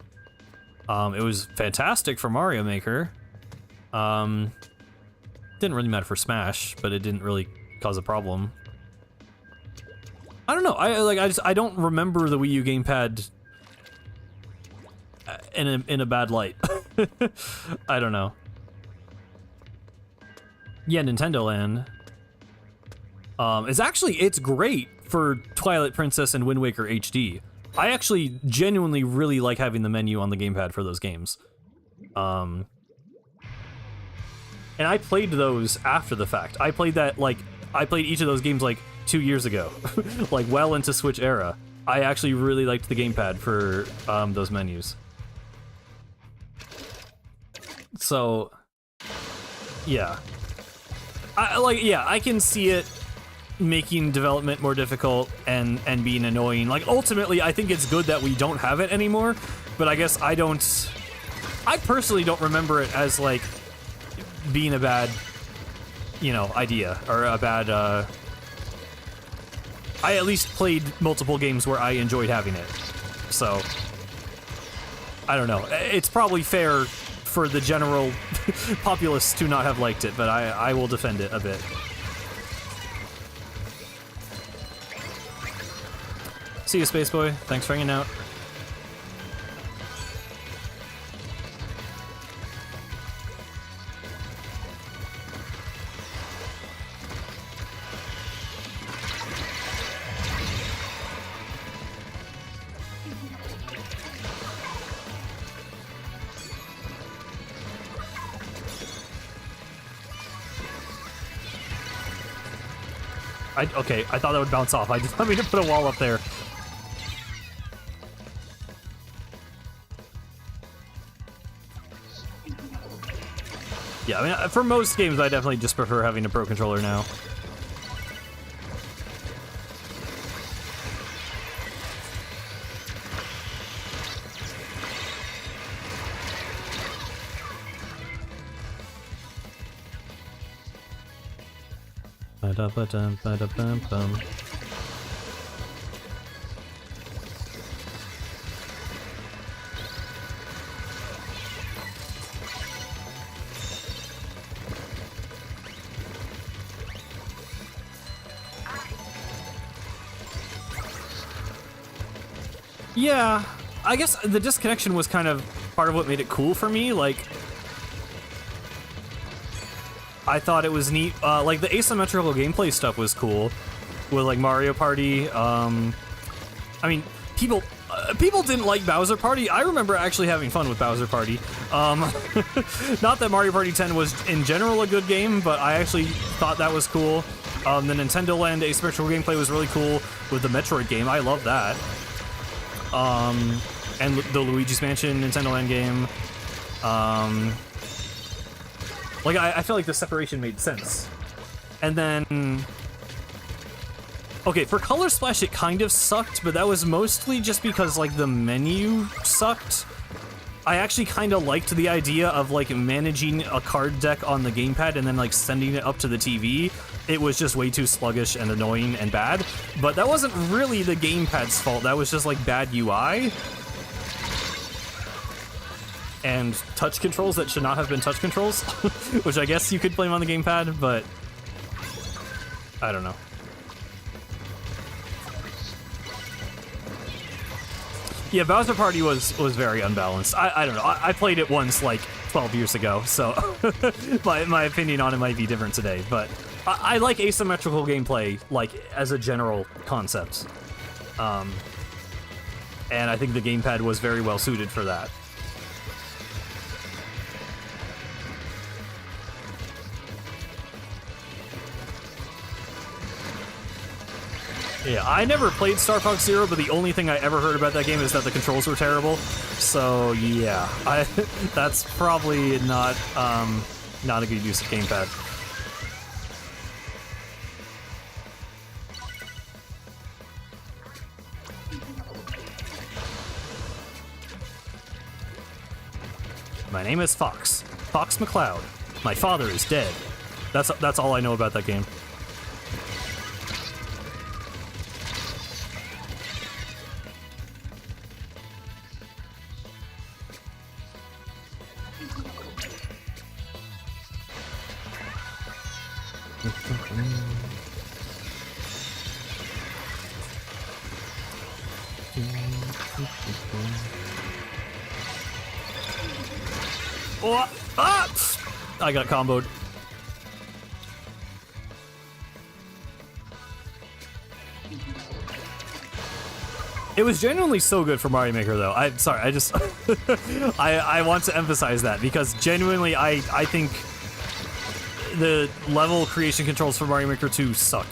It was fantastic for Mario Maker. Didn't really matter for Smash, but it didn't really cause a problem. I don't know. I don't remember the Wii U gamepad in a bad light. I don't know. Yeah, Nintendo Land. It's great for Twilight Princess and Wind Waker HD. I actually genuinely really like having the menu on the gamepad for those games. And I played those after the fact. I played each of those games like 2 years ago, like well into Switch era. I actually really liked the gamepad for those menus. So, yeah. I can see it making development more difficult and being annoying. Like, ultimately, I think it's good that we don't have it anymore, but I guess I personally don't remember it as, like, being a bad, idea, or a bad, I at least played multiple games where I enjoyed having it, so, I don't know. It's probably fair for the general populace to not have liked it, but I will defend it a bit. See you, Spaceboy. Thanks for hanging out. Okay, I thought that would bounce off. I just want me to put a wall up there. Yeah, I mean, for most games, I definitely just prefer having a Pro Controller now. Ba-da-ba-dum-ba-da-bum-bum. Yeah, I guess the disconnection was kind of part of what made it cool for me. Like, I thought it was neat. Like, the asymmetrical gameplay stuff was cool with, like, Mario Party. I mean, people didn't like Bowser Party. I remember actually having fun with Bowser Party. Not that Mario Party 10 was, in general, a good game, but I actually thought that was cool. The Nintendo Land asymmetrical gameplay was really cool with the Metroid game. I love that. And the Luigi's Mansion Nintendo Land game. Like, I felt like the separation made sense. And then... Okay, for Color Splash, it kind of sucked, but that was mostly just because, like, the menu sucked. I actually kind of liked the idea of, like, managing a card deck on the gamepad and then, like, sending it up to the TV. It was just way too sluggish and annoying and bad. But that wasn't really the gamepad's fault. That was just, like, bad UI. And touch controls that should not have been touch controls, which I guess you could blame on the gamepad, but I don't know. Yeah, Bowser Party was very unbalanced. I don't know. I played it once like 12 years ago, so my opinion on it might be different today, but I like asymmetrical gameplay, like, as a general concept. And I think the gamepad was very well suited for that. Yeah, I never played Star Fox Zero, but the only thing I ever heard about that game is that the controls were terrible. So, yeah, that's probably not not a good use of gamepad. My name is Fox. Fox McCloud. My father is dead. That's all I know about that game. Oh, ah! I got comboed. It was genuinely so good for Mario Maker, though. I'm sorry, I just I want to emphasize that because genuinely, I think the level creation controls for Mario Maker 2 suck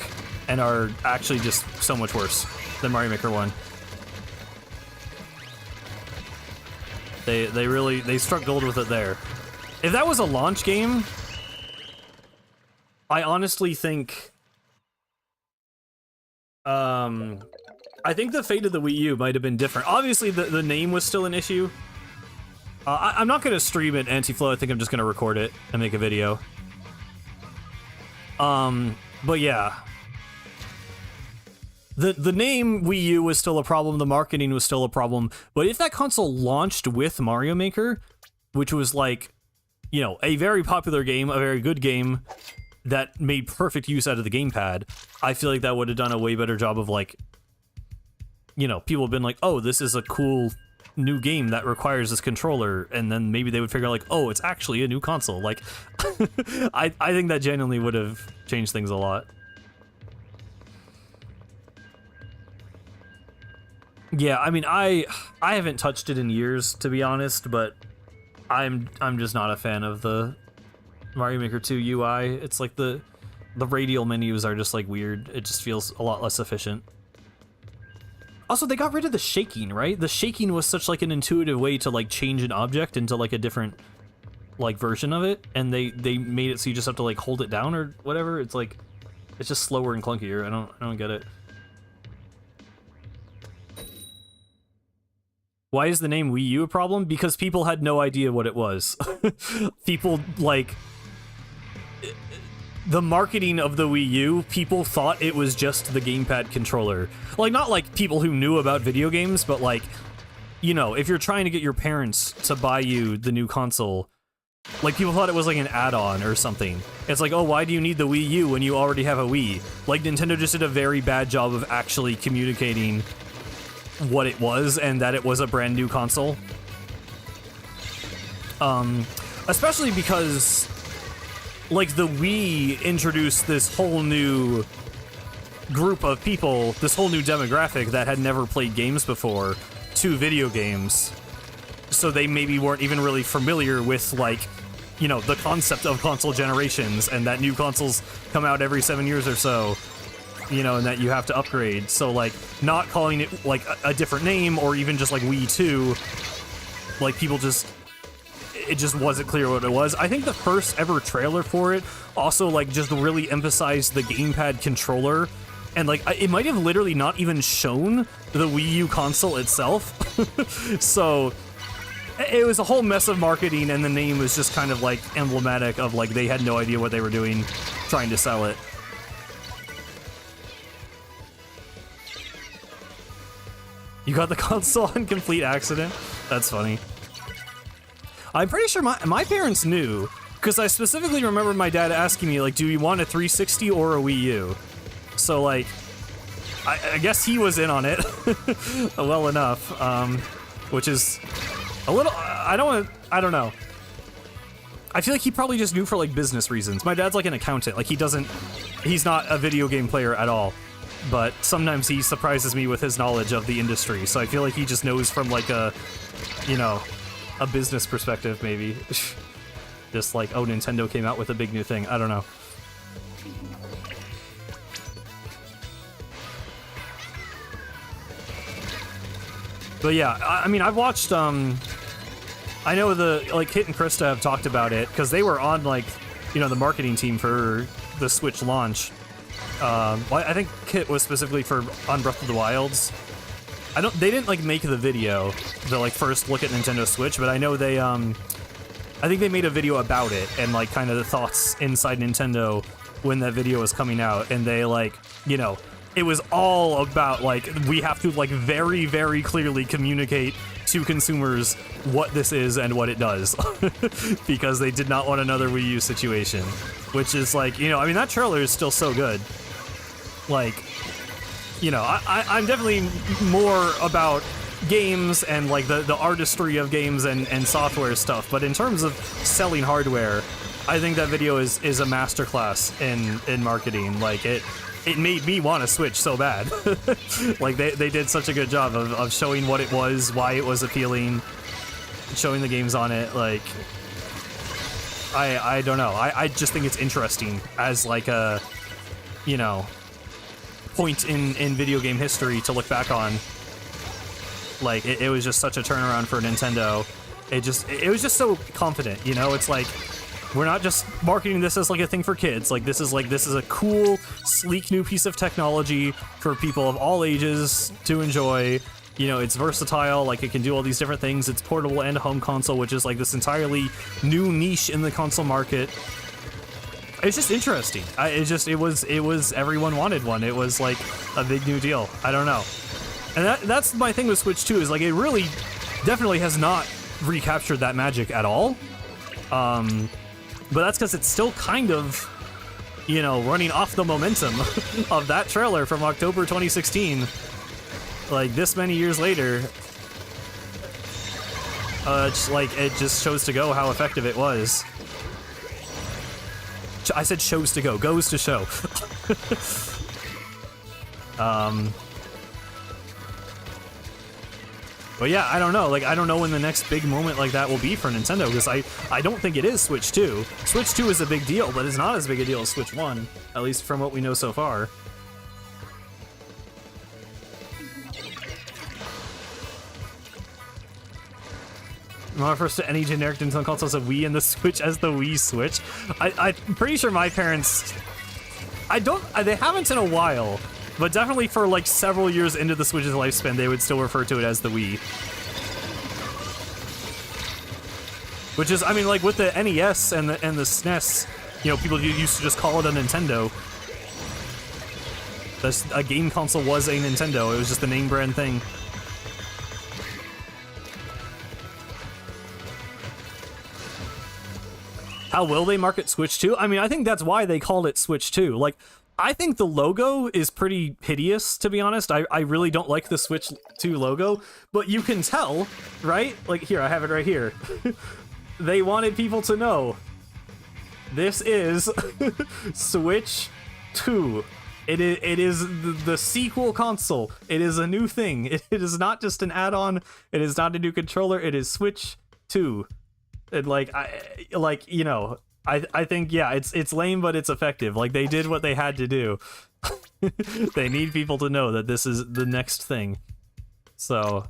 and are actually just so much worse than Mario Maker 1. They struck gold with it there. If that was a launch game, I honestly think I think the fate of the Wii U might have been different. Obviously, the name was still an issue. I'm not going to stream it anti-flow. I think I'm just going to record it and make a video. But yeah. The name Wii U was still a problem, the marketing was still a problem, but if that console launched with Mario Maker, which was like, you know, a very popular game, a very good game that made perfect use out of the gamepad, I feel like that would have done a way better job of like, you know, people have been like, oh, this is a cool new game that requires this controller, and then maybe they would figure out like, oh, it's actually a new console. Like, I think that genuinely would have changed things a lot. Yeah, I mean, I haven't touched it in years, to be honest, but I'm just not a fan of the Mario Maker 2 UI. It's like the radial menus are just like weird. It just feels a lot less efficient. Also, they got rid of the shaking, right? The shaking was such like an intuitive way to like change an object into like a different like version of it, and they made it so you just have to like hold it down or whatever. It's like it's just slower and clunkier. I don't get it. Why is the name Wii U a problem? Because people had no idea what it was. People, like, the marketing of the Wii U, people thought it was just the gamepad controller. Like, not like people who knew about video games, but like, you know, if you're trying to get your parents to buy you the new console, like, people thought it was like an add-on or something. It's like, oh, why do you need the Wii U when you already have a Wii? Like, Nintendo just did a very bad job of actually communicating what it was and that it was a brand new console. Especially because like the Wii introduced this whole new group of people, this whole new demographic that had never played games before to video games. So they maybe weren't even really familiar with like, you know, the concept of console generations and that new consoles come out every 7 years or so. You know, and that you have to upgrade. So, like, not calling it, like, a different name or even just, like, Wii 2, like, people just... It just wasn't clear what it was. I think the first ever trailer for it also, like, just really emphasized the gamepad controller. And, like, it might have literally not even shown the Wii U console itself. So, it was a whole mess of marketing, and the name was just kind of, like, emblematic of, like, they had no idea what they were doing trying to sell it. You got the console on complete accident? That's funny. I'm pretty sure my parents knew, because I specifically remember my dad asking me, like, do you want a 360 or a Wii U? So, like, I guess he was in on it well enough, which is a little... I don't know. I feel like he probably just knew for, like, business reasons. My dad's, like, an accountant. Like, he's not a video game player at all. But sometimes he surprises me with his knowledge of the industry, so I feel like he just knows from, like, a, you know, a business perspective, maybe. Just like, oh, Nintendo came out with a big new thing. I don't know. But yeah, I mean, I've watched, I know like, Hit and Krista have talked about it, because they were on, like, you know, the marketing team for the Switch launch. Well, I think Kit was specifically for on Breath of the Wilds. They didn't like make the video, the like first look at Nintendo Switch, but I know they I think they made a video about it and like kind of the thoughts inside Nintendo when that video was coming out, and they like, you know, it was all about like we have to like very, very clearly communicate to consumers what this is and what it does because they did not want another Wii U situation, which is like, you know, I mean, that trailer is still so good. Like, you know, I'm definitely more about games and like the artistry of games and software stuff, but in terms of selling hardware, I think that video is a masterclass in marketing. Like it made me want to Switch so bad. Like they did such a good job of showing what it was, why it was appealing, showing the games on it. Like I don't know, I just think it's interesting as like a, you know, point in video game history to look back on. Like it was just such a turnaround for Nintendo. It was just so confident, you know. It's like we're not just marketing this as like a thing for kids. Like this is a cool, sleek new piece of technology for people of all ages to enjoy. You know, it's versatile, like it can do all these different things. It's portable and home console, which is like this entirely new niche in the console market. It's just interesting. It was everyone wanted one. It was like a big new deal. I don't know. And that's my thing with Switch 2 is like it really definitely has not recaptured that magic at all. But that's because it's still kind of, you know, running off the momentum of that trailer from October 2016. Like this many years later, it's like it just shows to go how effective it was. I said shows to go, goes to show. But yeah, I don't know. Like, I don't know when the next big moment like that will be for Nintendo, because I don't think it is Switch 2. Switch 2 is a big deal, but it's not as big a deal as Switch 1, at least from what we know so far. I'm first to any generic Nintendo console as a Wii and the Switch as the Wii Switch. I'm pretty sure my parents... they haven't in a while. But definitely for like several years into the Switch's lifespan, they would still refer to it as the Wii. Which is, I mean, like with the NES and the SNES, you know, people used to just call it a Nintendo. A game console was a Nintendo. It was just the name brand thing. How will they market Switch 2? I mean, I think that's why they called it Switch 2. Like, I think the logo is pretty hideous, to be honest. I really don't like the Switch 2 logo, but you can tell, right? Like, here, I have it right here. They wanted people to know. This is Switch 2. It is the sequel console. It is a new thing. It is not just an add-on. It is not a new controller. It is Switch 2. And you know, I think, yeah, it's lame, but it's effective. Like, they did what they had to do. They need people to know that this is the next thing. So,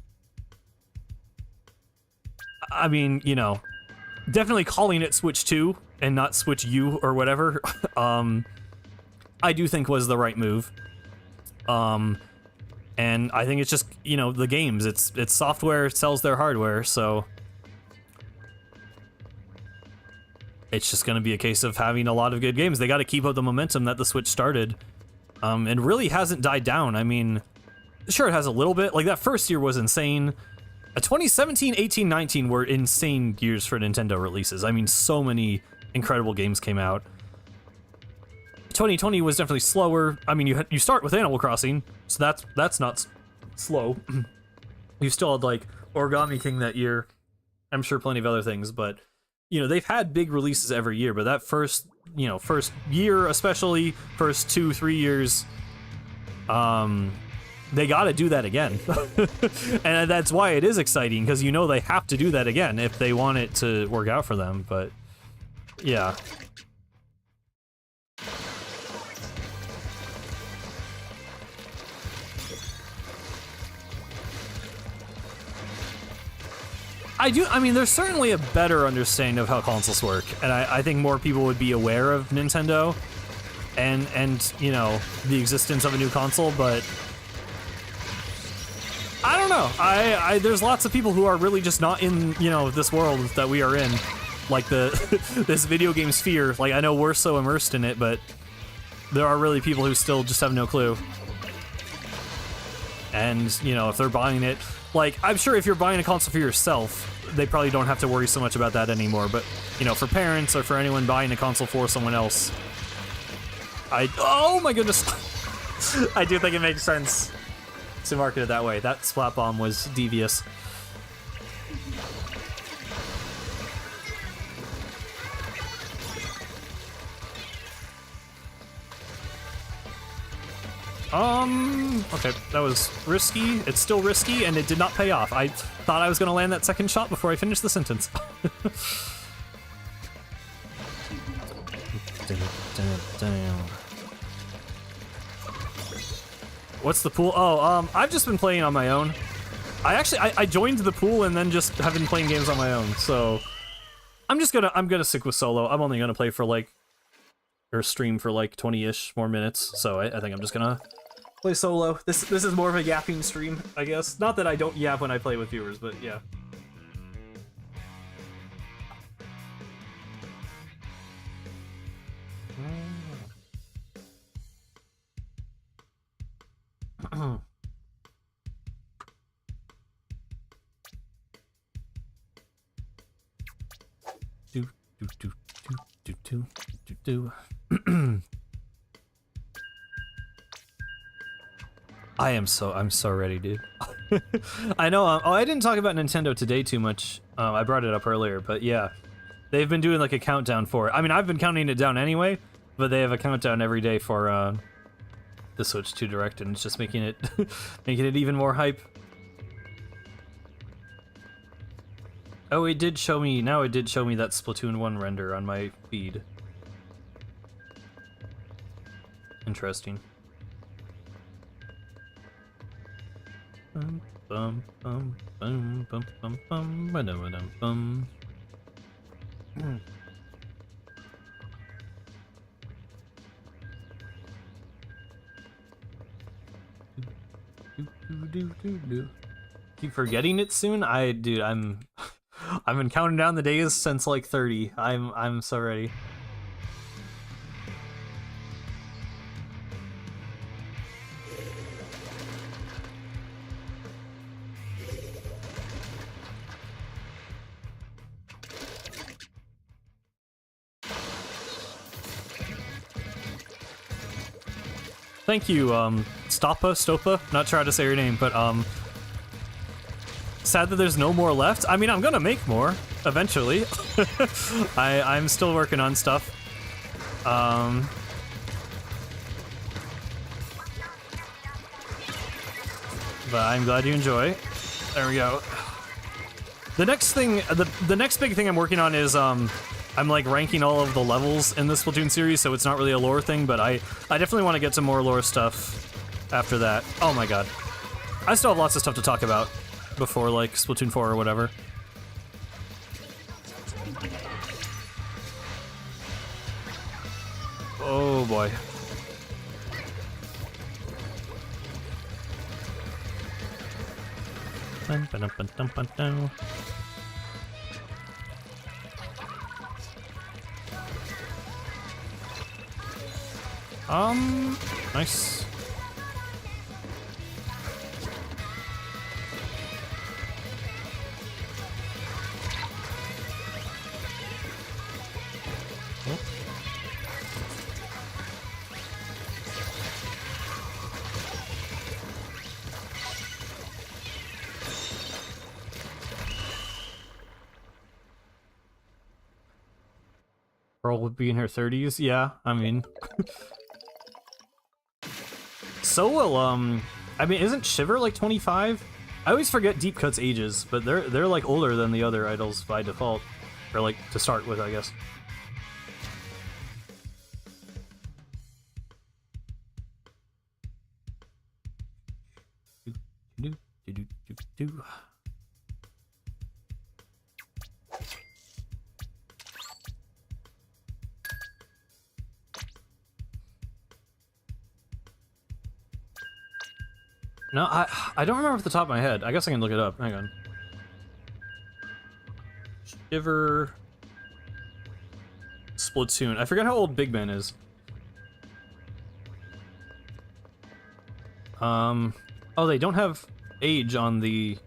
I mean, you know, definitely calling it Switch 2 and not Switch U or whatever, I do think was the right move. And I think it's just, you know, the games. It's software, it sells their hardware, so... It's just going to be a case of having a lot of good games. They got to keep up the momentum that the Switch started. And really hasn't died down. I mean, sure, it has a little bit. Like, that first year was insane. 2017, 18, 19 were insane years for Nintendo releases. I mean, so many incredible games came out. 2020 was definitely slower. I mean, you start with Animal Crossing, so that's not slow. You still had, like, Origami King that year. I'm sure plenty of other things, but... You know, they've had big releases every year, but that first year, especially, first 2-3 years, they got to do that again. And that's why it is exciting, because you know they have to do that again if they want it to work out for them, but yeah. I do. I mean, there's certainly a better understanding of how consoles work, and I think more people would be aware of Nintendo and you know, the existence of a new console. But I don't know. There's lots of people who are really just not in, you know, this world that we are in, like the this video game sphere. Like, I know we're so immersed in it, but there are really people who still just have no clue. And, you know, if they're buying it, like, I'm sure if you're buying a console for yourself, they probably don't have to worry so much about that anymore. But, you know, for parents or for anyone buying a console for someone else, oh my goodness. I do think it makes sense to market it that way. That splat bomb was devious. Okay, that was risky. It's still risky, and it did not pay off. I thought I was gonna land that second shot before I finished the sentence. What's the pool? Oh, I've just been playing on my own. I joined the pool and then just have been playing games on my own, so I'm gonna stick with solo. I'm only gonna play for like, or stream for like 20-ish more minutes, so I think I'm just gonna play solo. This is more of a yapping stream, I guess. Not that I don't yap when I play with viewers, but yeah. I'm so ready, dude. I know. I didn't talk about Nintendo today too much. I brought it up earlier, but yeah, they've been doing like a countdown for it. I mean, I've been counting it down anyway, but they have a countdown every day for the Switch 2 Direct, and it's just making it making it even more hype. Oh, it did show me. Now it did show me that Splatoon 1 render on my feed. Interesting. Bum bum bum bum bum bum bum bum bum. Keep forgetting it soon? Dude, I've been counting down the days since like 30. I'm so ready. Thank you, Stopa, not sure how to say your name, but, sad that there's no more left. I mean, I'm gonna make more, eventually. I'm still working on stuff. But I'm glad you enjoy. There we go. The next thing, the next big thing I'm working on is, I'm like ranking all of the levels in the Splatoon series, so it's not really a lore thing, but I definitely want to get some more lore stuff after that. Oh my god. I still have lots of stuff to talk about before like Splatoon 4 or whatever. Oh boy. Nice. Girl would be in her 30s, yeah, I mean. So will, I mean, isn't Shiver like 25? I always forget Deep Cut's ages, but they're like older than the other idols by default. Or like, to start with, I guess. No, I don't remember off the top of my head. I guess I can look it up. Hang on. Shiver Splatoon. I forget how old Big Ben is. Oh, they don't have age on the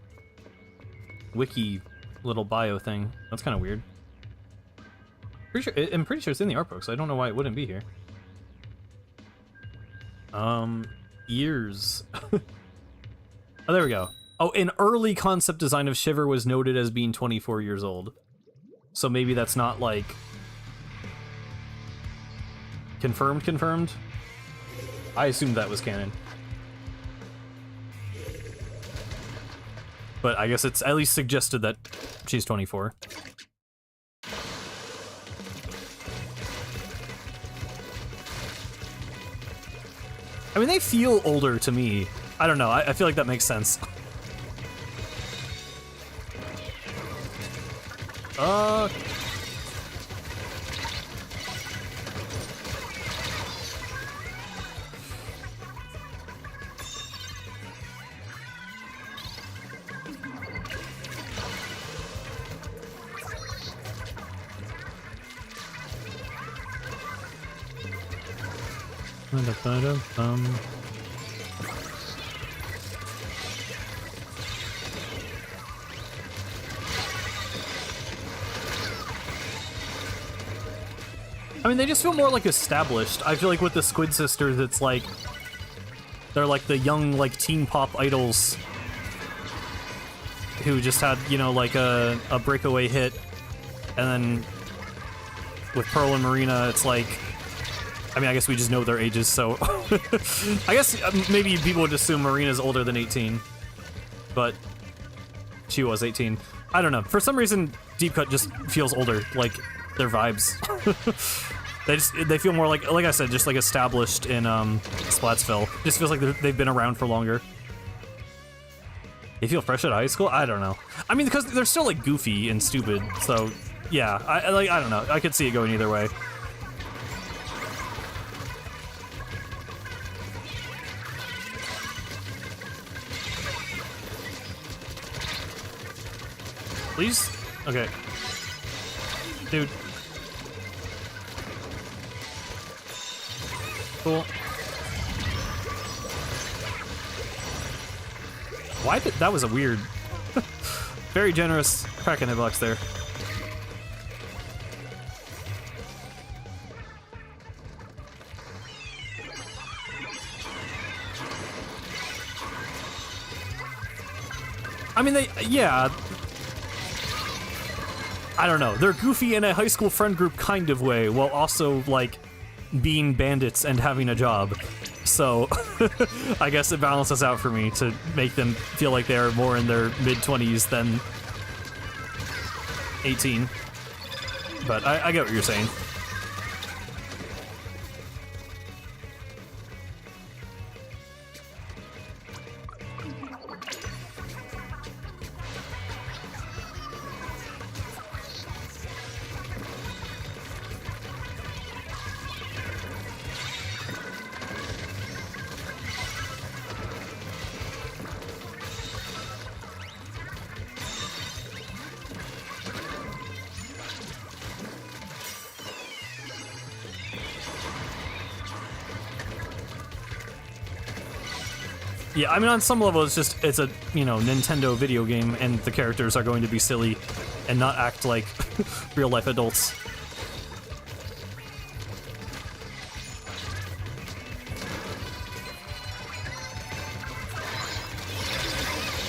wiki little bio thing. That's kind of weird. I'm pretty sure it's in the art book, so I don't know why it wouldn't be here. Years. Oh, there we go. Oh, an early concept design of Shiver was noted as being 24 years old. So maybe that's not, like... Confirmed? I assumed that was canon. But I guess it's at least suggested that she's 24. I mean, they feel older to me. I don't know, I feel like that makes sense. I mean, they just feel more like established. I feel like with the Squid Sisters, it's like they're like the young, like, teen pop idols who just had, you know, like a breakaway hit, and then with Pearl and Marina, it's like, I mean, I guess we just know their ages, so I guess maybe people would assume Marina's older than 18, but she was 18. I don't know. For some reason, Deep Cut just feels older, like their vibes. They feel more like I said, just like established in Splatsville. Just feels like they've been around for longer. They feel fresh out of high school? I don't know. I mean, because they're still like goofy and stupid, so yeah. I don't know. I could see it going either way. Please? Okay. Dude. Cool. Why did that was a weird very generous crack in the box there. I mean, yeah, I don't know, they're goofy in a high school friend group kind of way, while also, like, being bandits and having a job. So, I guess it balances out for me to make them feel like they're more in their mid-20s than 18. But I get what you're saying. Yeah, I mean, on some level, it's a, you know, Nintendo video game, and the characters are going to be silly and not act like real-life adults.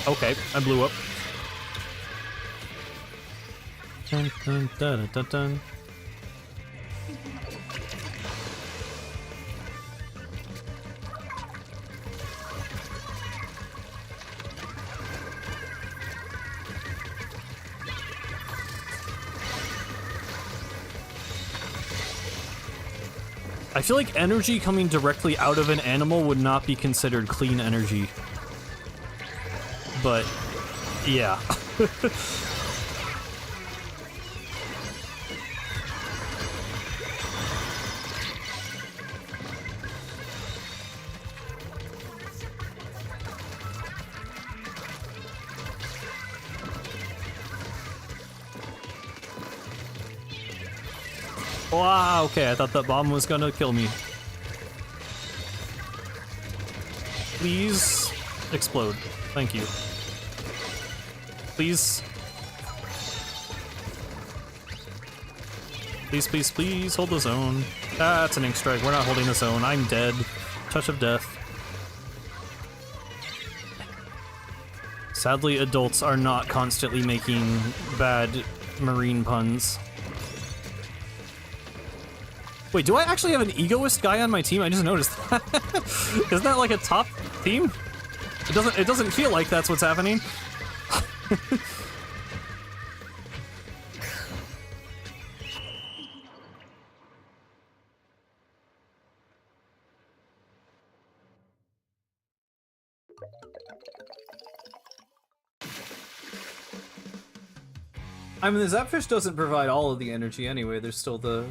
Okay, I blew up. Dun, dun, dun, dun, dun. I feel like energy coming directly out of an animal would not be considered clean energy. But, yeah. Wow, okay, I thought that bomb was gonna kill me. Please explode. Thank you. Please. Please, please, please hold the zone. That's an ink strike. We're not holding the zone. I'm dead. Touch of death. Sadly, adults are not constantly making bad marine puns. Wait, do I actually have an egoist guy on my team? I just noticed that. Isn't that like a top team? It doesn't feel like that's what's happening. I mean, the Zapfish doesn't provide all of the energy anyway. There's still the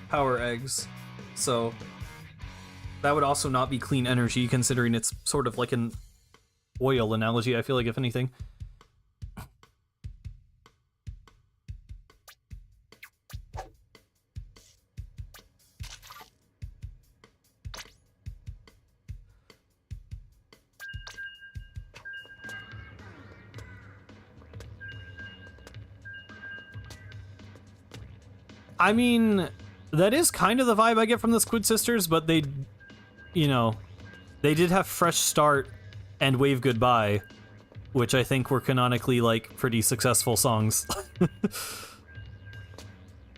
power eggs, so that would also not be clean energy, considering it's sort of like an oil analogy, I feel like, if anything. I mean, that is kind of the vibe I get from the Squid Sisters, but they, you know, they did have Fresh Start and Wave Goodbye, which I think were canonically, like, pretty successful songs.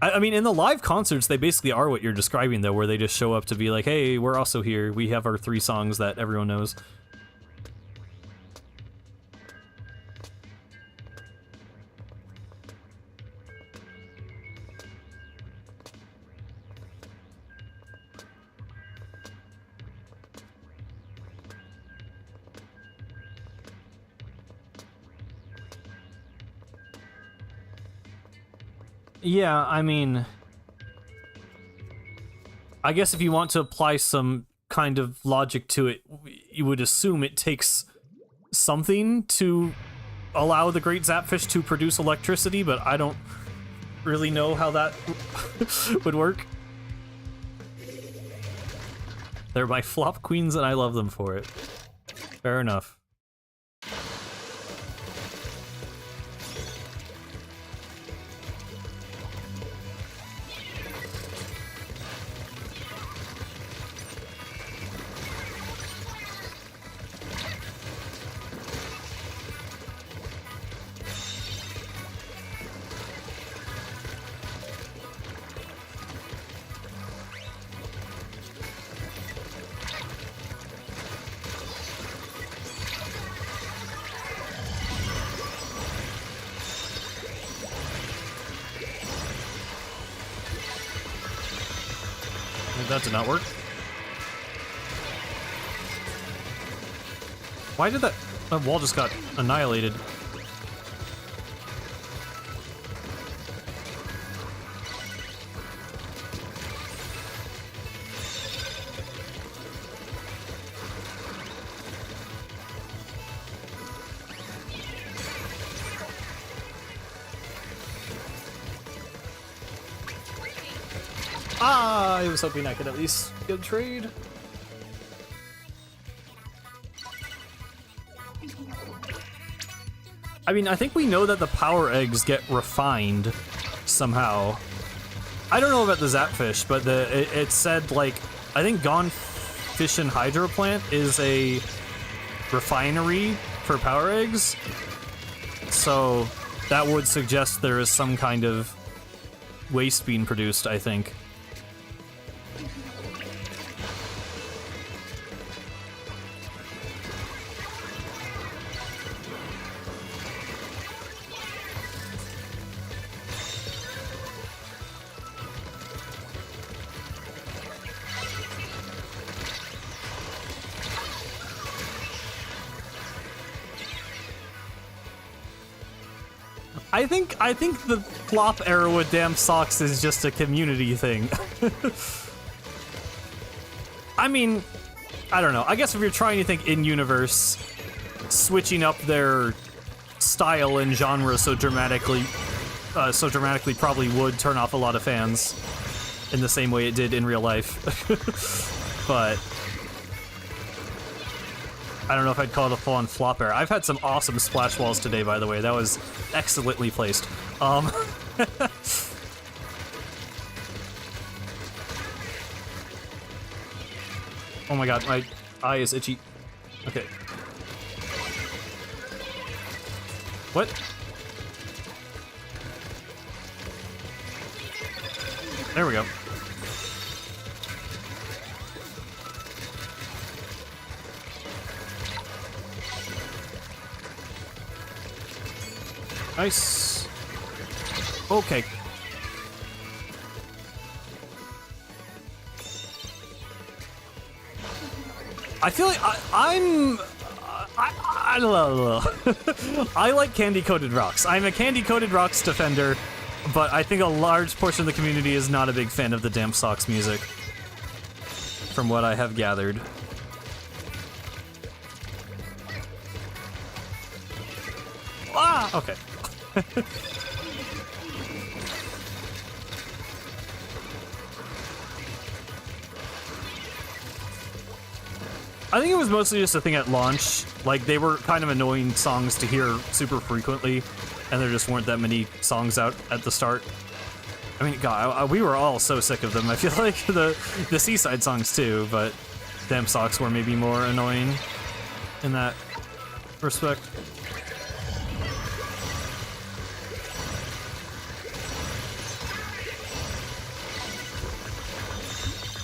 I mean, in the live concerts, they basically are what you're describing, though, where they just show up to be like, hey, we're also here. We have our 3 songs that everyone knows. Yeah, I mean, I guess if you want to apply some kind of logic to it, you would assume it takes something to allow the Great Zapfish to produce electricity, but I don't really know how that would work. They're my flop queens and I love them for it. Fair enough. That did not work. Why did that wall just got annihilated? I was hoping I could at least get a trade. I mean, I think we know that the power eggs get refined somehow. I don't know about the Zapfish, but it said, like, I think Gone Fishin' Hydro Plant is a refinery for power eggs. So that would suggest there is some kind of waste being produced, I think. I think the plop arrow with damn socks is just a community thing. I mean, I don't know. I guess if you're trying to think in-universe, switching up their style and genre so dramatically probably would turn off a lot of fans. in the same way it did in real life. But I don't know if I'd call it a full-on flop air. I've had some awesome splash walls today, by the way. That was excellently placed. Oh my god, my eye is itchy. Okay. What? There we go. Nice. Okay. I feel like I don't know. I like candy-coated rocks. I'm a candy-coated rocks defender, but I think a large portion of the community is not a big fan of the Damp Socks music, from what I have gathered. Ah! Okay. I think it was mostly just a thing at launch. Like, they were kind of annoying songs to hear super frequently, and there just weren't that many songs out at the start. I mean, God, we were all so sick of them. I feel like the Seaside songs too, but Damp Socks were maybe more annoying in that respect.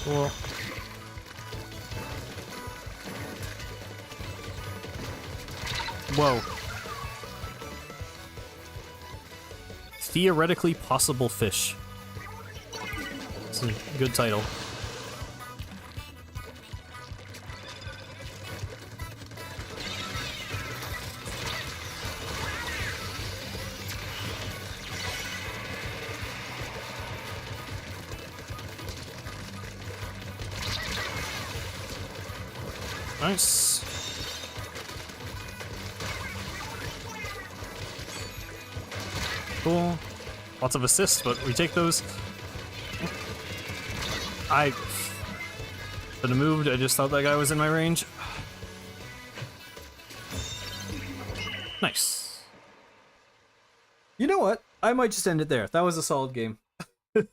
Cool. Whoa. Theoretically possible fish. It's a good title. Nice. Cool. Lots of assists, but we take those. I should have moved. I just thought that guy was in my range. Nice. You know what? I might just end it there. That was a solid game. That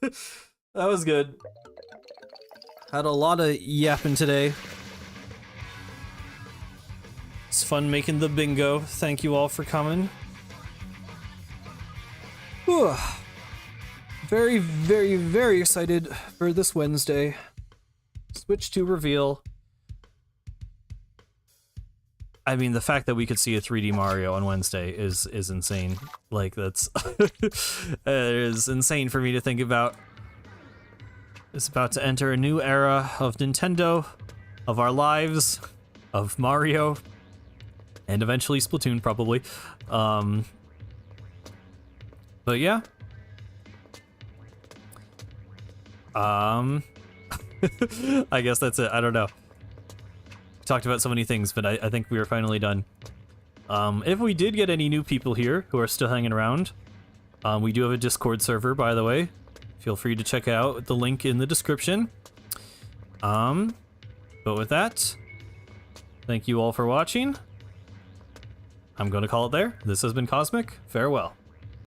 was good. Had a lot of yapping today. It's fun making the bingo. Thank you all for coming. Whew. Very, very, very excited for this Wednesday. Switch to reveal. I mean, the fact that we could see a 3D Mario on Wednesday is insane. Like, that's it is insane for me to think about. It's about to enter a new era of Nintendo, of our lives, of Mario, and eventually Splatoon, probably. But yeah. I guess that's it. I don't know. We talked about so many things, but I think we are finally done. If we did get any new people here who are still hanging around, we do have a Discord server, by the way. Feel free to check out the link in the description. But with that, thank you all for watching. I'm going to call it there. This has been Cosmic. Farewell.